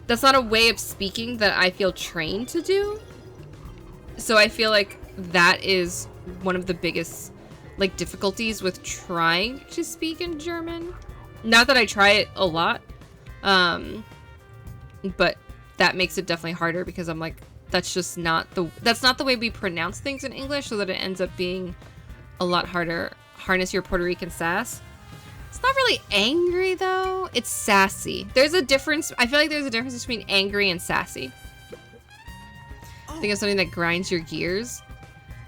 That's not a way of speaking that I feel trained to do. So I feel like that is one of the biggest like difficulties with trying to speak in German. Not that I try it a lot, but that makes it definitely harder because I'm like, that's not the way we pronounce things in English, so that it ends up being a lot harder. Harness your Puerto Rican sass. It's not really angry though. It's sassy. There's a difference. I feel like there's a difference between angry and sassy. Think of something that grinds your gears.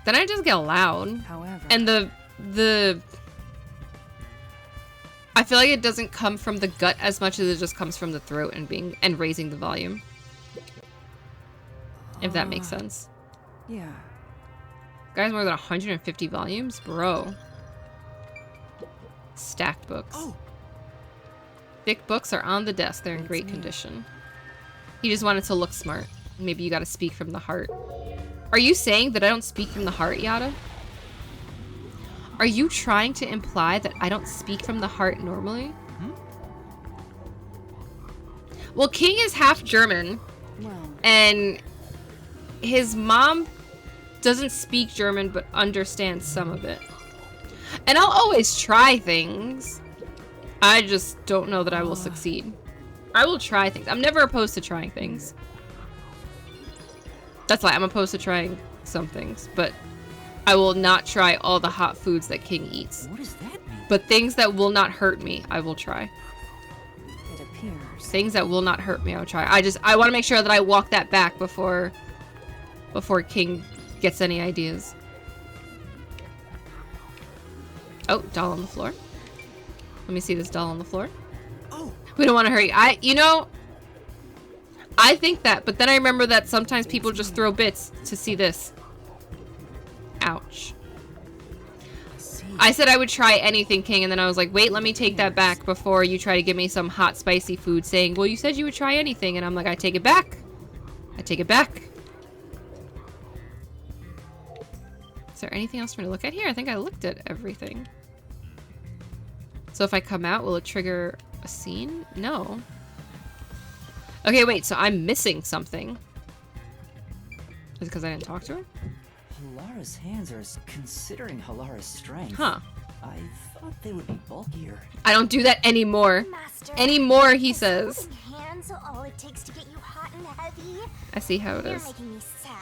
Then I just get loud. However, and I feel like it doesn't come from the gut as much as it just comes from the throat and raising the volume. If that makes sense. Yeah. Guys, more than 150 volumes? Bro. Stacked books. Thick books are on the desk. They're in great condition. He just wanted to look smart. Maybe you gotta speak from the heart. Are you saying that I don't speak from the heart, Yada? Are you trying to imply that I don't speak from the heart normally? Well, King is half German. And his mom doesn't speak German but understands some of it. And I'll always try things. I just don't know that I will succeed. I will try things. I'm never opposed to trying things. That's why I'm opposed to trying some things, but I will not try all the hot foods that King eats. What does that mean? But things that will not hurt me, I will try. It appears. Things that will not hurt me, I will try. I want to make sure that I walk that back before King gets any ideas. Oh, doll on the floor. Let me see this doll on the floor. We don't want to hurt you. I think that, but then I remember that sometimes people just throw bits to see this. Ouch. I said I would try anything, King, and then I was like, wait, let me take that back before you try to give me some hot, spicy food saying, well, you said you would try anything, and I'm like, I take it back. I take it back. Is there anything else for me to look at here? I think I looked at everything. So if I come out, will it trigger a scene? No. Okay, wait, so I'm missing something. Is it because I didn't talk to her? Halara's hands are considering Halara's strength. Huh. I thought they would be bulkier. I don't do that anymore. Master, Anymore, he says. holding hands all it takes to get you hot and heavy? I see how it You're is. making me sad.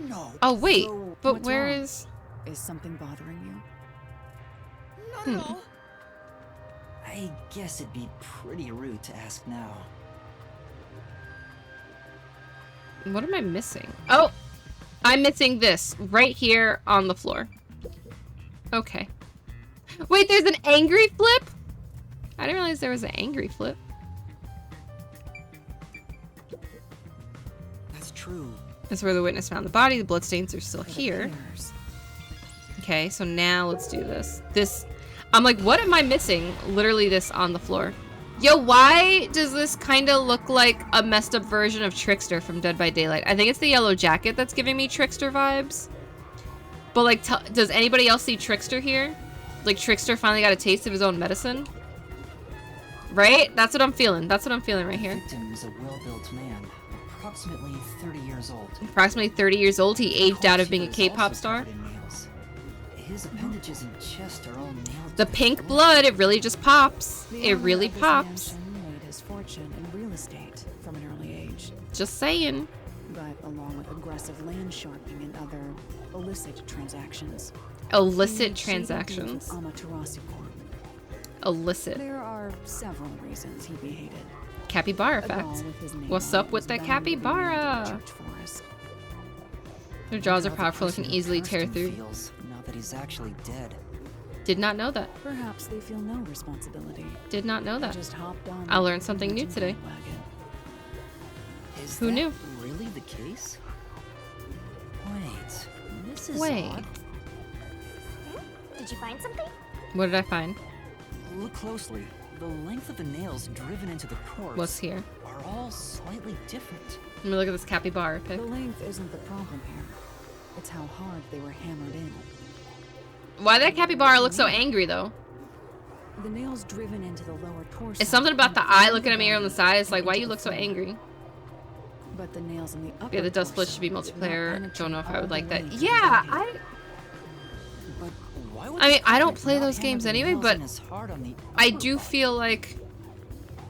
No. Oh, wait. So, But what's where wrong? is... Is something bothering you? I guess it'd be pretty rude to ask now. What am I missing? Oh! I'm missing this. Right here on the floor. Okay. Wait, there's an angry flip? I didn't realize there was an angry flip. That's true. That's where the witness found the body. The bloodstains are still here. Okay, so now let's do this. I'm like, what am I missing? Literally this on the floor. Yo, why does this kind of look like a messed up version of Trickster from Dead by Daylight? I think it's the yellow jacket that's giving me Trickster vibes. But like, does anybody else see Trickster here? Like Trickster finally got a taste of his own medicine? Right? That's what I'm feeling. That's what I'm feeling right here. The victim is a well-built man, approximately 30 years old. Approximately 30 years old, he aged out of being a K-pop star. His appendages and chest are all nailed. The pink blood, it really just pops. It really pops. Made his fortune in real estate from an early age. Just saying. But along with aggressive land sharping and other illicit transactions. Illicit he had shady deals transactions. with Amaterasu Corp. Illicit. There are several reasons he'd be hated. Capybara A doll fact. with his name What's on up it with was the bound to be in the capybara? church forest. Their jaws are How the powerful and can person easily cursed tear him through. feels now that he's actually dead. Did not know that. Perhaps they feel no responsibility. Did not know They that. just hopped on I the learned something new convention today. bandwagon. Is Who that knew? really the case? Wait, this is Wait. odd. Did you find something? What did I find? Look closely. The length of the nails driven into the corpse What's here? are are all slightly different. Let me look at this capybara pic. The length isn't the problem here. It's how hard they were hammered in. Why that capybara look so angry though? The nails driven into the lower torso. It's something about the eye looking at me on the side. It's like, why you look so angry? But the nails in the upper Yeah, the dust split torso should be multiplayer. Don't know if I would like that. all the way Yeah, But why would I mean, the I don't culprit play not those hammer games the anyway, nails but in as hard on the I upper do part? feel like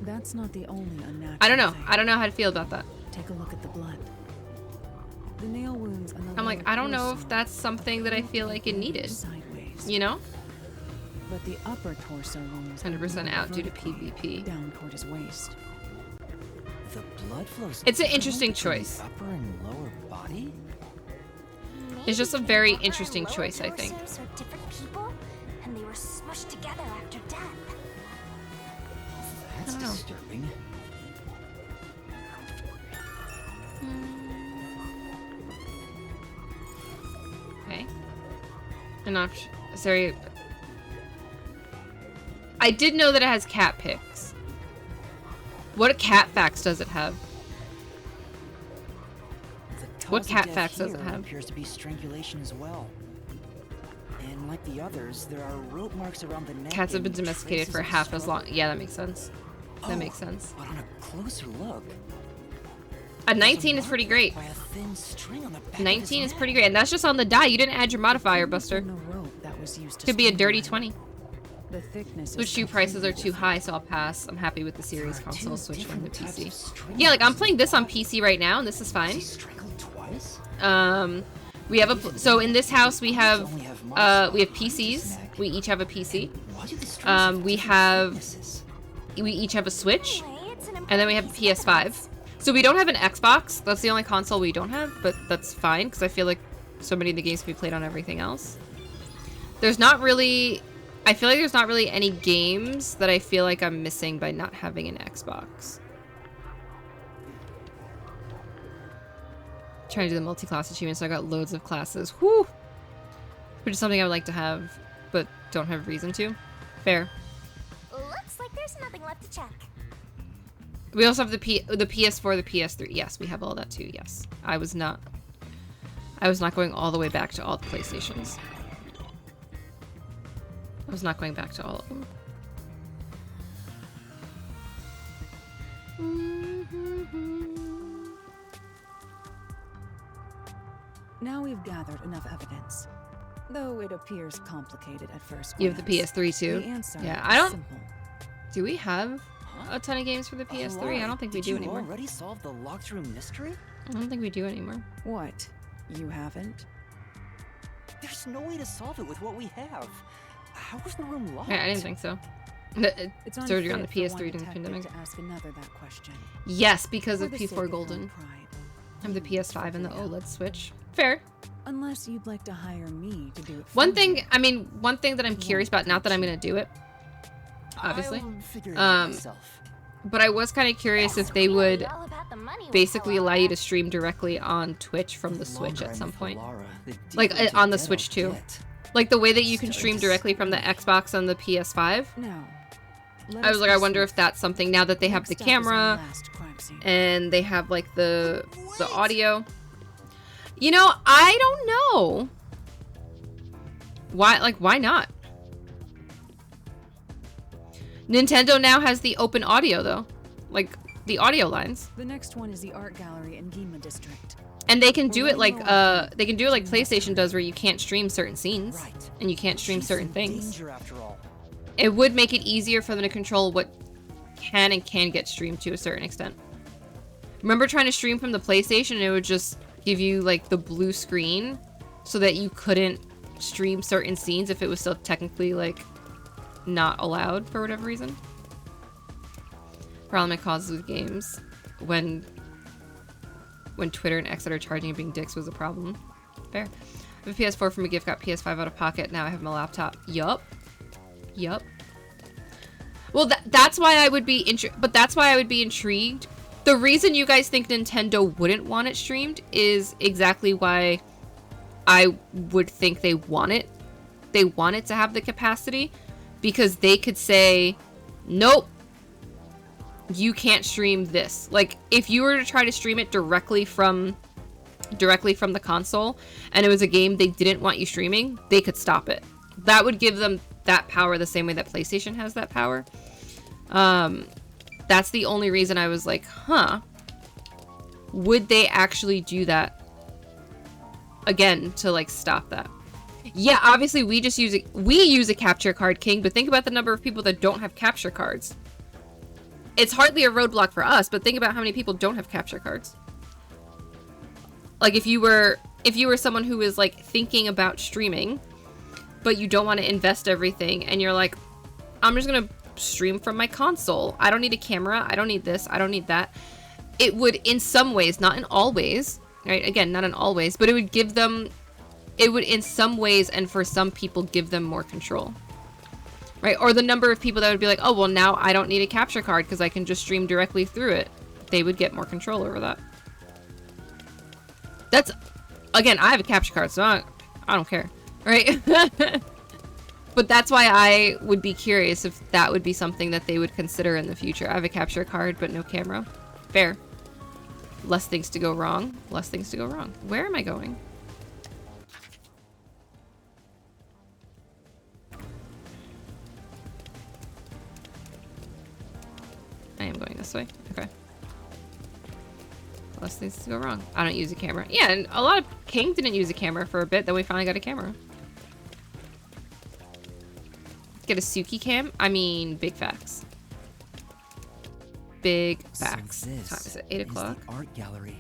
That's not the only unnatural I don't know. thing. I don't know how to feel about that. Take a look at the blood. The nail wounds on the I'm like, lower I don't know torso if that's something that I feel like it needed. sideways. You know? But the upper torso wounds 100% out due to vertically PvP. down toward his waist. The blood flows It's an differently interesting between the choice. Upper and lower body? It's just a Maybe very the upper interesting and lower choice, I think. torsos were different people, and they were smushed together after death. That's I don't know. disturbing. Okay. An option. Sorry. I did know that it has cat pics. What cat facts does it have? The What cause of cat death facts does it here have? appears to be strangulation as well. And like the others, there are rope marks around the neck. Cats have been and domesticated traces for of half as long. struggle. Yeah, that makes sense. That Oh, makes sense. But on a closer look, A there's 19 is mark pretty great. by a thin string on the back of his 19 is neck. pretty great, and that's just on the die. You didn't add your modifier, Buster. No rope that was used to Could be a dirty streamline. 20. The thickness Switch is 2 prices are completely too high, so I'll pass. I'm happy with the series There are console two Switch from the different types PC. of string Yeah, like I'm marks. playing this on PC right now, and this is fine. Is he strangled twice? We have a so in this house we have Only have marks around his PCs. neck. We each have a PC. Why do the strings have We different have thicknesses? we each have a Switch, Anyway, it's an and then we have a important piece of evidence. PS5. So we don't have an Xbox. That's the only console we don't have, but that's fine because I feel like so many of the games can be played on everything else. There's not really. I feel like there's not really any games that I feel like I'm missing by not having an Xbox. Trying to do the multi-class achievement, so I got loads of classes. Whew! Which is something I would like to have, but don't have reason to. Fair. Looks like there's nothing left to check. We also have the PS4, the PS3. Yes, we have all that too. Yes, I was not going all the way back to all the PlayStations. I was not going back to all of them. Now we've gathered enough evidence. Though it appears complicated at first You have the glance, PS3 too? The answer Yeah, is I don't. simple. Do we have a ton of games for the PS3? I don't think we Did do you anymore. already solve the locked room mystery? I don't think we do anymore. What? You haven't? There's no way to solve it with what we have. How was the room locked? I didn't think so. It's Surgery on the unfit for one PS3 during the detective pandemic. to ask another that question. Yes, because For of the sake P4 your Golden. own pride. I'm the PS5 and the OLED Switch. Fair. Unless you'd like to hire me to do it for One you. thing that I'm curious about, not that I'm gonna do it, obviously. I'll figure it out myself. But I was kind of curious if they would All about the money, basically allow you to Laura. stream directly on Twitch from the Switch Longer at I'm some with point. Laura, the Like deeper into on the debt Switch I'll too. get. Like the way that you can Starting stream to directly from the Xbox and the PS5. Now, I was like, I wonder if that's something now that they have the camera and they have like the audio. You know, I don't know. Why not? Nintendo now has the open audio though. Like the audio lines. The next one is the art gallery in Gima district. And they can do it like PlayStation does where you can't stream certain scenes Right. and you can't stream She's certain in things. danger after all. It would make it easier for them to control what can and can get streamed to a certain extent. Remember trying to stream from the PlayStation and it would just give you like the blue screen so that you couldn't stream certain scenes if it was still technically like not allowed for whatever reason. Problem it causes with games when Twitter and X that are charging and being dicks was a problem. Fair. I have a PS4 from a gift, got PS5 out of pocket, now I have my laptop. Yup. Well, that's why I would be intrigued. The reason you guys think Nintendo wouldn't want it streamed is exactly why I would think they want it. They want it to have the capacity because they could say, nope, you can't stream this. Like, if you were to try to stream it directly from the console, and it was a game they didn't want you streaming, they could stop it. That would give them that power the same way that PlayStation has that power. That's the only reason I was like, huh, would they actually do that again to like stop that? Yeah, obviously we use a capture card, King, but think about the number of people that don't have capture cards. It's hardly a roadblock for us, but think about how many people don't have capture cards. Like, if you were someone who is like thinking about streaming, but you don't want to invest everything, and you're like, I'm just gonna stream from my console. I don't need a camera. I don't need this. I don't need that. It would, in some ways, not in all ways, right? Again, not in all ways, but it would give them, it would in some ways and for some people give them more control, right? Or the number of people that would be like, oh, well, now I don't need a capture card because I can just stream directly through it. They would get more control over that. That's, again, I have a capture card, so I don't care, right? But that's why I would be curious if that would be something that they would consider in the future. I have a capture card, but no camera. Fair. Less things to go wrong. Less things to go wrong. Where am I going? I am going this way. Okay. Less things to go wrong. I don't use a camera. Yeah, and a lot of King didn't use a camera for a bit, then we finally got a camera. Get a Suki cam? I mean, big facts. Big facts. So this Time is it 8 o'clock? the art gallery.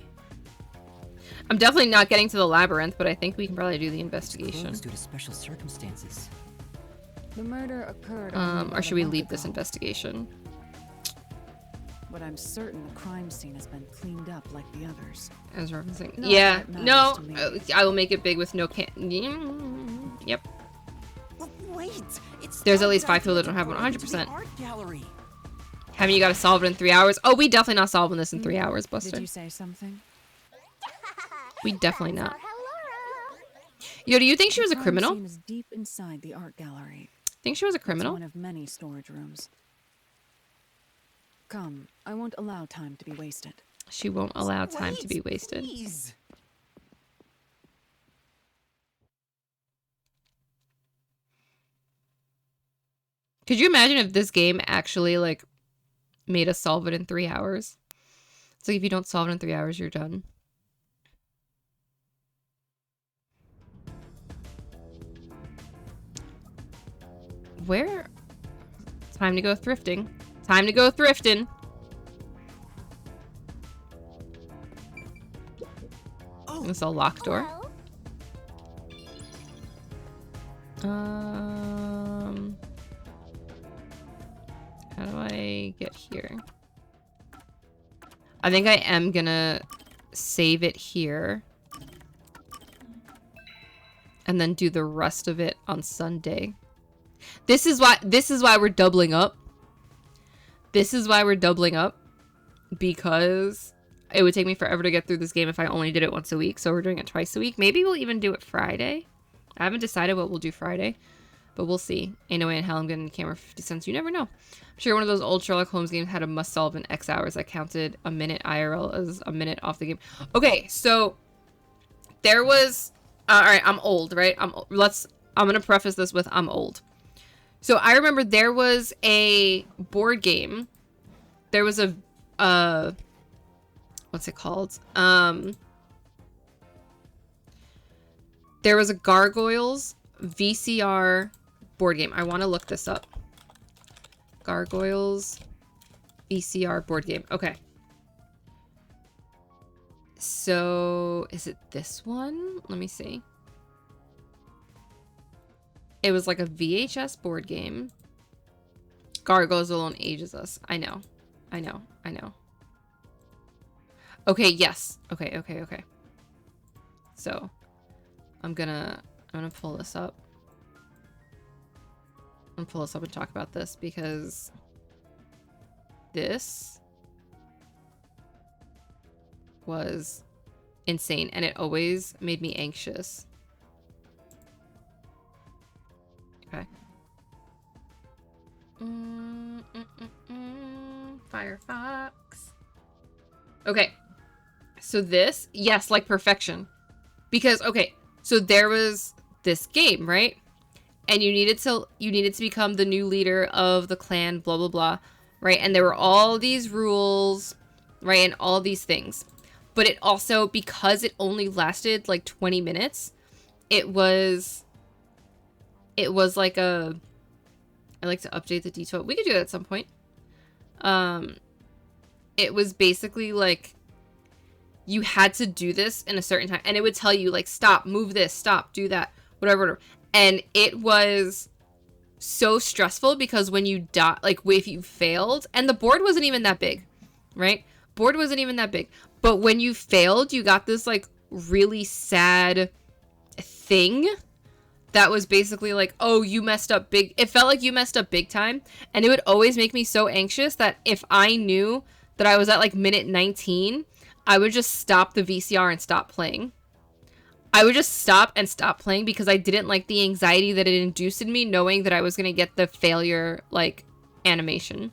I'm definitely not getting to the labyrinth, but I think we can probably do the investigation. Closed due to special circumstances. The murder occurred. Or should we leave this investigation? But I'm certain the crime scene has been cleaned up like the others. As referencing. Not Yeah. that matters No. to me. I will make it big with no can. Yep. Wait, it's There's at least 5 people that don't have 100%. art gallery. Haven't you got to solve it in 3 hours? Oh, we definitely not solving this in 3 hours, Buster. Did you say something? We definitely not. Yo, do you think she was a crime criminal? scene is deep inside the art gallery. Think she was a It's criminal? one of many storage rooms. Come, I won't allow time to be wasted. She won't allow time to be wasted. Please. Could you imagine if this game actually, like, made us solve it in 3 hours? It's like if you don't solve it in 3 hours, you're done. Where? Time to go thrifting. Time to go thrifting. Oh, It's a locked door. Hello? How do I get here? I think I am gonna save it here. And then do the rest of it on Sunday. This is why we're doubling up. This is why we're doubling up. Because it would take me forever to get through this game if I only did it once a week. So we're doing it twice a week. Maybe we'll even do it Friday. I haven't decided what we'll do Friday. But we'll see. Ain't no way in hell I'm getting a camera for 50 cents. You never know. I'm sure one of those old Sherlock Holmes games had a must solve in X hours. I counted a minute IRL as a minute off the game. Okay, so there was... Alright, I'm old, right? I'm gonna preface this with I'm old. So I remember there was a board game. There was a... what's it called? There was a Gargoyles VCR board game. I want to look this up. Gargoyles VCR board game. Okay. So, is it this one? Let me see. It was like a VHS board game. Gargoyles alone ages us. I know. I know. I know. Okay, yes. Okay, okay, okay. So, I'm gonna pull this up. I'm gonna pull this up and talk about this because this was insane and it always made me anxious. Okay. 5 Firefox. Okay. So this, yes, like perfection. Because, okay, so there was this game, right? And you needed to become the new leader of the clan, blah, blah, blah, right? And there were all these rules, right? And all these things. But it also, because it only lasted like 20 minutes, it was like a, I like to update the detail. We could do that at some point. It was basically like, you had to do this in a certain time. And it would tell you like, stop, move this, stop, do that, whatever, whatever. And it was so stressful because when you die, like if you failed, and the board wasn't even that big, right? Board wasn't even that big. But when you failed, you got this like really sad thing that was basically like, oh, you messed up big. It felt like you messed up big time. And it would always make me so anxious that if I knew that I was at like minute 19, I would just stop the VCR and stop playing. I would just stop and stop playing because I didn't like the anxiety that it induced in me knowing that I was going to get the failure, like, animation.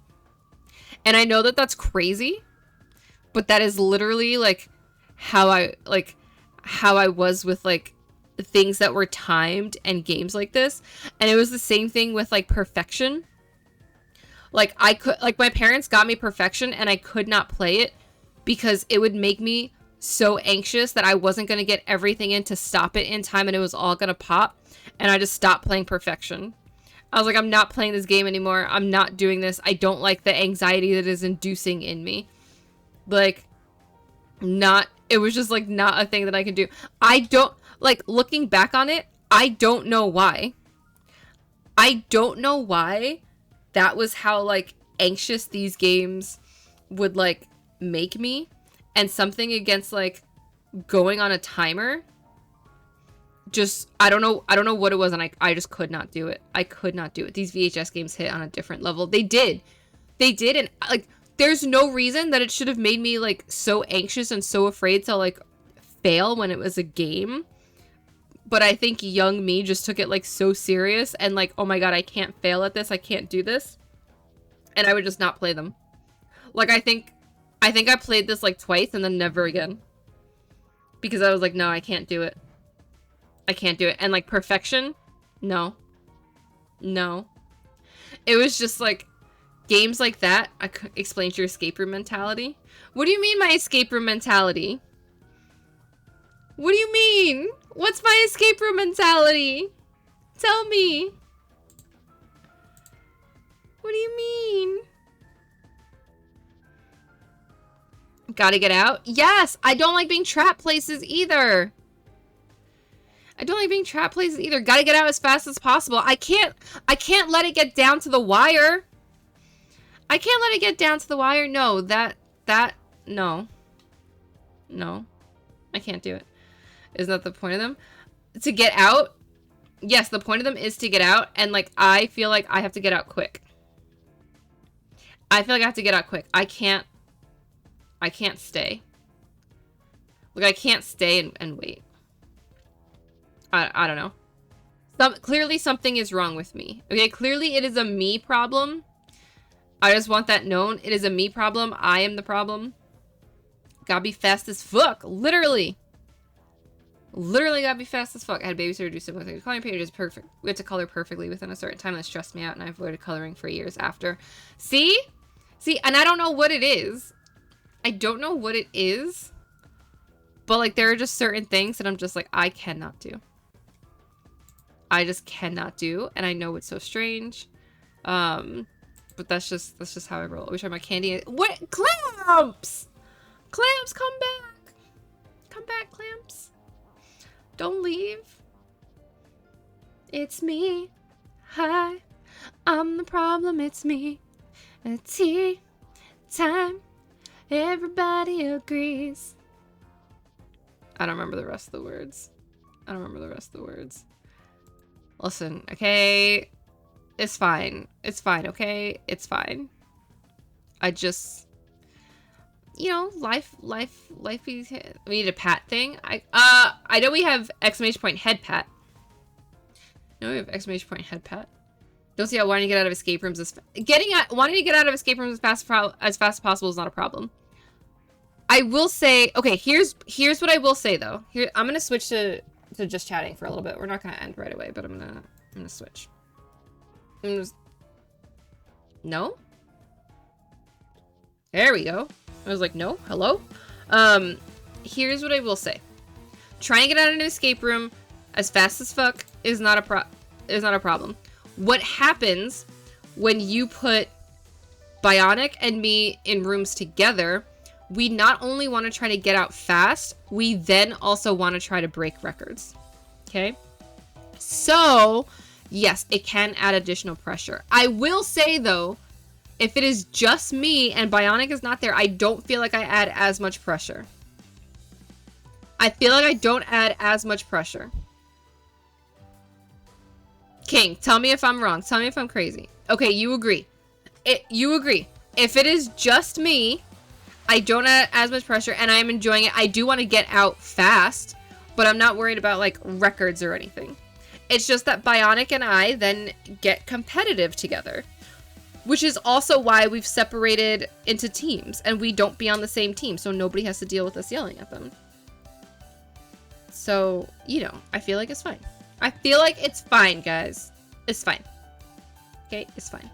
And I know that that's crazy, but that is literally, like, how I was with, like, things that were timed and games like this. And it was the same thing with, like, Perfection. Like, my parents got me Perfection and I could not play it because it would make me so anxious that I wasn't going to get everything in to stop it in time and it was all going to pop. And I just stopped playing Perfection. I was like, I'm not playing this game anymore. I'm not doing this. I don't like the anxiety that is inducing in me. Like, it was just like not a thing that I can do. I don't, like, looking back on it, I don't know why. I don't know why that was how, like, anxious these games would, like, make me. And something against, like, going on a timer, just, I don't know what it was, and I just could not do it. I could not do it. These VHS games hit on a different level. They did, and, like, there's no reason that it should have made me, like, so anxious and so afraid to, like, fail when it was a game. But I think young me just took it, like, so serious, and, like, oh my god, I can't fail at this, I can't do this. And I would just not play them. Like, I think I played this like twice and then never again. Because I was like, no, I can't do it. I can't do it. And like Perfection, no. No. It was just like games like that. I could explain your escape room mentality. What do you mean my escape room mentality? What do you mean? What's my escape room mentality? Tell me. What do you mean? Gotta get out? Yes! I don't like being trapped places either. I don't like being trapped places either. Gotta get out as fast as possible. I can't let it get down to the wire. I can't let it get down to the wire. No, no. No. I can't do it. Isn't that the point of them? To get out? Yes, the point of them is to get out. And, like, I feel like I have to get out quick. I feel like I have to get out quick. I can't stay. Like, I can't stay and wait. I don't know. Clearly something is wrong with me. Okay, clearly it is a me problem. I just want that known. It is a me problem. I am the problem. Gotta be fast as fuck. Literally. Literally gotta be fast as fuck. I had a babysitter do similar things. Coloring page is perfect. We had to color perfectly within a certain time. That stressed me out and I avoided coloring for years after. See? See, and I don't know what it is. I don't know what it is. But, like, there are just certain things that I'm just like, I cannot do. I just cannot do. And I know it's so strange. But that's just how I roll. I wish I had my candy. What? Clamps! Clamps, come back! Come back, Clamps. Don't leave. It's me. Hi. I'm the problem, it's me. Tea time. Everybody agrees. I don't remember the rest of the words. I don't remember the rest of the words. Listen, okay? It's fine. It's fine, okay? It's fine. I just... You know, life is... We need a pat thing. I know we have exclamation point head pat. No, we have exclamation point head pat. Don't see how wanting to get out of escape rooms is wanting to get out of escape rooms as fast as possible is not a problem. I will say, okay, here's what I will say though. Here, I'm gonna switch to just chatting for a little bit. We're not gonna end right away, but I'm gonna switch. No? There we go. I was like, no, hello? Here's what I will say. Trying to get out of an escape room as fast as fuck is not a problem. What happens when you put Bionic and me in rooms together, we not only want to try to get out fast, we then also want to try to break records. Okay? So, yes, it can add additional pressure. I will say, though, if it is just me and Bionic is not there, I don't feel like I add as much pressure. I feel like I don't add as much pressure. King, tell me if I'm wrong. Tell me if I'm crazy. Okay, you agree. You agree. If it is just me, I don't add as much pressure and I'm enjoying it. I do want to get out fast, but I'm not worried about like records or anything. It's just that Bionic and I then get competitive together, which is also why we've separated into teams and we don't be on the same team, so nobody has to deal with us yelling at them. So, you know, I feel like it's fine. I feel like it's fine, guys. It's fine. Okay, it's fine.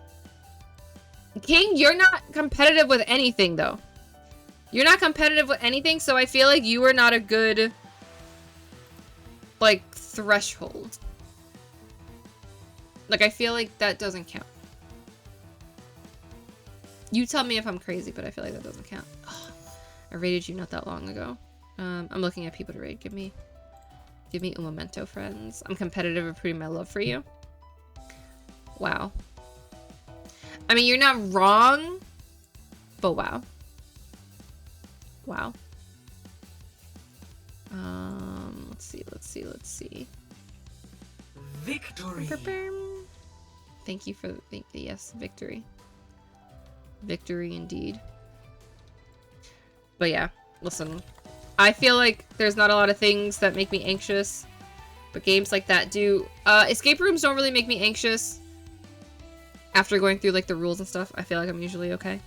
King, you're not competitive with anything, though. You're not competitive with anything, so I feel like you are not a good, like, threshold. Like, I feel like that doesn't count. You tell me if I'm crazy, but I feel like that doesn't count. Oh, I raided you not that long ago. I'm looking at people to raid. Give me un momento, friends. I'm competitive of proving my love for you. Wow. I mean, you're not wrong, but wow. Wow. Let's see. Victory. Thank you for yes, victory. Victory indeed. But yeah, listen. I feel like there's not a lot of things that make me anxious, but games like that do. Escape rooms don't really make me anxious. After going through like the rules and stuff, I feel like I'm usually okay.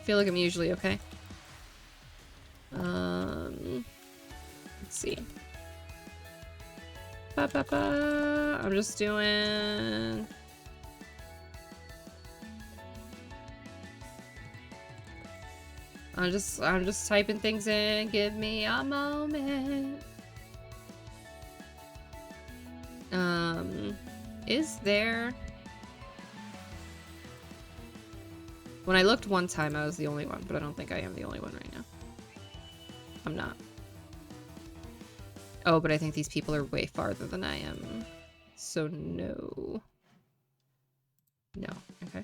Let's see. I'm just doing. I'm just typing things in. Give me a moment. Is there... When I looked one time, I was the only one, but I don't think I am the only one right now. I'm not. Oh, but I think these people are way farther than I am. So no. No. Okay.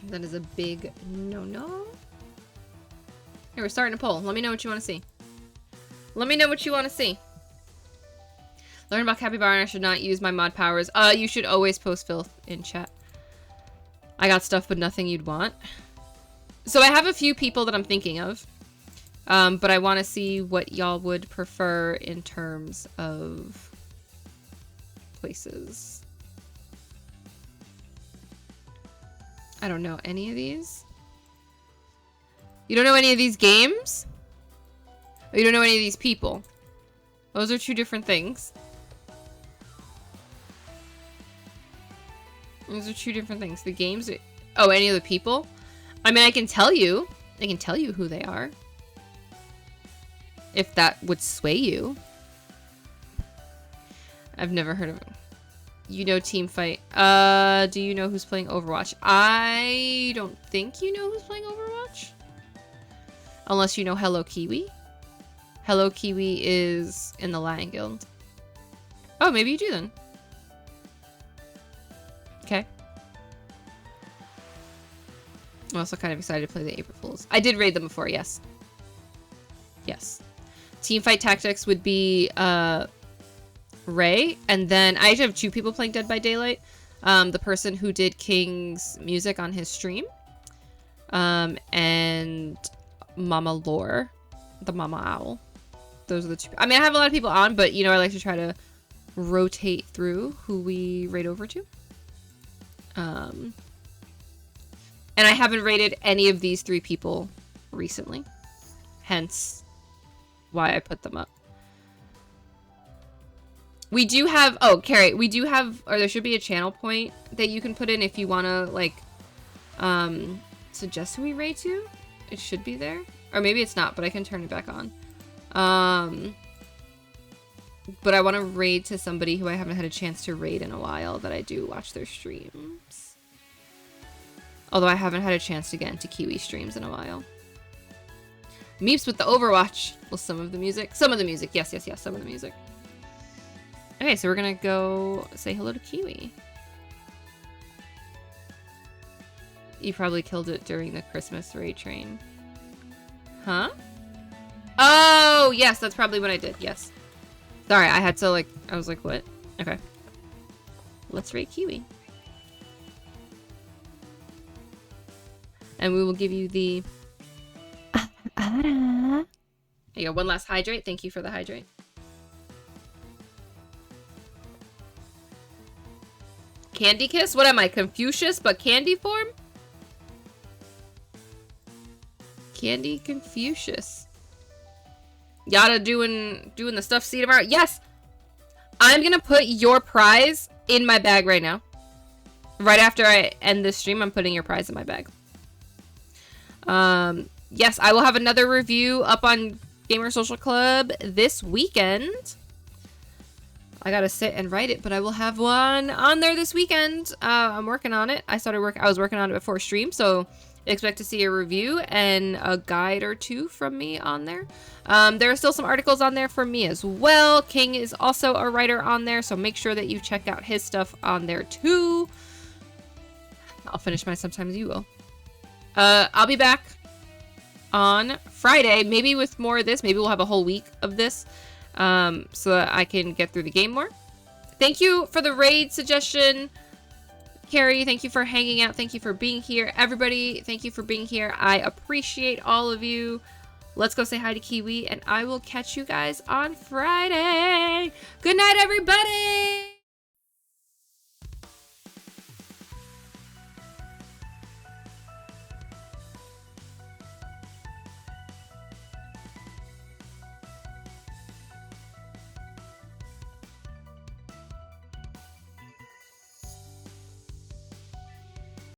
That is a big no-no. Here, we're starting to poll. Let me know what you want to see. Let me know what you want to see. Learn about Capybara and I should not use my mod powers. You should always post filth in chat. I got stuff, but nothing you'd want. So I have a few people that I'm thinking of. But I want to see what y'all would prefer in terms of places. I don't know any of these. You don't know any of these games? Or you don't know any of these people? Those are two different things. Those are two different things. The games... Oh, any of the people? I mean, I can tell you. I can tell you who they are. If that would sway you. I've never heard of them. You know Teamfight. Do you know who's playing Overwatch? I don't think you know who's playing Overwatch. Unless you know Hello Kiwi. Hello Kiwi is in the Lion Guild. Oh, maybe you do then. Okay. I'm also kind of excited to play the April Fools. I did raid them before, yes. Yes. Teamfight Tactics would be Ray, and then I actually have two people playing Dead by Daylight. The person who did King's music on his stream, and Mama Lore, the Mama Owl. Those are the two. I mean, I have a lot of people on, but you know, I like to try to rotate through who we raid over to. And I haven't rated any of these 3 people recently. Hence why I put them up. We do have, oh, Carrie, we do have, or there should be a channel point that you can put in if you want to, like, suggest who we raid to. It should be there. Or maybe it's not, but I can turn it back on. But I want to raid to somebody who I haven't had a chance to raid in a while that I do watch their streams. Although I haven't had a chance to get into Kiwi streams in a while. Meeps with the Overwatch. Well, some of the music. Some of the music. Yes, yes, yes. Some of the music. Okay, so we're gonna go say hello to Kiwi. You probably killed it during the Christmas raid train. Huh? Oh, yes, that's probably what I did. Yes. Sorry, I had to, like, I was like, what? Okay. Let's raid Kiwi. And we will give you the... There you go, one last hydrate. Thank you for the hydrate. Candy Kiss? What am I, Confucius, but candy form? Candy Confucius. Yada doing the stuff see tomorrow. Yes! I'm gonna put your prize in my bag right now. Right after I end this stream, I'm putting your prize in my bag. Yes, I will have another review up on Gamer Social Club this weekend. I gotta sit and write it, but I will have one on there this weekend. I'm working on it. I was working on it before stream, so expect to see a review and a guide or 2 from me on there. There are still some articles on there for me as well. King is also a writer on there, so make sure that you check out his stuff on there too. I'll finish mine sometimes you will. I'll be back on Friday, maybe with more of this. Maybe we'll have a whole week of this. So that I can get through the game more. Thank you for the raid suggestion, Carrie. Thank you for hanging out. Thank you for being here. Everybody, thank you for being here. I appreciate all of you. Let's go say hi to Kiwi, and I will catch you guys on Friday. Good night, everybody!